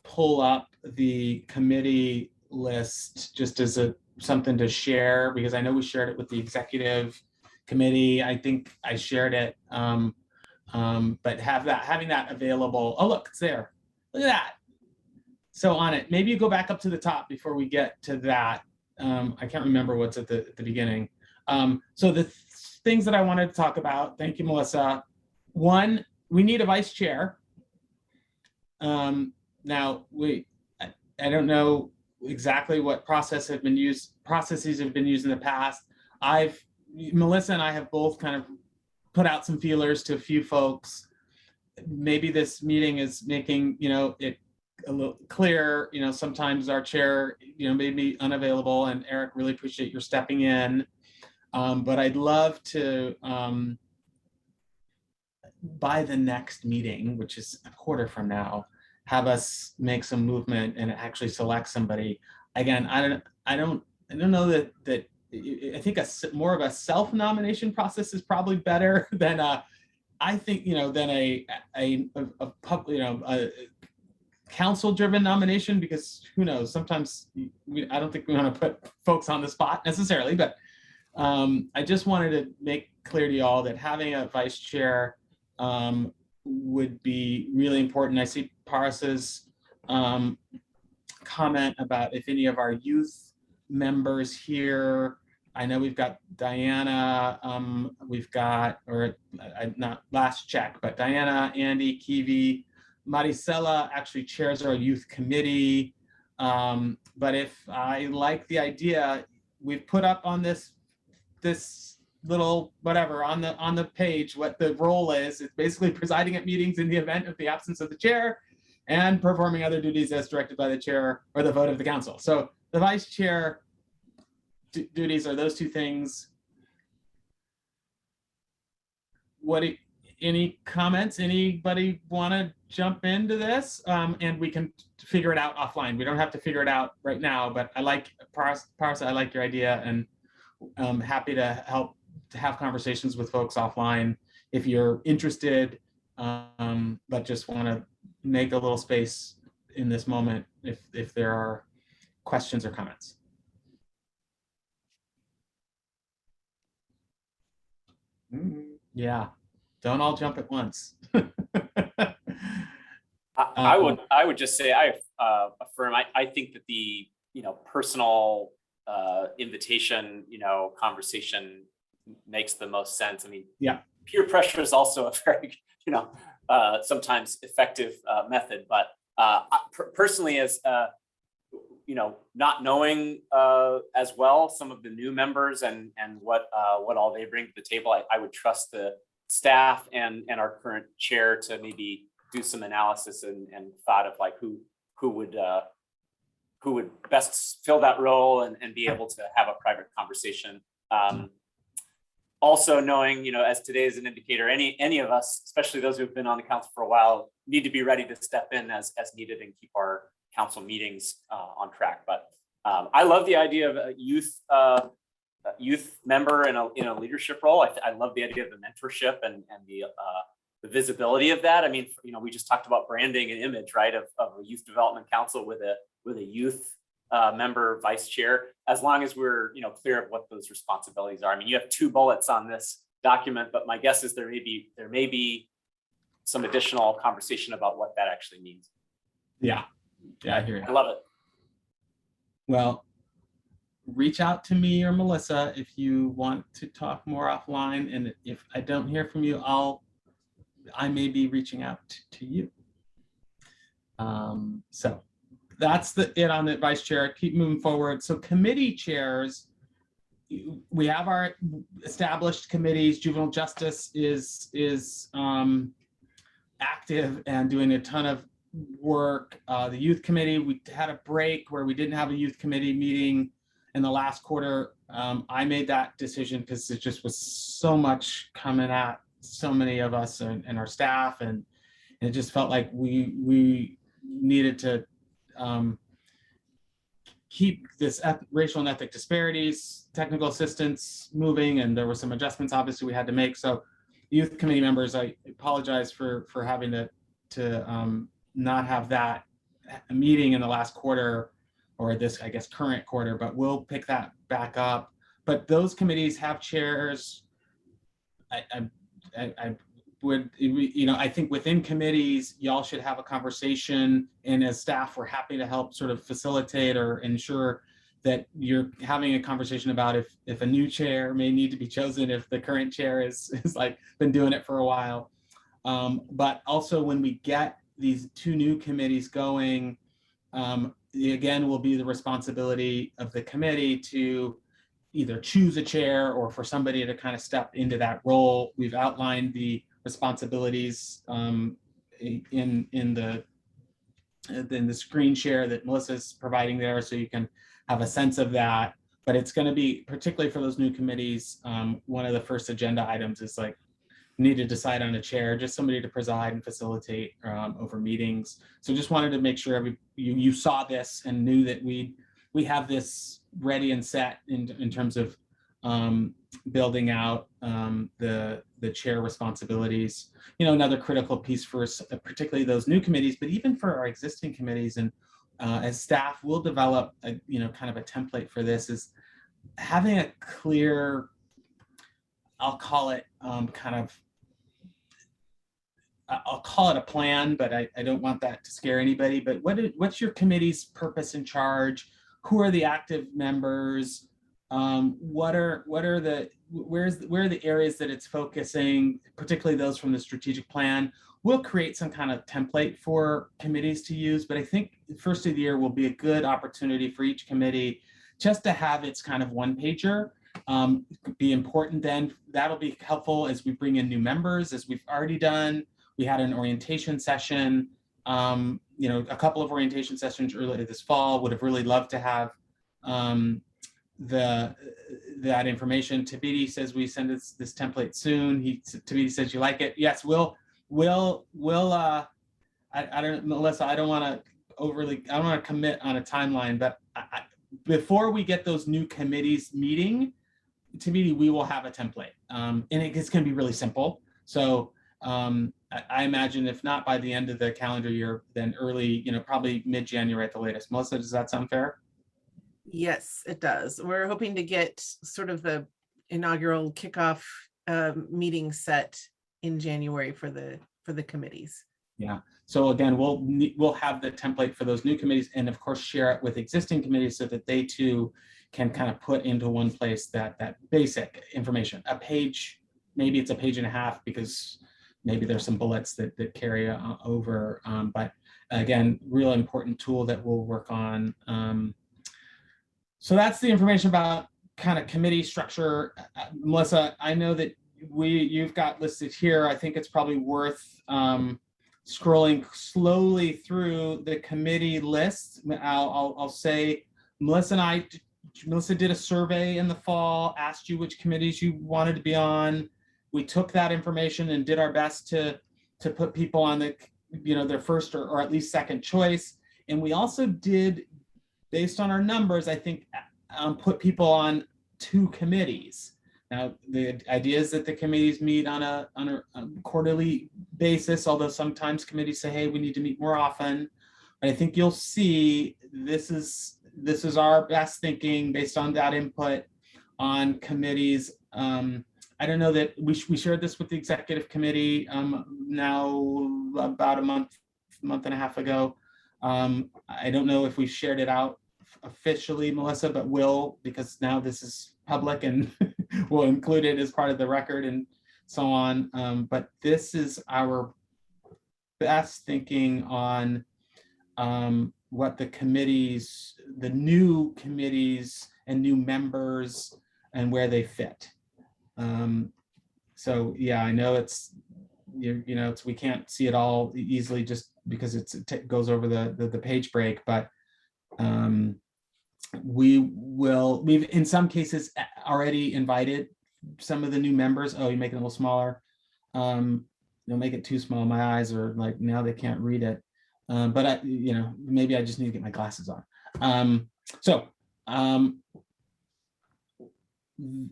pull up the committee list just as something to share, because I know we shared it with the executive committee. I think I shared it, but having that available. Oh, look, it's there. Look at that. So on it, maybe you go back up to the top before we get to that. I can't remember what's at the beginning. So the things that I wanted to talk about, thank you, Melissa. One, we need a vice chair. Now, I don't know exactly what processes have been used in the past. Melissa and I have both kind of put out some feelers to a few folks. Maybe this meeting is making, it a little clear, sometimes our chair, may be unavailable, and Eric, really appreciate your stepping in. But I'd love to, by the next meeting, which is a quarter from now, have us make some movement and actually select somebody. Again, I don't know that I think more of a self-nomination process is probably better than I think, than a council-driven nomination, because who knows, sometimes I don't think we want to put folks on the spot necessarily, but I just wanted to make clear to y'all that having a vice chair would be really important. I see Parasa's comment about if any of our youth members here. I know we've got Diana, we've got, or not last check, but Diana, Andy, Kiwi, Maricela actually chairs our youth committee. But if I like the idea, we've put up on this little whatever on the page what the role is. It's basically presiding at meetings in the event of the absence of the chair and performing other duties as directed by the chair or the vote of the council. So the vice chair duties are those two things. Any comments? Anybody want to jump into this? And we can figure it out offline. We don't have to figure it out right now, but I like, Parsa, I like your idea, and I'm happy to help to have conversations with folks offline if you're interested, but just want to make a little space in this moment if there are questions or comments. Yeah, don't all jump at once. I would just say I affirm. I think that the personal invitation conversation makes the most sense. I mean, yeah, peer pressure is also a very sometimes effective method, but personally, as not knowing as well some of the new members and what all they bring to the table, I would trust the staff and our current chair to maybe do some analysis and thought of like who would best fill that role and be able to have a private conversation. Also knowing, as today is an indicator, any of us, especially those who've been on the council for a while, need to be ready to step in as needed and keep our council meetings on track. But I love the idea of a youth member in a leadership role. I love the idea of the mentorship and the visibility of that. I mean, we just talked about branding and image, right, of a youth development council with a youth member vice chair, as long as we're clear of what those responsibilities are. I mean, you have 2 bullets on this document, but my guess is there may be some additional conversation about what that actually means. Yeah, I hear you. I love it. Well, reach out to me or Melissa if you want to talk more offline, and if I don't hear from you, I may be reaching out to you. So that's it on the vice chair. Keep moving forward. So committee chairs, we have our established committees. Juvenile justice is active and doing a ton of work. The youth committee, we had a break where we didn't have a youth committee meeting in the last quarter. I made that decision because it just was so much coming at so many of us and our staff, and it just felt like we needed to keep this racial and ethnic disparities, technical assistance moving, and there were some adjustments obviously we had to make. So youth committee members, I apologize for having to not have that meeting in the last quarter, or this, I guess, current quarter, but we'll pick that back up. But those committees have chairs. I would, I think within committees, y'all should have a conversation, and as staff, we're happy to help sort of facilitate or ensure that you're having a conversation about if a new chair may need to be chosen, if the current chair is like been doing it for a while. But also when we get these 2 new committees going, again, will be the responsibility of the committee to, either choose a chair or for somebody to kind of step into that role. We've outlined the responsibilities in the screen share that Melissa's providing there, so you can have a sense of that. But it's going to be, particularly for those new committees, one of the first agenda items is like, need to decide on a chair, just somebody to preside and facilitate over meetings. So just wanted to make sure you saw this and knew that we have this ready and set in terms of building out the chair responsibilities. You know, another critical piece for us, particularly those new committees, but even for our existing committees, and as staff, we'll develop a, kind of a template for this, is having a clear, I'll call it I'll call it a plan, but I don't want that to scare anybody. But what's your committee's purpose and charge? Who are the active members? Where are the areas that it's focusing, particularly those from the strategic plan? We'll create some kind of template for committees to use, but I think the first of the year will be a good opportunity for each committee just to have its kind of one pager. Be important then. That'll be helpful as we bring in new members, as we've already done. We had an orientation session, a couple of orientation sessions earlier this fall. Would have really loved to have that information. Tabiti says we send this template soon. Tabiti says you like it. Yes, we'll I don't, Melissa, I don't want to commit on a timeline, but before we get those new committees meeting, Tabiti, we will have a template, and it's going to be really simple. So I imagine if not by the end of the calendar year, then early, probably mid-January at the latest. Melissa, does that sound fair? Yes, it does. We're hoping to get sort of the inaugural kickoff meeting set in January for the committees. Yeah. So again, we'll have the template for those new committees, and of course share it with existing committees so that they too can kind of put into one place that basic information. A page, maybe it's a page and a half, because maybe there's some bullets that carry over. But again, real important tool that we'll work on. So that's the information about kind of committee structure. Melissa, I know that you've got listed here. I think it's probably worth scrolling slowly through the committee list. I'll say Melissa did a survey in the fall, asked you which committees you wanted to be on. We took that information and did our best to put people on their first or at least second choice. And we also did, based on our numbers, I think, put people on 2 committees. Now, the idea is that the committees meet on a quarterly basis, although sometimes committees say, hey, we need to meet more often. But I think you'll see this is our best thinking based on that input on committees. I don't know that we shared this with the executive committee now about a month and a half ago. I don't know if we shared it out officially, Melissa, but will, because now this is public and we'll include it as part of the record and so on. But this is our best thinking on what the committees, the new committees and new members and where they fit. So yeah, I know we can't see it all easily just because it goes over the page break, but we've in some cases already invited some of the new members. Oh, you make it a little smaller. You'll make it too small. My eyes are like, now they can't read it. But maybe I just need to get my glasses on.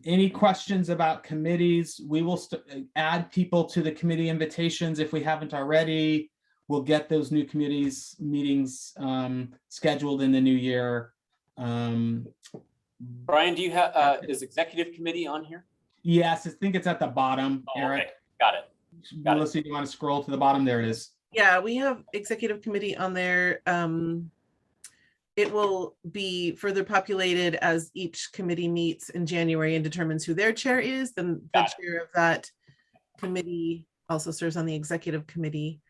Any questions about committees? We will add people to the committee invitations if we haven't already. We'll get those new committees meetings scheduled in the new year. Brian, do you have is executive committee on here? Yes, I think it's at the bottom. Oh, Eric, okay. Got it. Melissa, do you want to scroll to the bottom? There it is. Yeah, we have executive committee on there. It will be further populated as each committee meets in January and determines who their chair is. Then the chair of that committee also serves on the executive committee.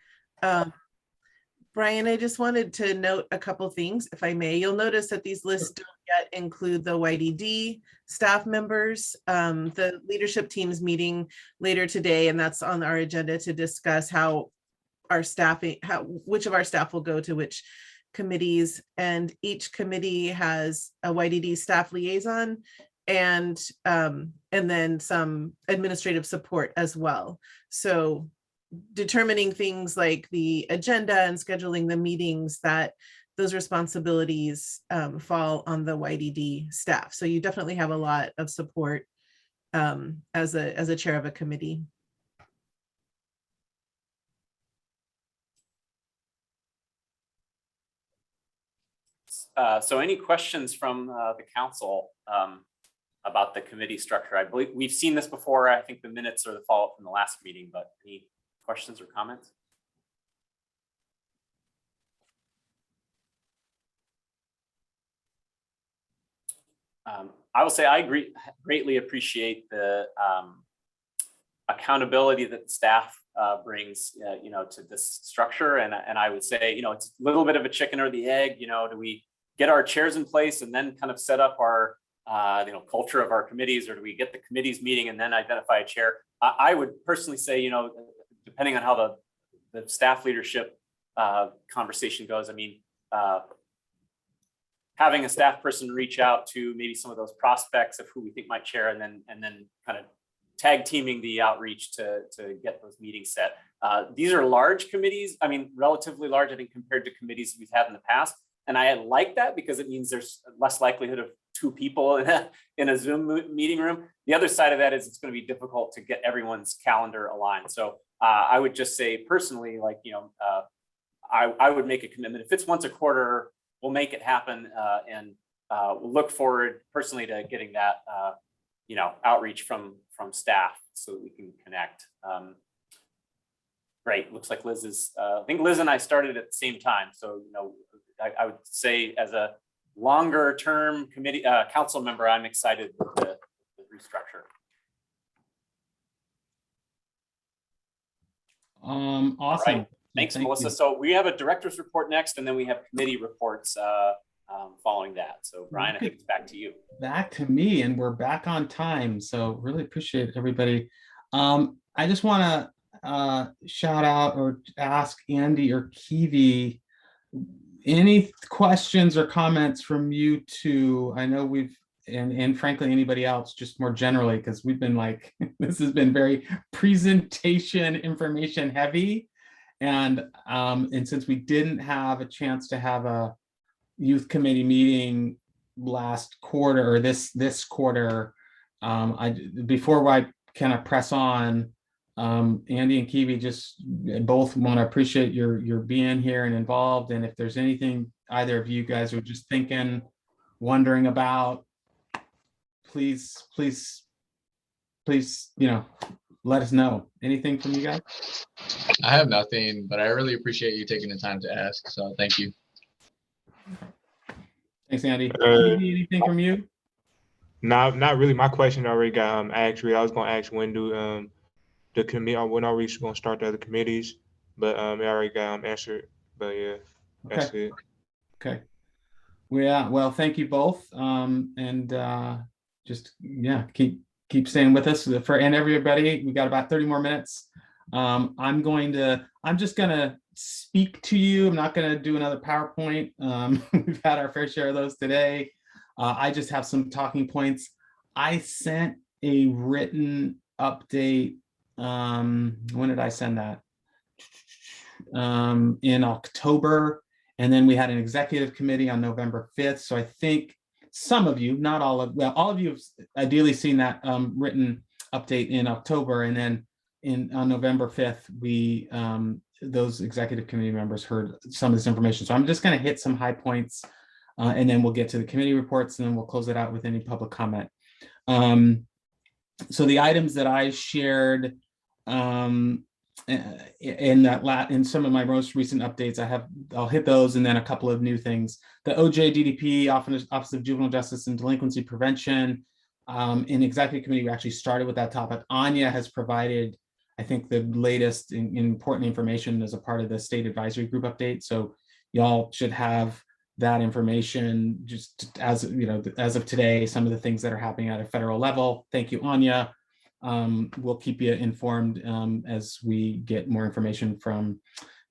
Brian, I just wanted to note a couple things, if I may. You'll notice that these lists don't yet include the YDD staff members. The leadership team's meeting later today, and that's on our agenda to discuss how our staffing, which of our staff will go to which committees, and each committee has a YDD staff liaison and then some administrative support as well. So determining things like the agenda and scheduling the meetings, that those responsibilities fall on the YDD staff. So you definitely have a lot of support as a chair of a committee. So any questions from the council about the committee structure? I believe we've seen this before. I think the minutes are the follow-up from the last meeting, but any questions or comments? I will say I greatly appreciate the accountability that the staff brings, to this structure. And I would say, it's a little bit of a chicken or the egg. Do we get our chairs in place and then kind of set up our, culture of our committees, or do we get the committees meeting and then identify a chair? I would personally say, depending on how the staff leadership conversation goes, having a staff person reach out to maybe some of those prospects of who we think might chair, and then kind of tag teaming the outreach to get those meetings set. These are large committees. Relatively large, I think, compared to committees we've had in the past. And I like that because it means there's less likelihood of two people in a Zoom meeting room. The other side of that is it's going to be difficult to get everyone's calendar aligned. So I would just say personally, I would make a commitment. If it's once a quarter, we'll make it happen, and we'll look forward personally to getting that outreach from staff so that we can connect. Great. Looks like Liz is. I think Liz and I started at the same time, so I would say as a longer term committee council member, I'm excited with the restructure. Awesome. Right. Thanks, Melissa. So we have a director's report next, and then we have committee reports following that. So Brian, I think it's back to you. Back to me, and we're back on time. So really appreciate everybody. I just want to shout out or ask Andy or Kiwi, any questions or comments from you two? I know we've, and frankly, anybody else, just more generally, because we've been this has been very presentation information heavy. And since we didn't have a chance to have a youth committee meeting last quarter or this quarter, before I kind of press on, Andy and Kiwi just both want to appreciate your being here and involved. And if there's anything either of you guys are just thinking, wondering about, please, let us know. Anything from you guys? I have nothing, but I really appreciate you taking the time to ask. So thank you. Thanks, Andy. Anything from you? No, not really. My question already got asked. I was going to ask when the committee, when are we going to start the other committees? But it already got answered. But yeah, that's it. Okay. Yeah. Well, thank you both. Just keep staying with us. And everybody, we got about 30 more minutes. I'm just gonna speak to you. I'm not gonna do another PowerPoint. We've had our fair share of those today. I just have some talking points. I sent a written update. When did I send that? In October. And then we had an executive committee on November 5th. So I think some of you, not all of, all of you have ideally seen that written update in October. And then on November 5th, we those executive committee members heard some of this information. So I'm just going to hit some high points, and then we'll get to the committee reports, and then we'll close it out with any public comment. So the items that I shared in some of my most recent updates, I'll hit those, and then a couple of new things. The OJDDP, Office of Juvenile Justice and Delinquency Prevention, in executive committee, we actually started with that topic. Anya has provided, I think, the latest important information as a part of the state advisory group update. So y'all should have that information, just as you know, as of today, some of the things that are happening at a federal level. Thank you, Anya. We'll keep you informed as we get more information from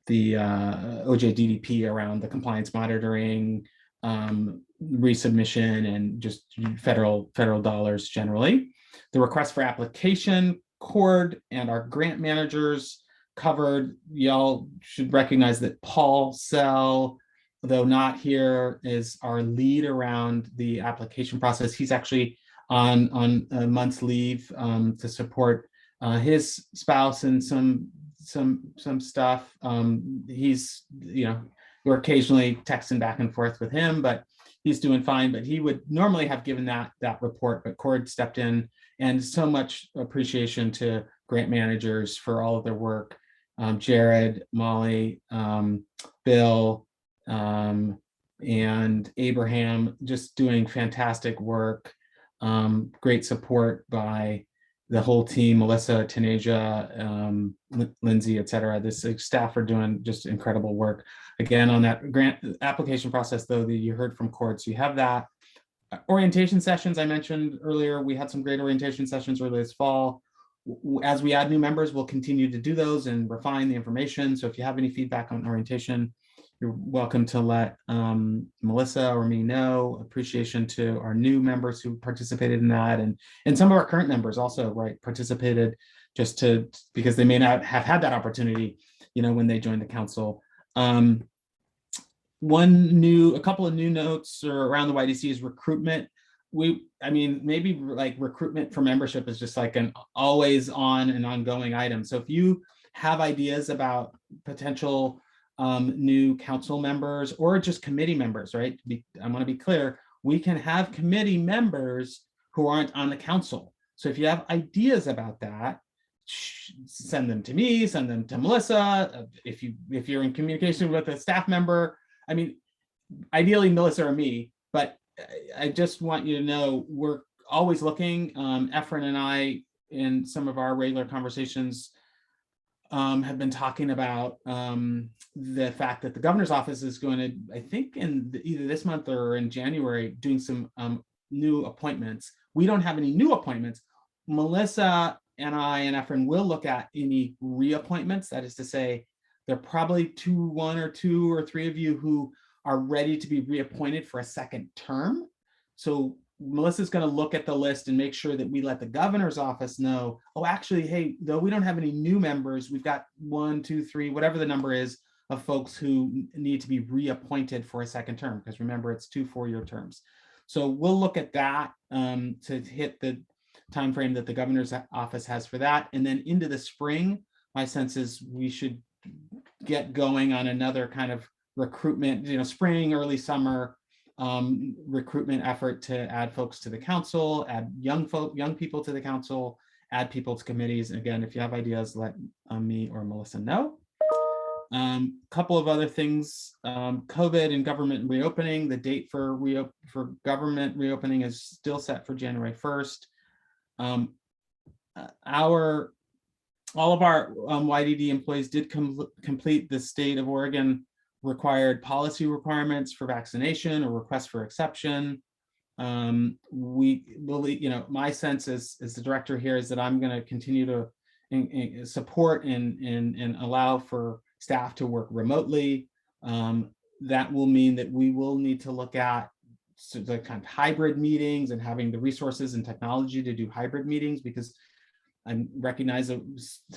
the OJDDP around the compliance monitoring, resubmission, and just federal dollars generally. The request for application, Cord and our grant managers covered. Y'all should recognize that Paul Sell, though not here, is our lead around the application process. He's actually on a month's leave to support his spouse and some stuff. He's, you know, we're occasionally texting back and forth with him, but he's doing fine. But he would normally have given that report, but Cord stepped in, and so much appreciation to grant managers for all of their work. Jared, Molly, Bill, and Abraham, just doing fantastic work. Great support by the whole team, Melissa, Tanasia, Lindsay, et cetera. This staff are doing just incredible work. Again, on that grant application process, though, that you heard from Cord, so you have that. Orientation sessions, I mentioned earlier, we had some great orientation sessions early this fall. As we add new members, we'll continue to do those and refine the information. So if you have any feedback on orientation, you're welcome to let Melissa or me know. Appreciation to our new members who participated in that, and some of our current members also, right, participated just because they may not have had that opportunity, you know, when they joined the council. A couple of new notes around the YDC is recruitment. I mean, maybe like recruitment for membership is just like an always on and ongoing item. So if you have ideas about potential new council members or just committee members, right? I want to be clear, we can have committee members who aren't on the council. So if you have ideas about that, send them to me, send them to Melissa. If you're in communication with a staff member, I mean, ideally Melissa or me, but I just want you to know we're always looking. Efren and I, in some of our regular conversations, have been talking about the fact that the governor's office is going to, I think in either this month or in January, doing some new appointments. We don't have any new appointments. Melissa and I and Efren will look at any reappointments. That is to say, there are probably one or two or three of you who are ready to be reappointed for a second term. So Melissa's going to look at the list and make sure that we let the governor's office know, oh, actually, hey, though we don't have any new members, we've got 1, 2, 3, whatever the number is of folks who need to be reappointed for a second term. Because remember, it's 2 4-year terms. So we'll look at that to hit the timeframe that the governor's office has for that. And then into the spring, my sense is we should get going on another kind of recruitment, spring, early summer recruitment effort to add folks to the council, add young people to the council, add people to committees. Again, if you have ideas, let me or Melissa know. Couple of other things, COVID and government reopening. The date for government reopening is still set for January 1st. All of our YDD employees did complete the state of Oregon required policy requirements for vaccination or requests for exception. We believe, my sense as the director here is that I'm going to continue to support and allow for staff to work remotely. That will mean that we will need to look at the kind of hybrid meetings and having the resources and technology to do hybrid meetings, because I recognize that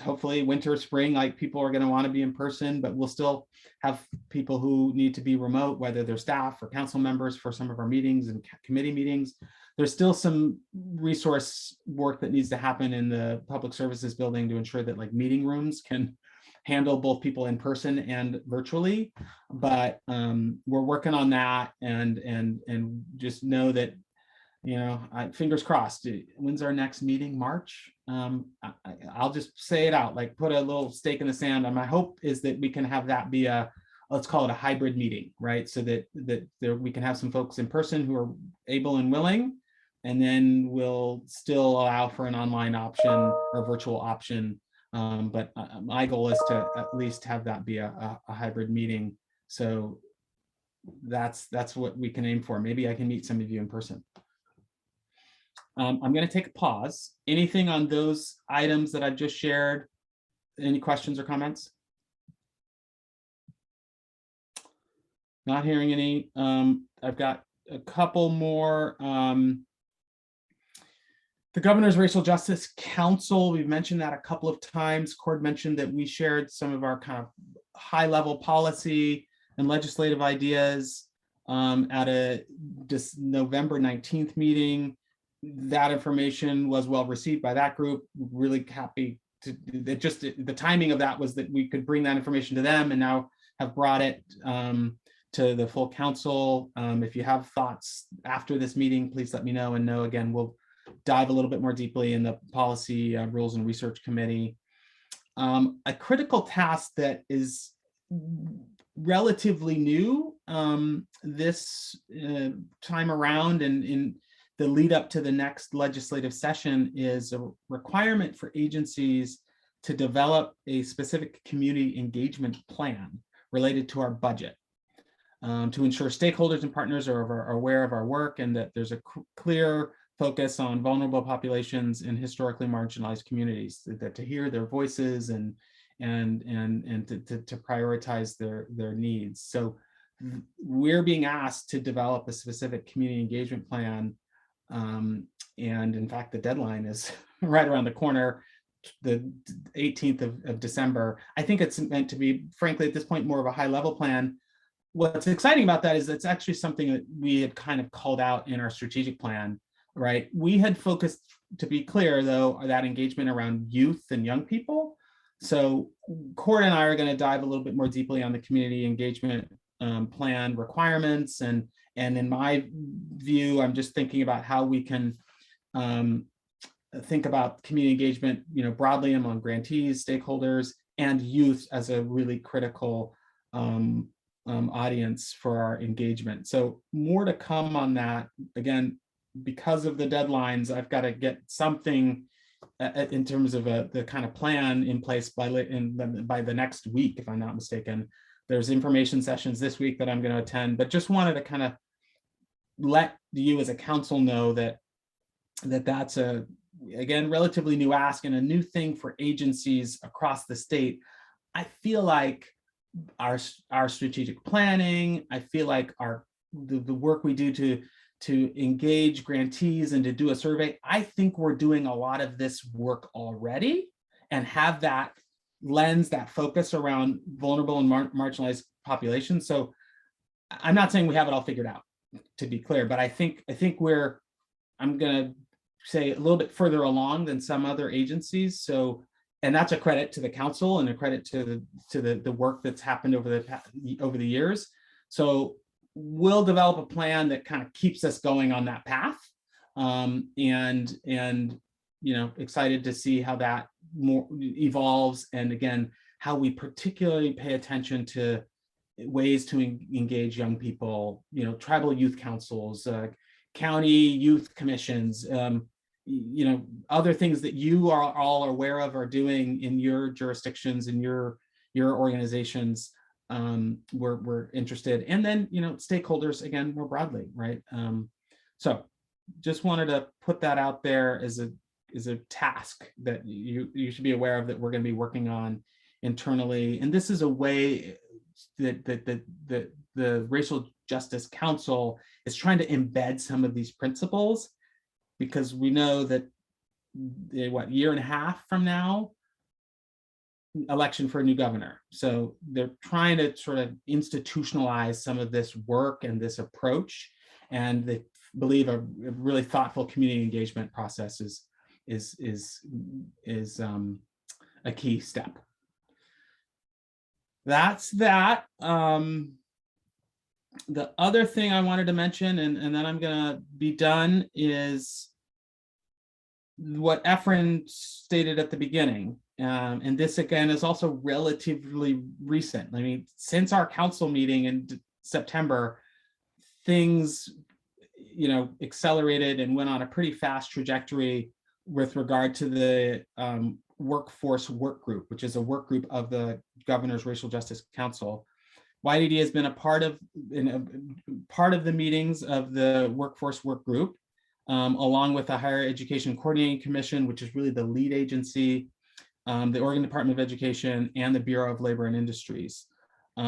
hopefully winter, spring, like people are going to want to be in person, but we'll still have people who need to be remote, whether they're staff or council members for some of our meetings and committee meetings. There's still some resource work that needs to happen in the public services building to ensure that like meeting rooms can handle both people in person and virtually. But we're working on that, and just know that, fingers crossed. When's our next meeting? March? I'll just say it out, like put a little stake in the sand. And my hope is that we can have that be let's call it a hybrid meeting, right? So that we can have some folks in person who are able and willing, and then we'll still allow for an online option or virtual option. But my goal is to at least have that be a hybrid meeting. So that's what we can aim for. Maybe I can meet some of you in person. I'm going to take a pause. Anything on those items that I've just shared? Any questions or comments? Not hearing any. I've got a couple more. The Governor's Racial Justice Council, we've mentioned that a couple of times. Cord mentioned that we shared some of our kind of high-level policy and legislative ideas at a November 19th meeting. That information was well received by that group. Really happy to, that just the timing of that was that we could bring that information to them, and now have brought it to the full council. If you have thoughts after this meeting, please let me know. And know, again, we'll dive a little bit more deeply in the policy rules and research committee. A critical task that is relatively new this time around, and in the lead up to the next legislative session, is a requirement for agencies to develop a specific community engagement plan related to our budget, to ensure stakeholders and partners are aware of our work, and that there's a clear focus on vulnerable populations in historically marginalized communities, that to hear their voices and to prioritize their needs. So we're being asked to develop a specific community engagement plan. And in fact, the deadline is right around the corner, the 18th of December. I think it's meant to be, frankly, at this point, more of a high level plan. What's exciting about that is it's actually something that we had kind of called out in our strategic plan, right? We had focused, to be clear though, that engagement around youth and young people. So Cord and I are going to dive a little bit more deeply on the community engagement plan requirements. And in my view, I'm just thinking about how we can think about community engagement, broadly among grantees, stakeholders, and youth as a really critical audience for our engagement. So more to come on that. Again, because of the deadlines, I've got to get something in terms of the kind of plan in place by the next week, if I'm not mistaken. There's information sessions this week that I'm going to attend, but just wanted to kind of let you as a council know that's a, again, relatively new ask and a new thing for agencies across the state. I feel like our strategic planning, I feel like the work we do to engage grantees and to do a survey, I think we're doing a lot of this work already and have that lens, that focus around vulnerable and marginalized populations. So I'm not saying we have it all figured out, to be clear, but I think I'm gonna say a little bit further along than some other agencies. So, and that's a credit to the council and a credit to the work that's happened over the years. So we'll develop a plan that kind of keeps us going on that path, and excited to see how that more evolves, and again, how we particularly pay attention to ways to engage young people, tribal youth councils, county youth commissions, other things that you are all aware of or doing in your jurisdictions and your organizations. We're interested, and then stakeholders again more broadly, right? So just wanted to put that out there as a task that you should be aware of, that we're going to be working on internally. And this is a way that the Racial Justice Council is trying to embed some of these principles, because we know that year and a half from now, election for a new governor. So they're trying to sort of institutionalize some of this work and this approach, and they believe a really thoughtful community engagement process is a key step. That's that. The other thing I wanted to mention, and then I'm gonna be done, is what Efren stated at the beginning. And this again is also relatively recent. I mean, since our council meeting in September, things accelerated and went on a pretty fast trajectory with regard to the workforce work group, which is a work group of the Governor's Racial Justice Council. YDD has been a part of the meetings of the workforce work group, along with the Higher Education Coordinating Commission, which is really the lead agency, the Oregon Department of Education, and the Bureau of Labor and Industries.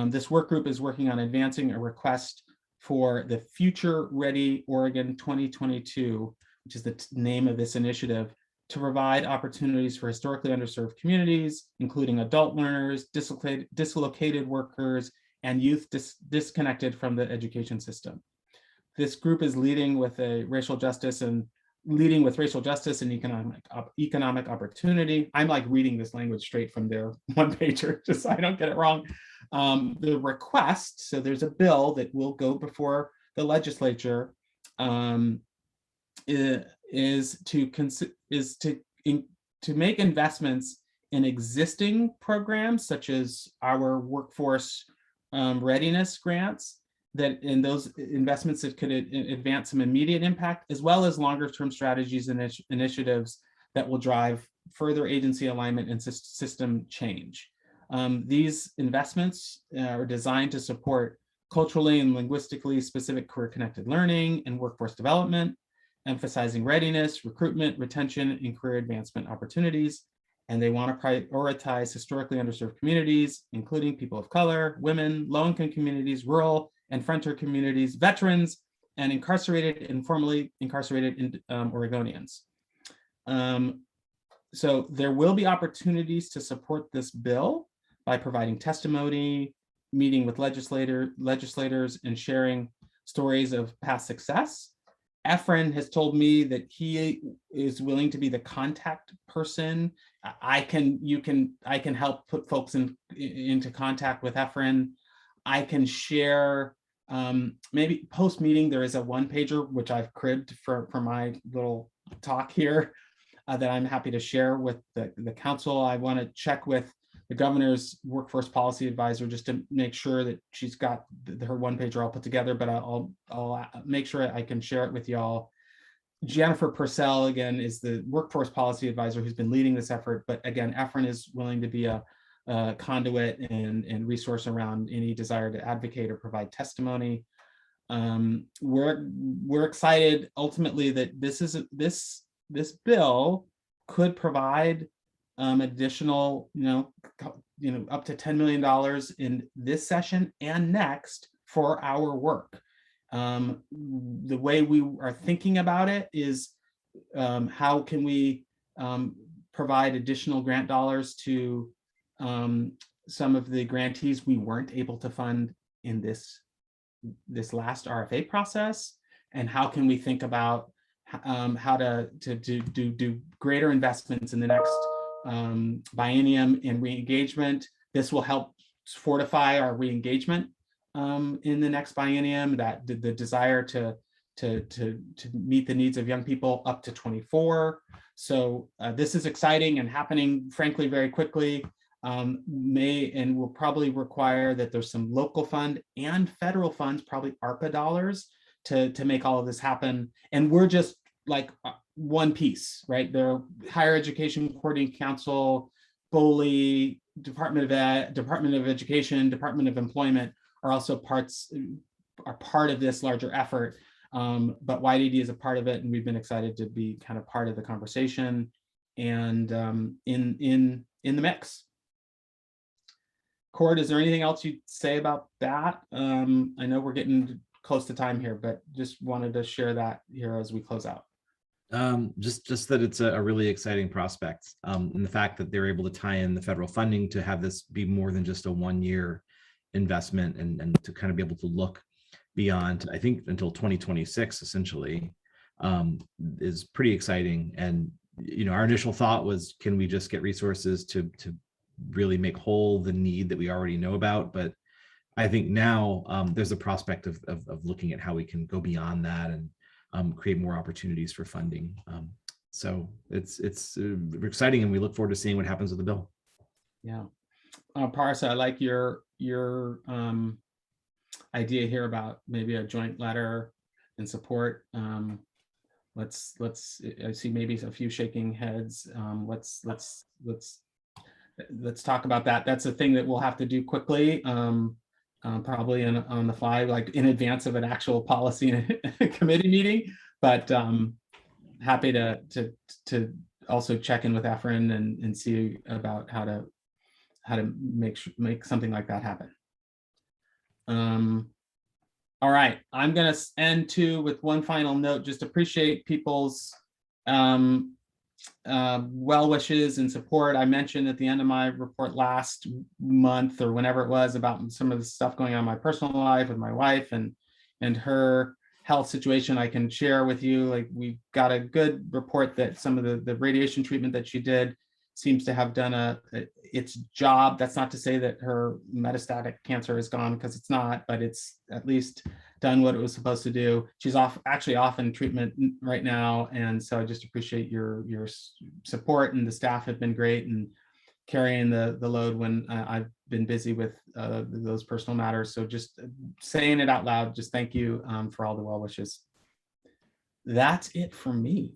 This work group is working on advancing a request for the Future Ready Oregon 2022, which is the name of this initiative, to provide opportunities for historically underserved communities, including adult learners, dislocated workers, and youth disconnected from the education system. This group is leading with racial justice and economic opportunity. I'm like reading this language straight from their one pager, just so I don't get it wrong. The request, so there's a bill that will go before the legislature, is to make investments in existing programs such as our workforce readiness grants, that in those investments that could advance some immediate impact, as well as longer term strategies and initiatives that will drive further agency alignment and system change. These investments are designed to support culturally and linguistically specific career connected learning and workforce development, emphasizing readiness, recruitment, retention, and career advancement opportunities. And they want to prioritize historically underserved communities, including people of color, women, low-income communities, rural and frontier communities, veterans, and incarcerated and formerly incarcerated Oregonians. So there will be opportunities to support this bill by providing testimony, meeting with legislators, and sharing stories of past success. Efren has told me that he is willing to be the contact person. I can help put folks into contact with Efren. I can share, maybe post-meeting, there is a one-pager, which I've cribbed for my little talk here, that I'm happy to share with the council. I want to check with the governor's workforce policy advisor just to make sure that she's got her one-pager all put together, but I'll make sure I can share it with y'all. Jennifer Purcell, again, is the workforce policy advisor who's been leading this effort, but again, Efren is willing to be a conduit and resource around any desire to advocate or provide testimony. We're excited ultimately that this bill could provide additional, up to $10 million in this session and next for our work. The way we are thinking about it is how can we provide additional grant dollars to some of the grantees we weren't able to fund in this last RFA process, and how can we think about how to do greater investments in the next biennium in re-engagement. This will help fortify our re-engagement in the next biennium, that the desire to meet the needs of young people up to 24. So this is exciting and happening, frankly, very quickly. Will probably require that there's some local fund and federal funds, probably ARPA dollars, to make all of this happen. And we're just like one piece, right? There, Higher Education Coordinating Council, BOLI, Department of Education, Department of Employment are also part of this larger effort. But YDD is a part of it, and we've been excited to be kind of part of the conversation and in the mix. Cord, is there anything else you'd say about that? I know we're getting close to time here, but just wanted to share that here as we close out. Just that it's a really exciting prospect, and the fact that they're able to tie in the federal funding to have this be more than just a one-year investment, and to kind of be able to look beyond, I think, until 2026 essentially, is pretty exciting. And our initial thought was, can we just get resources to really make whole the need that we already know about? But I think now there's a prospect of looking at how we can go beyond that and create more opportunities for funding. So it's exciting, and we look forward to seeing what happens with the bill. Yeah, Parsa, I like your idea here about maybe a joint letter and support. Let's I see maybe a few shaking heads. Let's talk about that. That's a thing that we'll have to do quickly. probably on the fly, like in advance of an actual policy committee meeting. But happy to also check in with Efren and see about how to make something like that happen. All right, I'm gonna end too with one final note. Just appreciate people's well wishes and support. I mentioned at the end of my report last month or whenever it was about some of the stuff going on in my personal life with my wife and her health situation. I can share with you, like, we got a good report that some of the radiation treatment that she did seems to have done its job. That's not to say that her metastatic cancer is gone, because it's not, but it's at least done what it was supposed to do. She's actually off in treatment right now. And so I just appreciate your support, and the staff have been great and carrying the load when I've been busy with those personal matters. So just saying it out loud, just thank you for all the well wishes. That's it for me.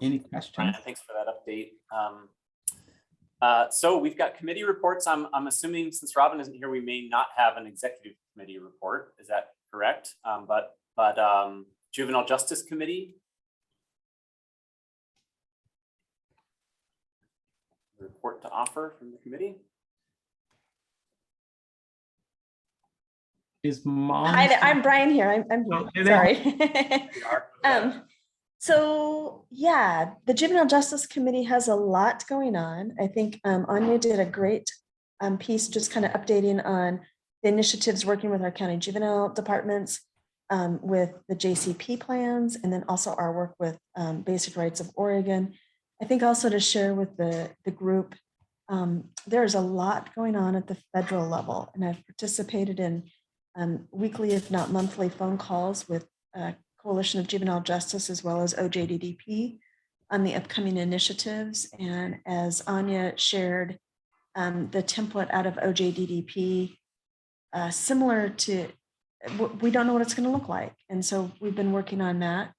Any questions? Brian, thanks for that update. So we've got committee reports. I'm assuming since Robin isn't here, we may not have an executive committee report. Is that correct? But Juvenile Justice Committee. Report to offer from the committee. Is Mom? Hi there, I'm Brian here. I'm here. Sorry. So yeah, the Juvenile Justice Committee has a lot going on. I think Anya did a great piece just kind of updating on the initiatives working with our county juvenile departments, with the JCP plans, and then also our work with Basic Rights of Oregon. I think also to share with the group, there's a lot going on at the federal level, and I've participated in weekly, if not monthly, phone calls with Coalition of Juvenile Justice as well as OJDDP on the upcoming initiatives. And as Anya shared, the template out of OJDDP, similar to, we don't know what it's going to look like. And so we've been working on that.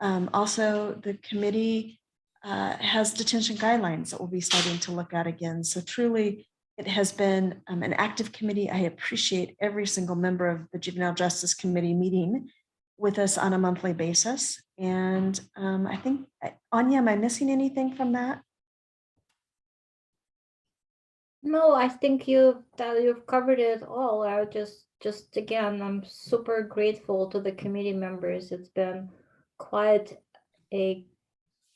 Also, the committee has detention guidelines that we'll be starting to look at again. So truly, it has been an active committee. I appreciate every single member of the Juvenile Justice Committee meeting with us on a monthly basis. And I think, Anya, am I missing anything from that? No, I think you've covered it all. I would just again, I'm super grateful to the committee members. It's been quite a,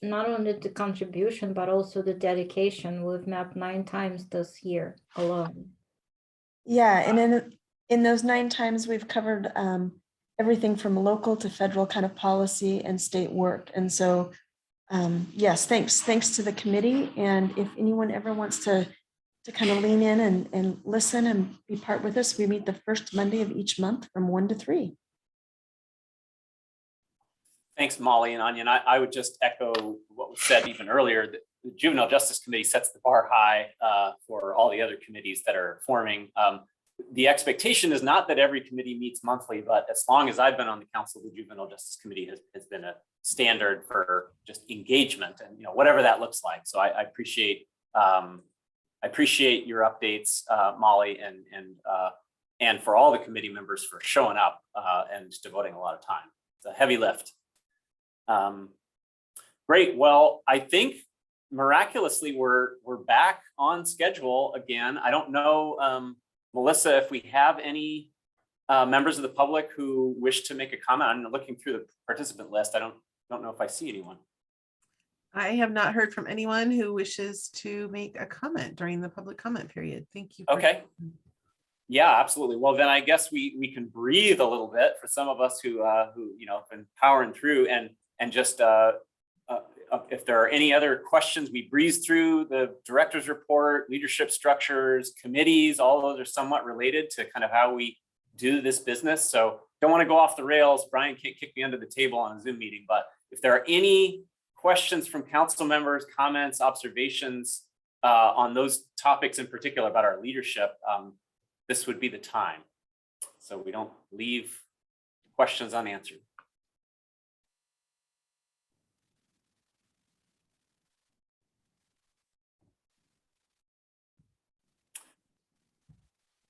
not only the contribution, but also the dedication. We've met 9 times this year alone. Yeah, and in those 9 times we've covered everything from local to federal kind of policy and state work. And so, yes, thanks to the committee. And if anyone ever wants to kind of lean in and listen and be part with us, we meet the first Monday of each month from 1 to 3. Thanks, Molly and Anya. And I would just echo what was said even earlier, that the Juvenile Justice Committee sets the bar high for all the other committees that are forming. The expectation is not that every committee meets monthly, but as long as I've been on the council, the Juvenile Justice Committee has been a standard for just engagement and, whatever that looks like. So I appreciate your updates, Molly, and for all the committee members for showing up and devoting a lot of time. It's a heavy lift. Great. Well, I think miraculously we're back on schedule again. I don't know, Melissa, if we have any members of the public who wish to make a comment. I'm looking through the participant list. I don't know if I see anyone. I have not heard from anyone who wishes to make a comment during the public comment period. Thank you. Okay. Yeah, absolutely. Well, then I guess we can breathe a little bit for some of us who have been powering through, and just if there are any other questions, we breeze through the director's report, leadership structures, committees. All of those are somewhat related to kind of how we do this business. So don't want to go off the rails. Brian can't kick me under the table on a Zoom meeting, but if there are any questions from council members, comments, observations on those topics in particular about our leadership, this would be the time. So we don't leave questions unanswered.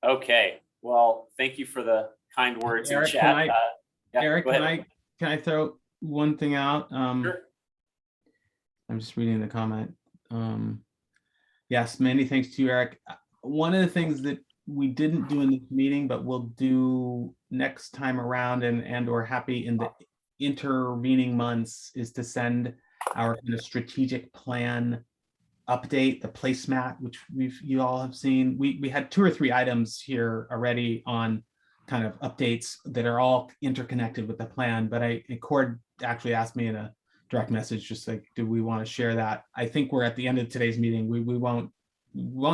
Okay, Well, thank you for the kind words in Eric, chat. Yeah, Eric, go ahead. can I throw one thing out? Sure. I'm just reading the comment. Yes, many thanks to you, Eric. One of the things that we didn't do in this meeting, but we'll do next time around and or happy in the intervening months, is to send our kind of strategic plan update, the placemat, which you all have seen. We had 2 or 3 items here already on kind of updates that are all interconnected with the plan, but Cord actually asked me in a direct message, just like, do we want to share that? I think we're at the end of today's meeting. We won't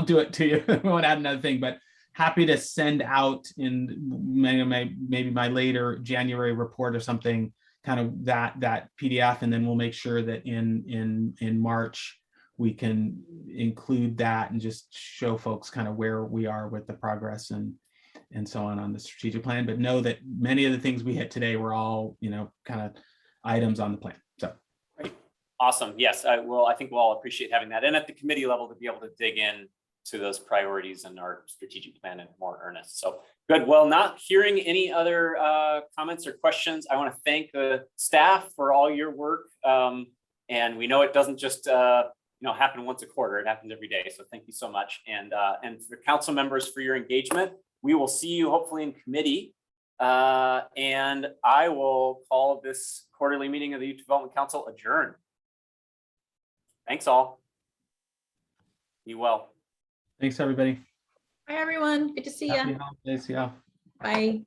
do it to you. We won't add another thing, but happy to send out in maybe my later January report or something, kind of that PDF, and then we'll make sure that in March we can include that and just show folks kind of where we are with the progress and so on the strategic plan. But know that many of the things we hit today were all, kind of items on the plan. So. Great. Awesome. Yes, I think we'll all appreciate having that. And at the committee level to be able to dig in to those priorities in our strategic plan in more earnest. So good. Well, not hearing any other comments or questions, I want to thank the staff for all your work. And we know it doesn't just happen once a quarter, it happens every day. So thank you so much. And for council members for your engagement. We will see you hopefully in committee. And I will call this quarterly meeting of the Youth Development Council adjourned. Thanks all. Be well. Thanks, everybody. Bye, everyone. Good to see Happy you. holidays. Yeah. Bye.